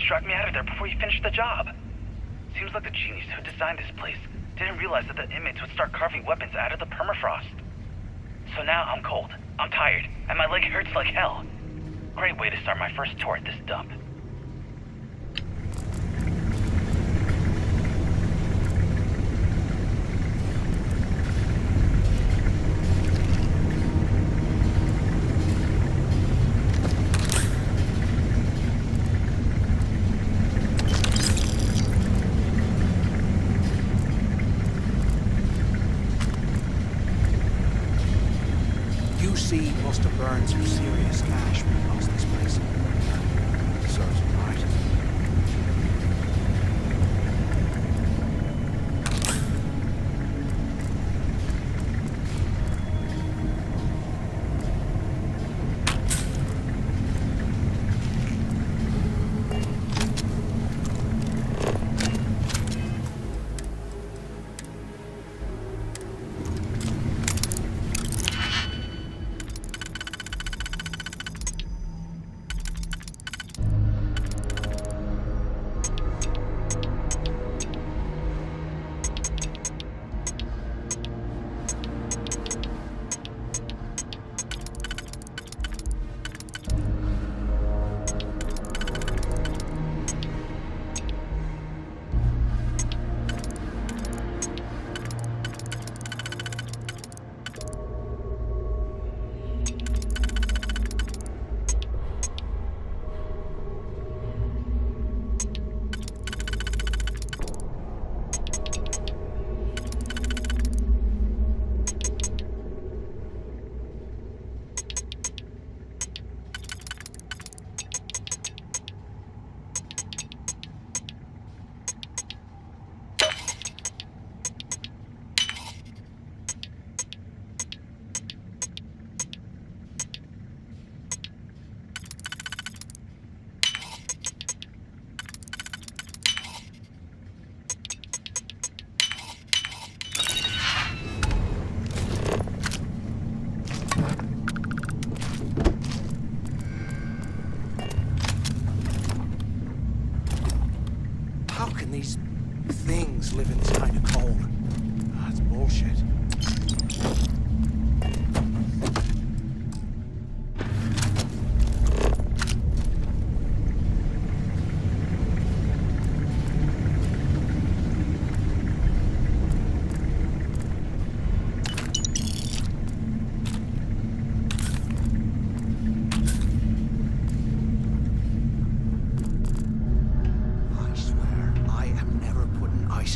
Struck me out of there before you finished the job. Seems like the genius who designed this place didn't realize that the inmates would start carving weapons out of the permafrost. So now I'm cold, I'm tired, and my leg hurts like hell. Great way to start my first tour at this dump. burned some serious cash when we lost this place. Serves him right. How can these things live in this kind of cold? That's bullshit.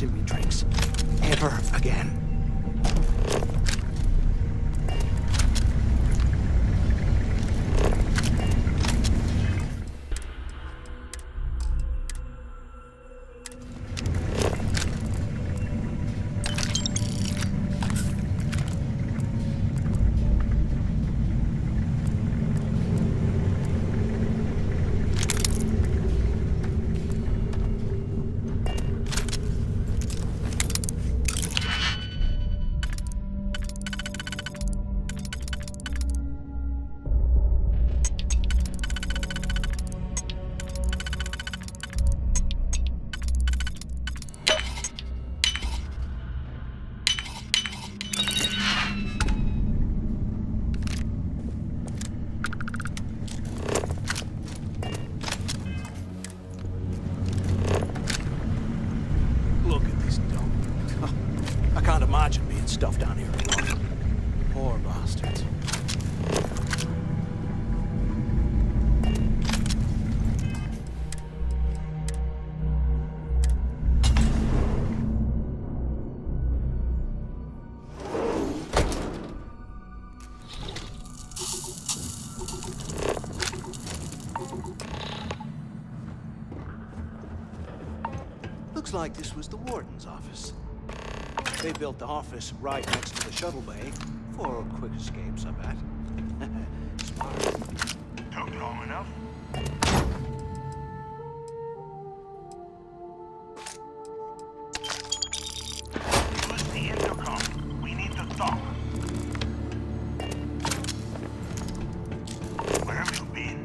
In me drinks ever again. Imagine being stuffed down here alone. Poor bastards. Looks like this was the warden's office. They built the office right next to the shuttle bay for quick escapes, I bet. Smart. Took long enough? Use the intercom. We need to talk. Where have you been?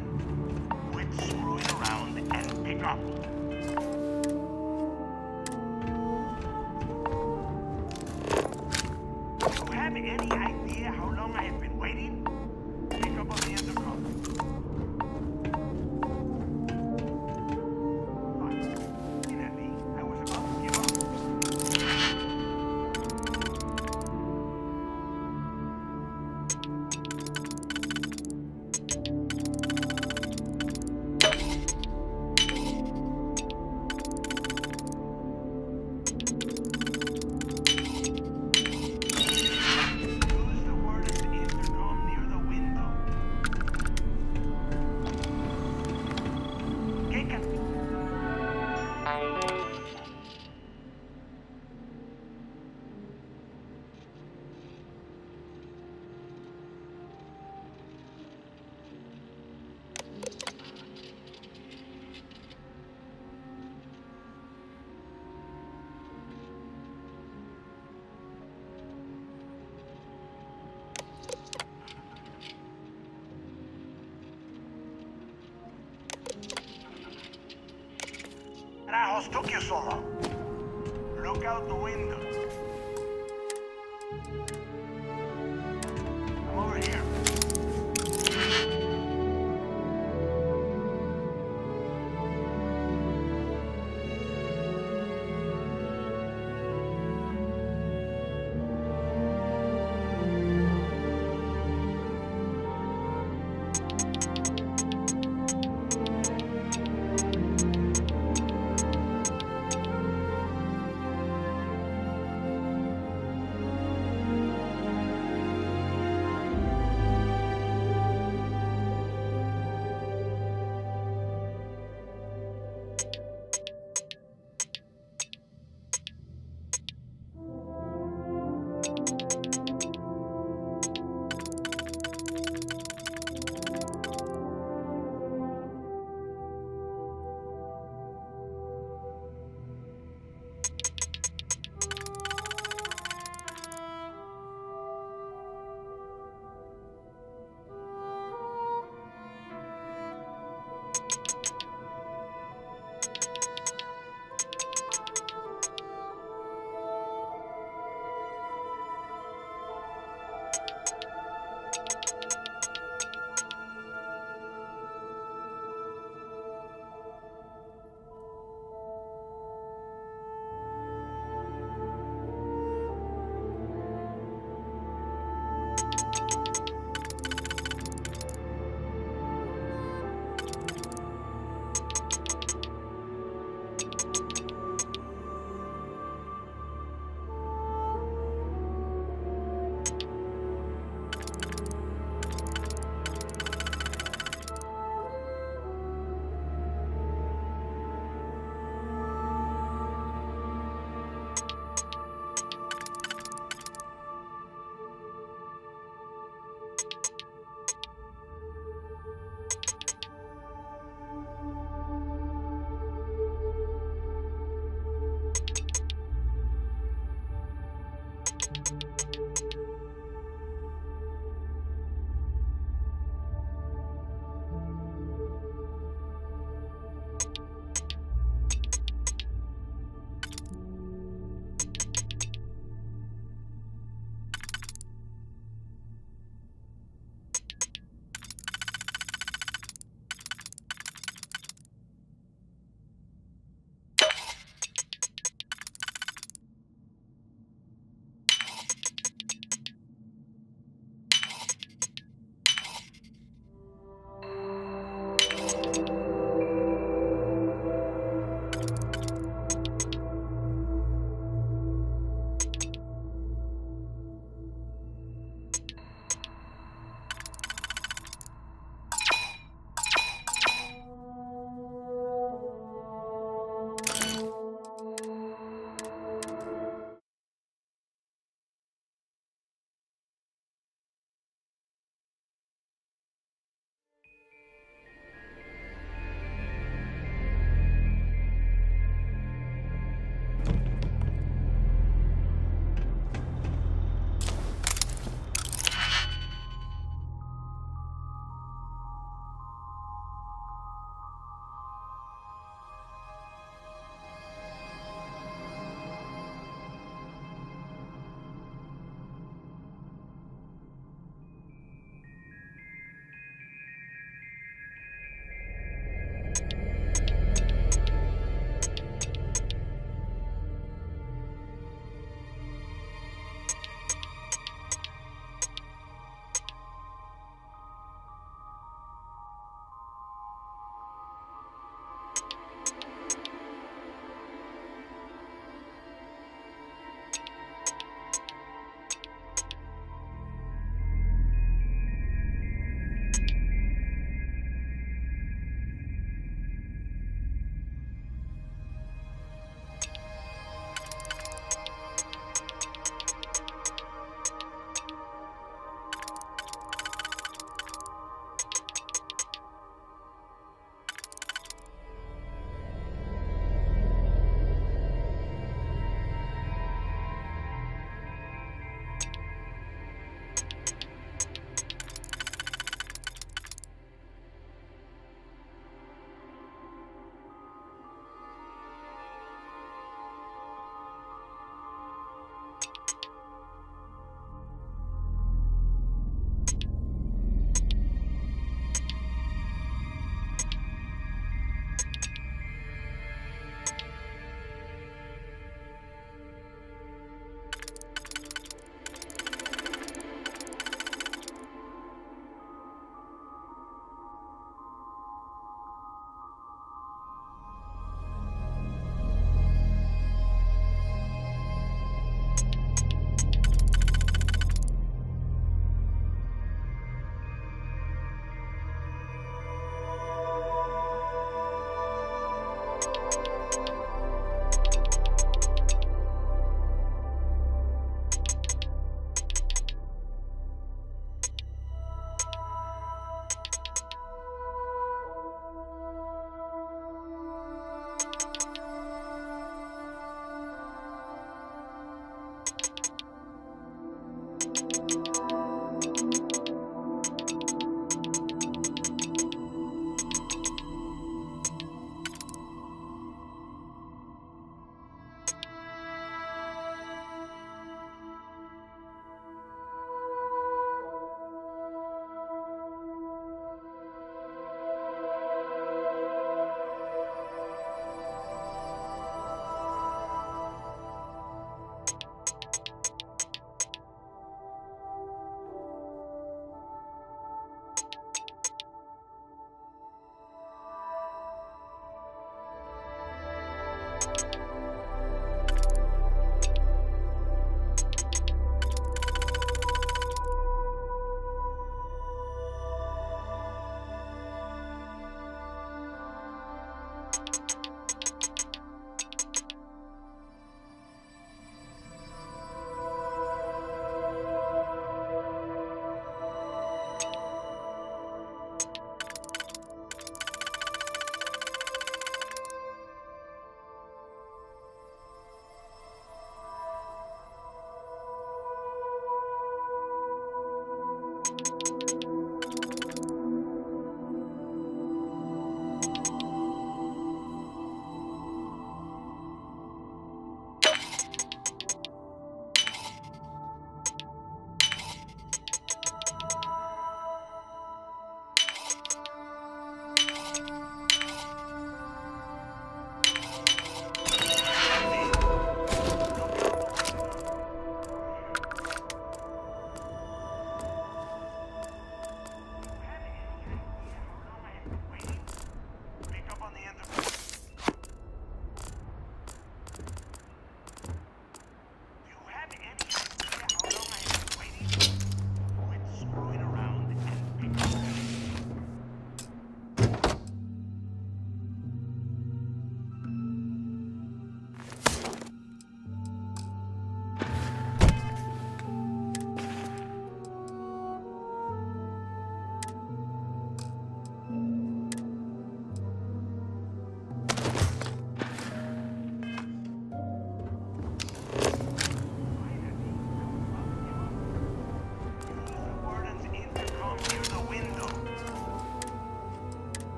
Quit screwing around and pick up. Any idea how long I have been waiting? Pick up on the intercom. Finally, I was about to give up. carajos took you so long? Look out the window. I'm over here.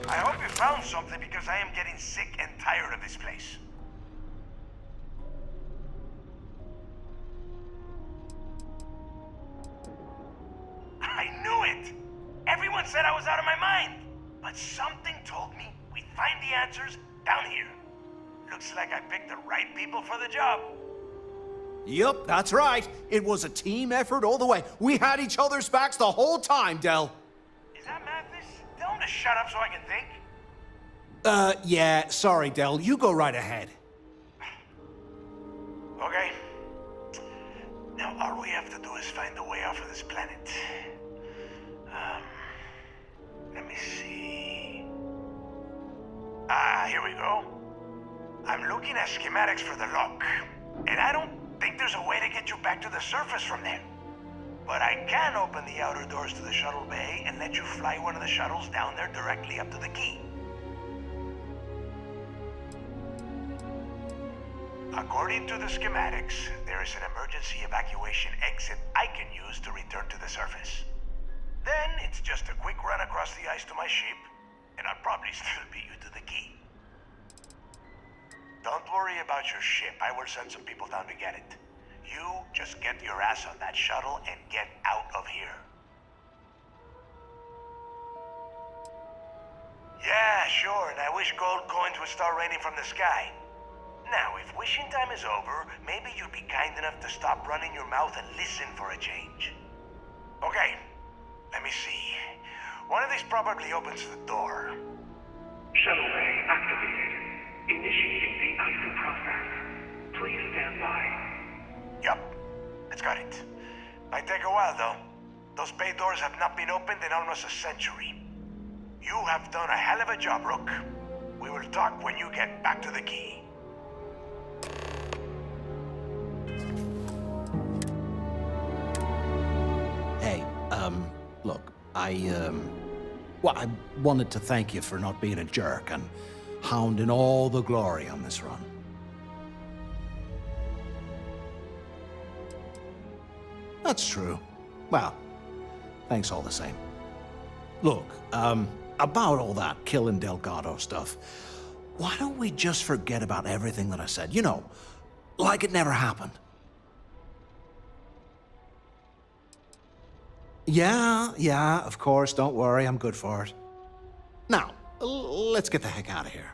I hope you found something because I am getting sick and tired of this place. I knew it! Everyone said I was out of my mind. But something told me we'd find the answers down here. Looks like I picked the right people for the job. Yup, that's right. It was a team effort all the way. We had each other's backs the whole time, Del. Is that Mathis? Tell him to shut up so I can think. Yeah, sorry, Del. You go right ahead. Okay. Now all we have to do is find a way off of this planet. Let me see. Here we go. I'm looking at schematics for the lock, and I don't think there's a way to get you back to the surface from there. But I can open the outer doors to the shuttle bay and let you fly one of the shuttles down there directly up to the key. According to the schematics, there is an emergency evacuation exit I can use to return to the surface. Then it's just a quick run across the ice to my ship, and I'll probably still beat you to the key. Don't worry about your ship. I will send some people down to get it. You just get your ass on that shuttle and get out of here. Yeah, sure, and I wish gold coins would start raining from the sky. Now, if wishing time is over, maybe you'd be kind enough to stop running your mouth and listen for a change. Okay, let me see. One of these probably opens the door. Shuttle bay activated. Initiating the icing process. Please stand by. Yup, it's got it. Might take a while, though. Those bay doors have not been opened in almost a century. You have done a hell of a job, Rook. We will talk when you get back to the key. Hey, look, well, I wanted to thank you for not being a jerk and hounding all the glory on this run. That's true. Well, thanks all the same. Look, about all that killing Delgado stuff, why don't we just forget about everything that I said? You know, like it never happened. Yeah, of course, don't worry, I'm good for it. Now, let's get the heck out of here.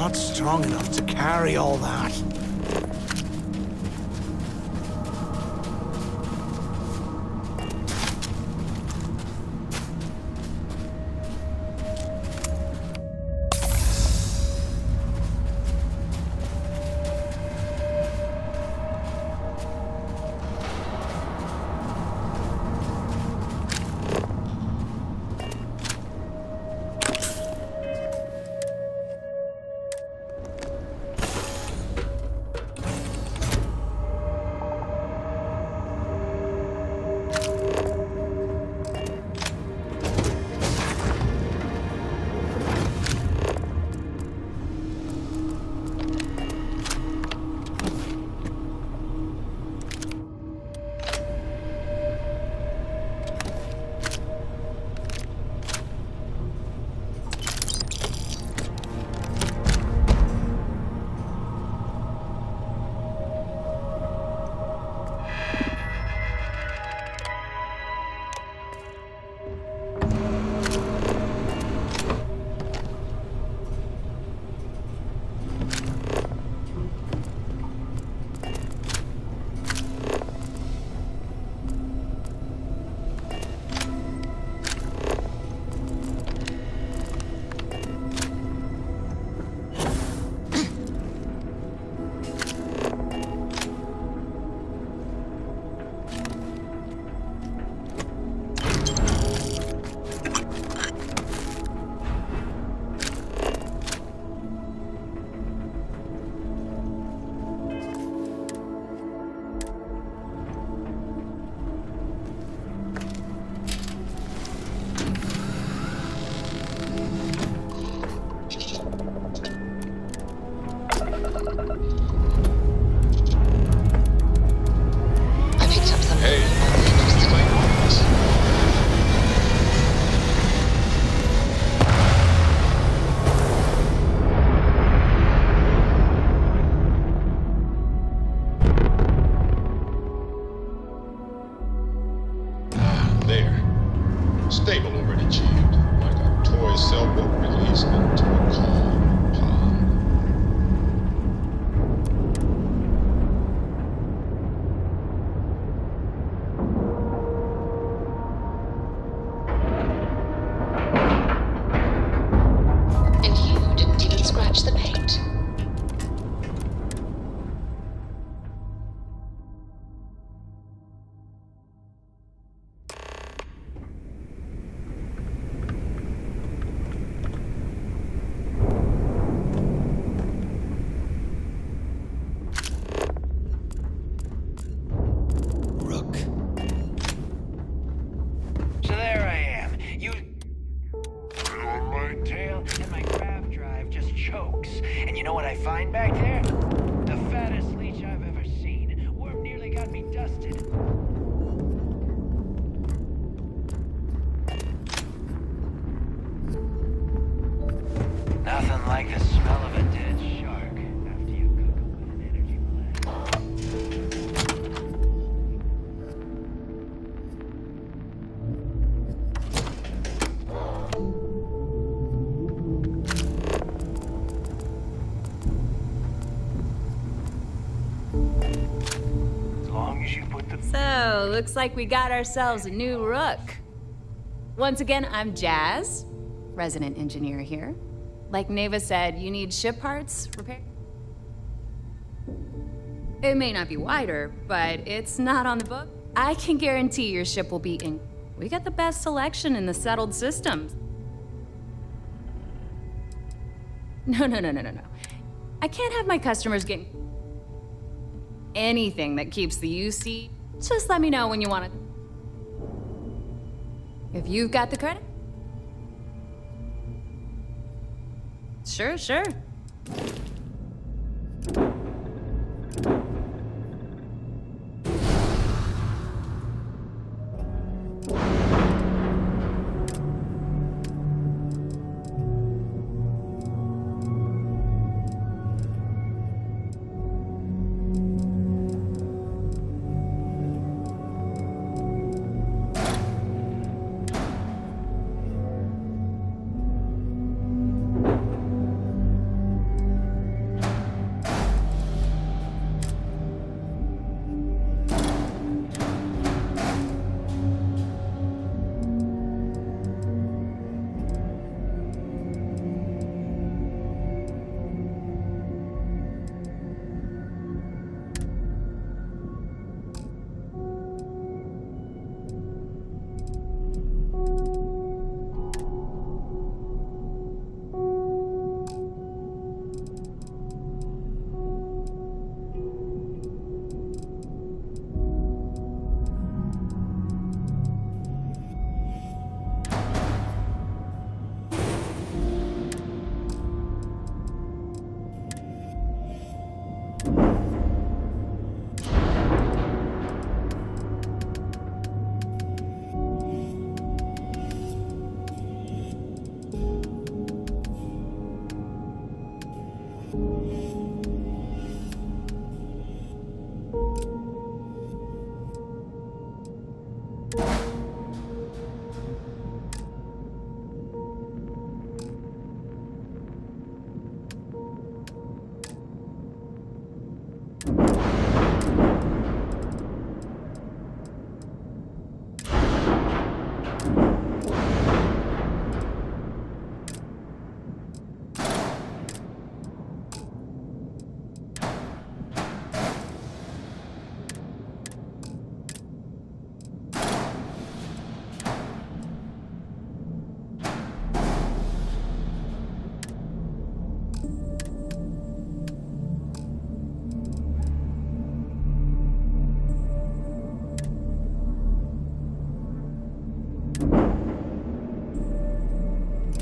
not strong enough to carry all that. Stable already achieved, like a toy sailboat released into a calm pond. And you didn't even scratch the paint. So there I am. You on my tail, and my grav drive just chokes. And you know what I find back there? The fattest leech I've ever seen. Worm nearly got me dusted. Nothing like the smell of a dead shark after you cook them with an energy blast. As long as you put the... So, looks like we got ourselves a new rook. Once again, I'm Jazz, resident engineer here. Like Neva said, you need ship parts repaired. It may not be wider, but it's not on the book. I can guarantee your ship will be in. We got the best selection in the settled systems. No. I can't have my customers getting anything that keeps the UC. Just let me know when you want it. If you've got the credit. Sure.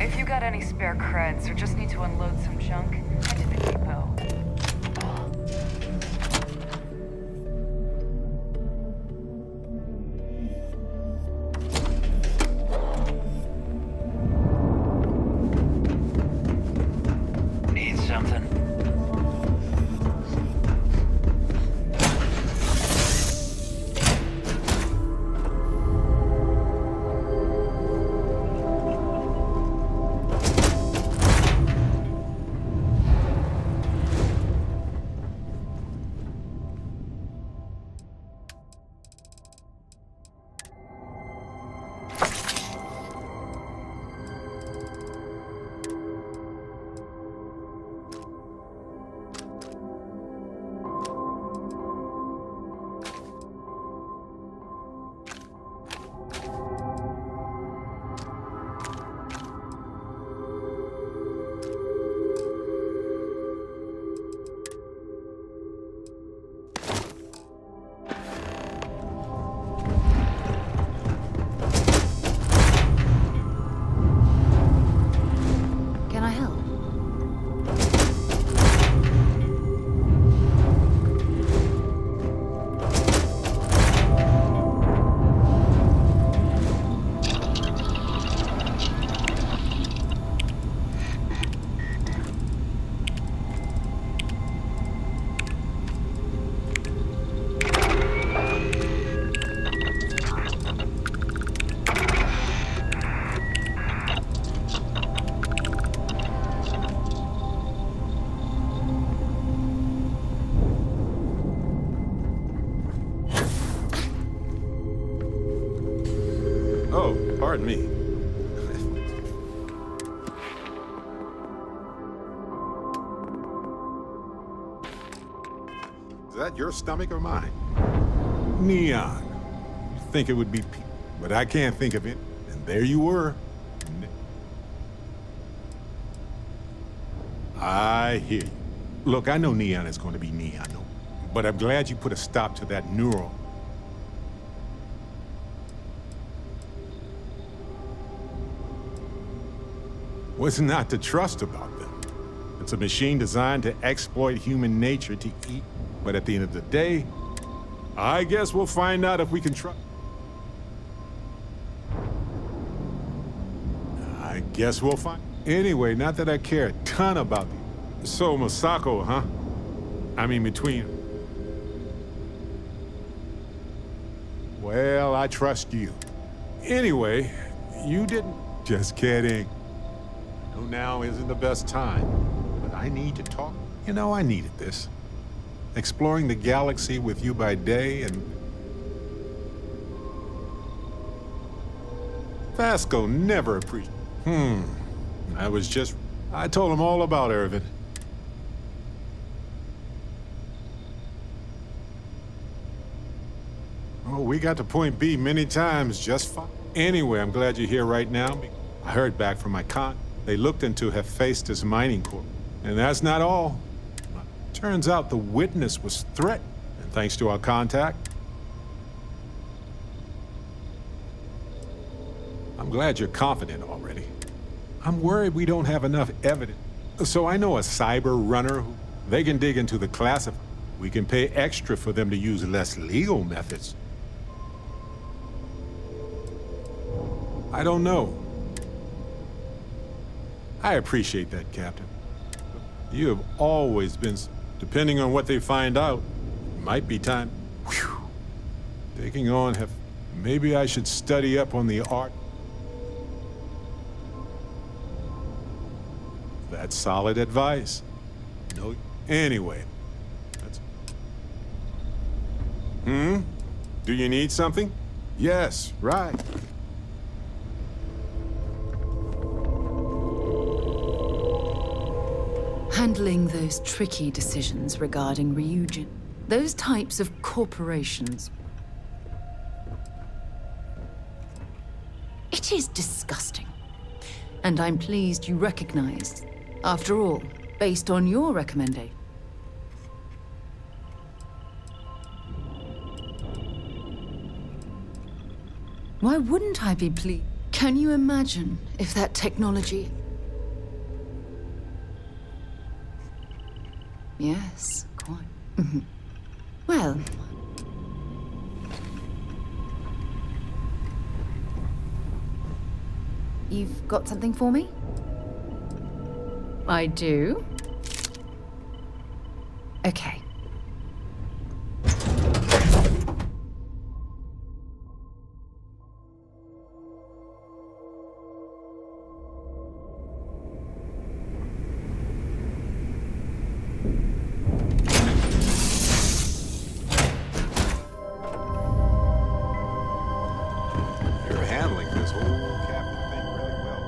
If you got any spare creds or just need to unload some junk, head to the depot. Need something? Can I help? Oh, pardon me. Is that your stomach or mine? Neon. You think it would be but I can't think of it. And there you were. I hear you. Look, I know Neon is going to be Neon, but I'm glad you put a stop to that neural. What's not to trust about them? It's a machine designed to exploit human nature to eat. But at the end of the day, I guess we'll find out if we can trust. I guess we'll find. Anyway, not that I care a ton about you. So, Masako, huh? I mean, between. Well, I trust you. Anyway, you didn't. Just kidding. Now isn't the best time, but I need to talk. You know, I needed this. Exploring the galaxy with you by day and... Vasco never appreciated... I told him all about Irvin. Oh, we got to point B many times, just fine. Anyway, I'm glad you're here right now. I heard back from my They looked into Hephaestus Mining Corp. And that's not all. Turns out the witness was threatened. And thanks to our contact, I'm glad you're confident already. I'm worried we don't have enough evidence. So I know a cyber runner who they can dig into the classified. We can pay extra for them to use less legal methods. I don't know. I appreciate that, Captain. You have always been, depending on what they find out, it might be time. Whew. Taking on, maybe I should study up on the art. That's solid advice. No, anyway. Do you need something? Yes, right. Handling those tricky decisions regarding Ryujin. Those types of corporations. It is disgusting. And I'm pleased you recognize. After all, based on your recommendation. Why wouldn't I be pleased? Can you imagine if that technology... Yes, quite. Well... You've got something for me? I do? Okay. You're handling this whole captain thing really well.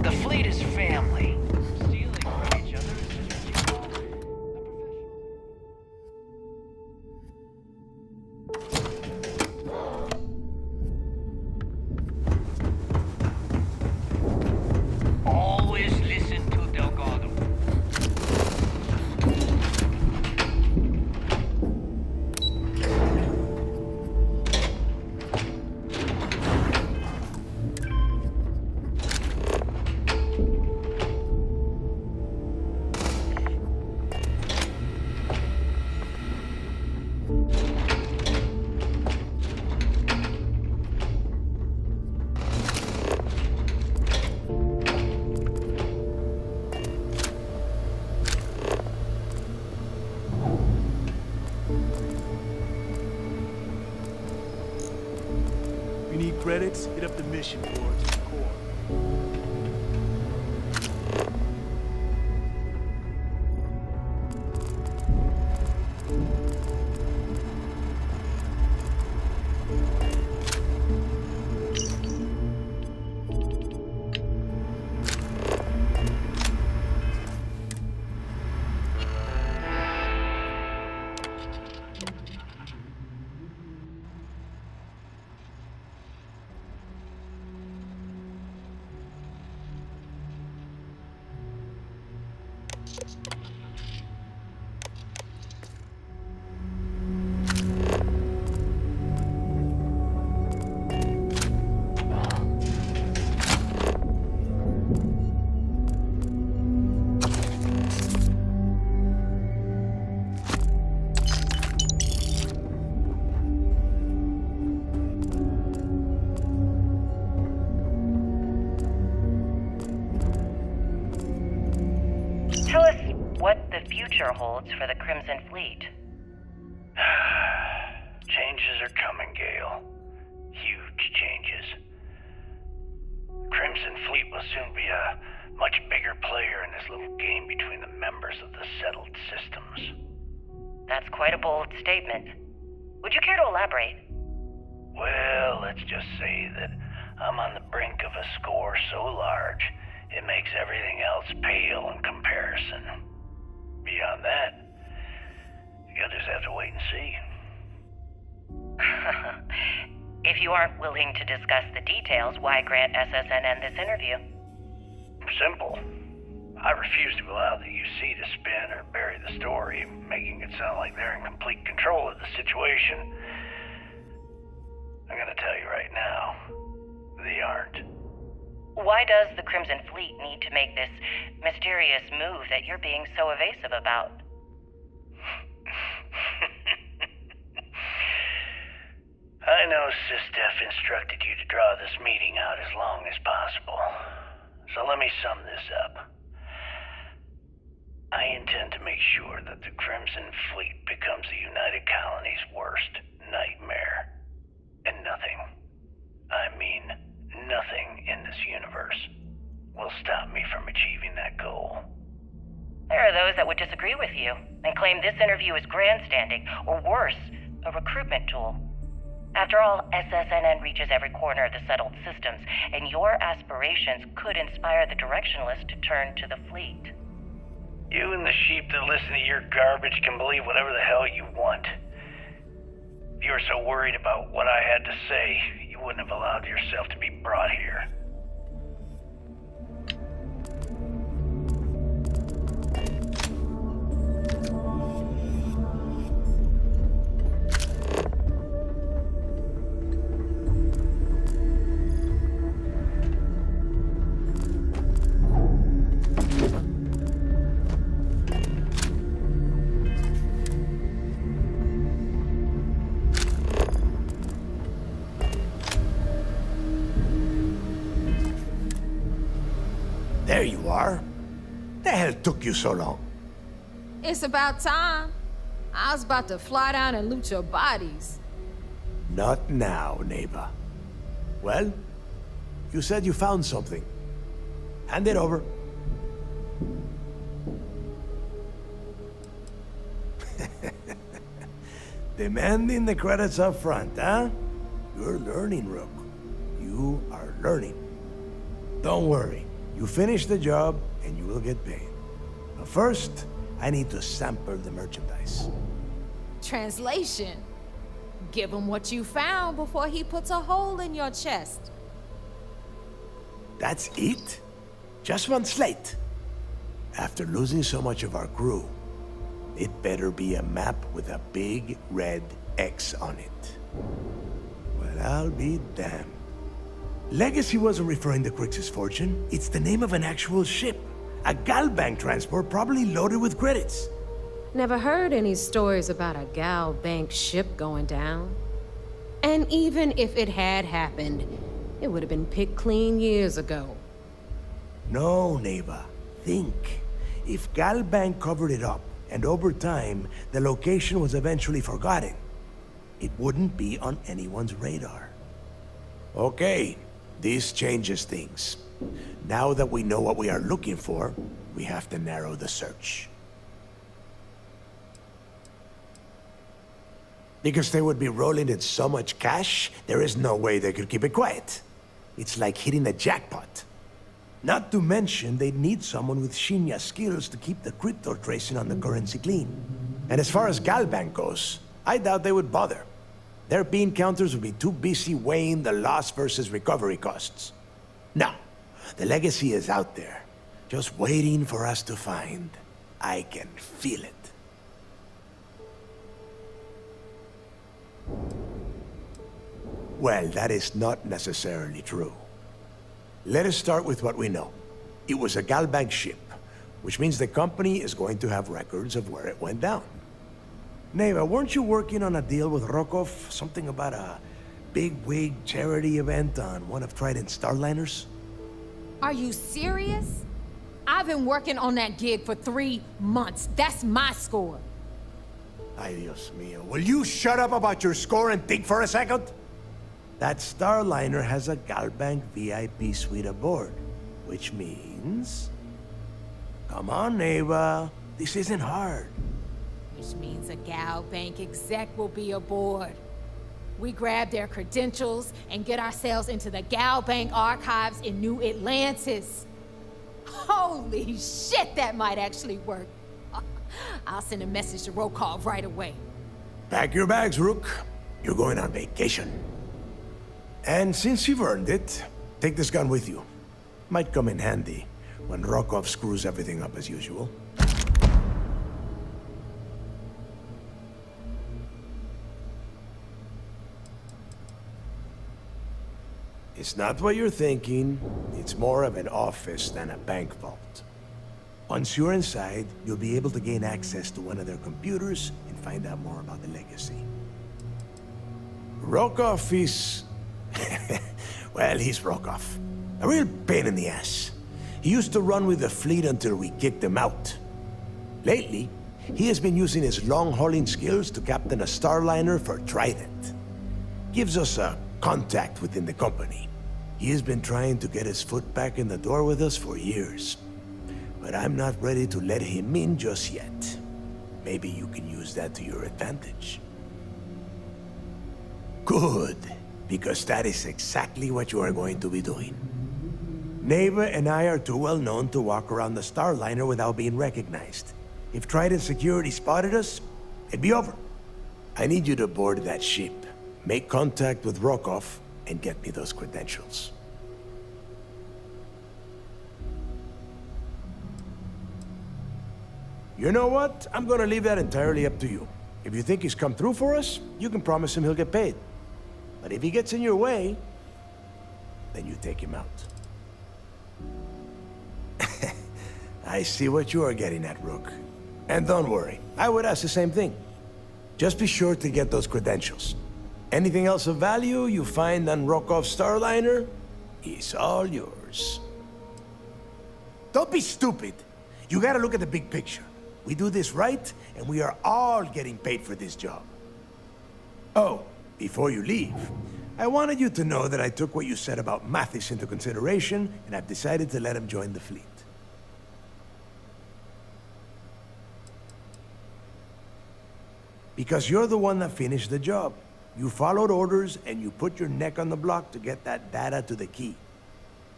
The fleet is family. Stealing from each other is just what you call always listen to Delgado. If you need credits, hit up the mission boards in the core. Tell us what the future holds for the Crimson Fleet. Changes are coming, Gale. Huge changes. Crimson Fleet will soon be a much bigger player in this little game between the members of the settled systems. That's quite a bold statement. Would you care to elaborate? Well, let's just say that I'm on the brink of a score so large, it makes everything else pale in comparison. Beyond that, you'll just have to wait and see. If you aren't willing to discuss the details, why grant SSNN this interview? Simple. I refuse to allow the UC to spin or bear sound like they're in complete control of the situation. I'm gonna tell you right now, they aren't. Why does the Crimson Fleet need to make this mysterious move that you're being so evasive about? I know SysDef instructed you to draw this meeting out as long as possible. So let me sum this up. I intend to make sure that the Crimson Fleet becomes the United Colony's worst nightmare. And nothing, I mean nothing in this universe, will stop me from achieving that goal. There are those that would disagree with you and claim this interview is grandstanding, or worse, a recruitment tool. After all, SSNN reaches every corner of the settled systems, and your aspirations could inspire the Directionalists to turn to the fleet. You and the sheep that listen to your garbage can believe whatever the hell you want. If you were so worried about what I had to say, you wouldn't have allowed yourself to be brought here. There you are. The hell took you so long? It's about time. I was about to fly down and loot your bodies. Not now, neighbor. Well, you said you found something. Hand it over. Demanding the credits up front, huh? You're learning, Rook. You are learning. Don't worry. You finish the job, and you will get paid. But first, I need to sample the merchandise. Translation. Give him what you found before he puts a hole in your chest. That's it? Just one slate? After losing so much of our crew, it better be a map with a big red X on it. Well, I'll be damned. Legacy wasn't referring to Crix's fortune. It's the name of an actual ship. A Galbank transport probably loaded with credits. Never heard any stories about a Gal Bank ship going down. And even if it had happened, it would have been picked clean years ago. No, neighbor. Think. If Galbank covered it up, and over time, the location was eventually forgotten, it wouldn't be on anyone's radar. Okay. This changes things. Now that we know what we are looking for, we have to narrow the search. Because they would be rolling in so much cash, there is no way they could keep it quiet. It's like hitting a jackpot. Not to mention, they'd need someone with Shinya skills to keep the crypto tracing on the currency clean. And as far as Galbank goes, I doubt they would bother. Their bean counters would be too busy weighing the loss versus recovery costs. No, the legacy is out there, just waiting for us to find. I can feel it. Well, that is not necessarily true. Let us start with what we know. It was a Galbank ship, which means the company is going to have records of where it went down. Neva, weren't you working on a deal with Rokov? Something about a big-wig charity event on one of Trident's Starliners? Are you serious? I've been working on that gig for 3 months. That's my score. Ay, Dios mío. Will you shut up about your score and think for a second? That Starliner has a Galbank VIP suite aboard, which means... Come on, Neva. This isn't hard. Which means a Gal Bank exec will be aboard. We grab their credentials and get ourselves into the Gal Bank archives in New Atlantis. Holy shit, that might actually work. I'll send a message to Rokov right away. Pack your bags, Rook. You're going on vacation. And since you've earned it, take this gun with you. Might come in handy when Rokov screws everything up as usual. It's not what you're thinking. It's more of an office than a bank vault. Once you're inside, you'll be able to gain access to one of their computers and find out more about the legacy. Rokoff is... well, he's Rokoff. A real pain in the ass. He used to run with the fleet until we kicked him out. Lately, he has been using his long-hauling skills to captain a Starliner for Trident. Gives us a contact within the company. He has been trying to get his foot back in the door with us for years. But I'm not ready to let him in just yet. Maybe you can use that to your advantage. Good, because that is exactly what you are going to be doing. Neva and I are too well known to walk around the Starliner without being recognized. If Trident security spotted us, it'd be over. I need you to board that ship, make contact with Rokoff, and get me those credentials. You know what? I'm gonna leave that entirely up to you. If you think he's come through for us, you can promise him he'll get paid. But if he gets in your way, then you take him out. I see what you are getting at, Rook. And don't worry, I would ask the same thing. Just be sure to get those credentials. Anything else of value you find on Rokoff's Starliner is all yours. Don't be stupid. You gotta look at the big picture. We do this right, and we are all getting paid for this job. Oh, before you leave, I wanted you to know that I took what you said about Mathis into consideration, and I've decided to let him join the fleet. Because you're the one that finished the job. You followed orders, and you put your neck on the block to get that data to the key.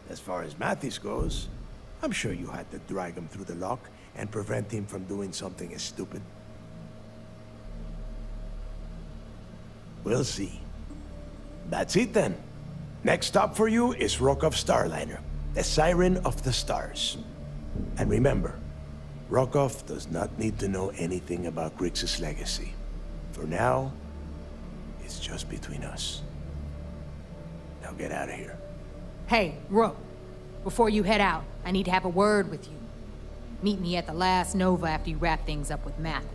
As far as Mathis goes, I'm sure you had to drag him through the lock and prevent him from doing something as stupid. We'll see. That's it then. Next stop for you is Rokoff Starliner, the Siren of the Stars. And remember, Rokoff does not need to know anything about Grixis' legacy. For now, it's just between us. Now get out of here. Hey, Rook. Before you head out, I need to have a word with you. Meet me at the last Nova after you wrap things up with Mathis.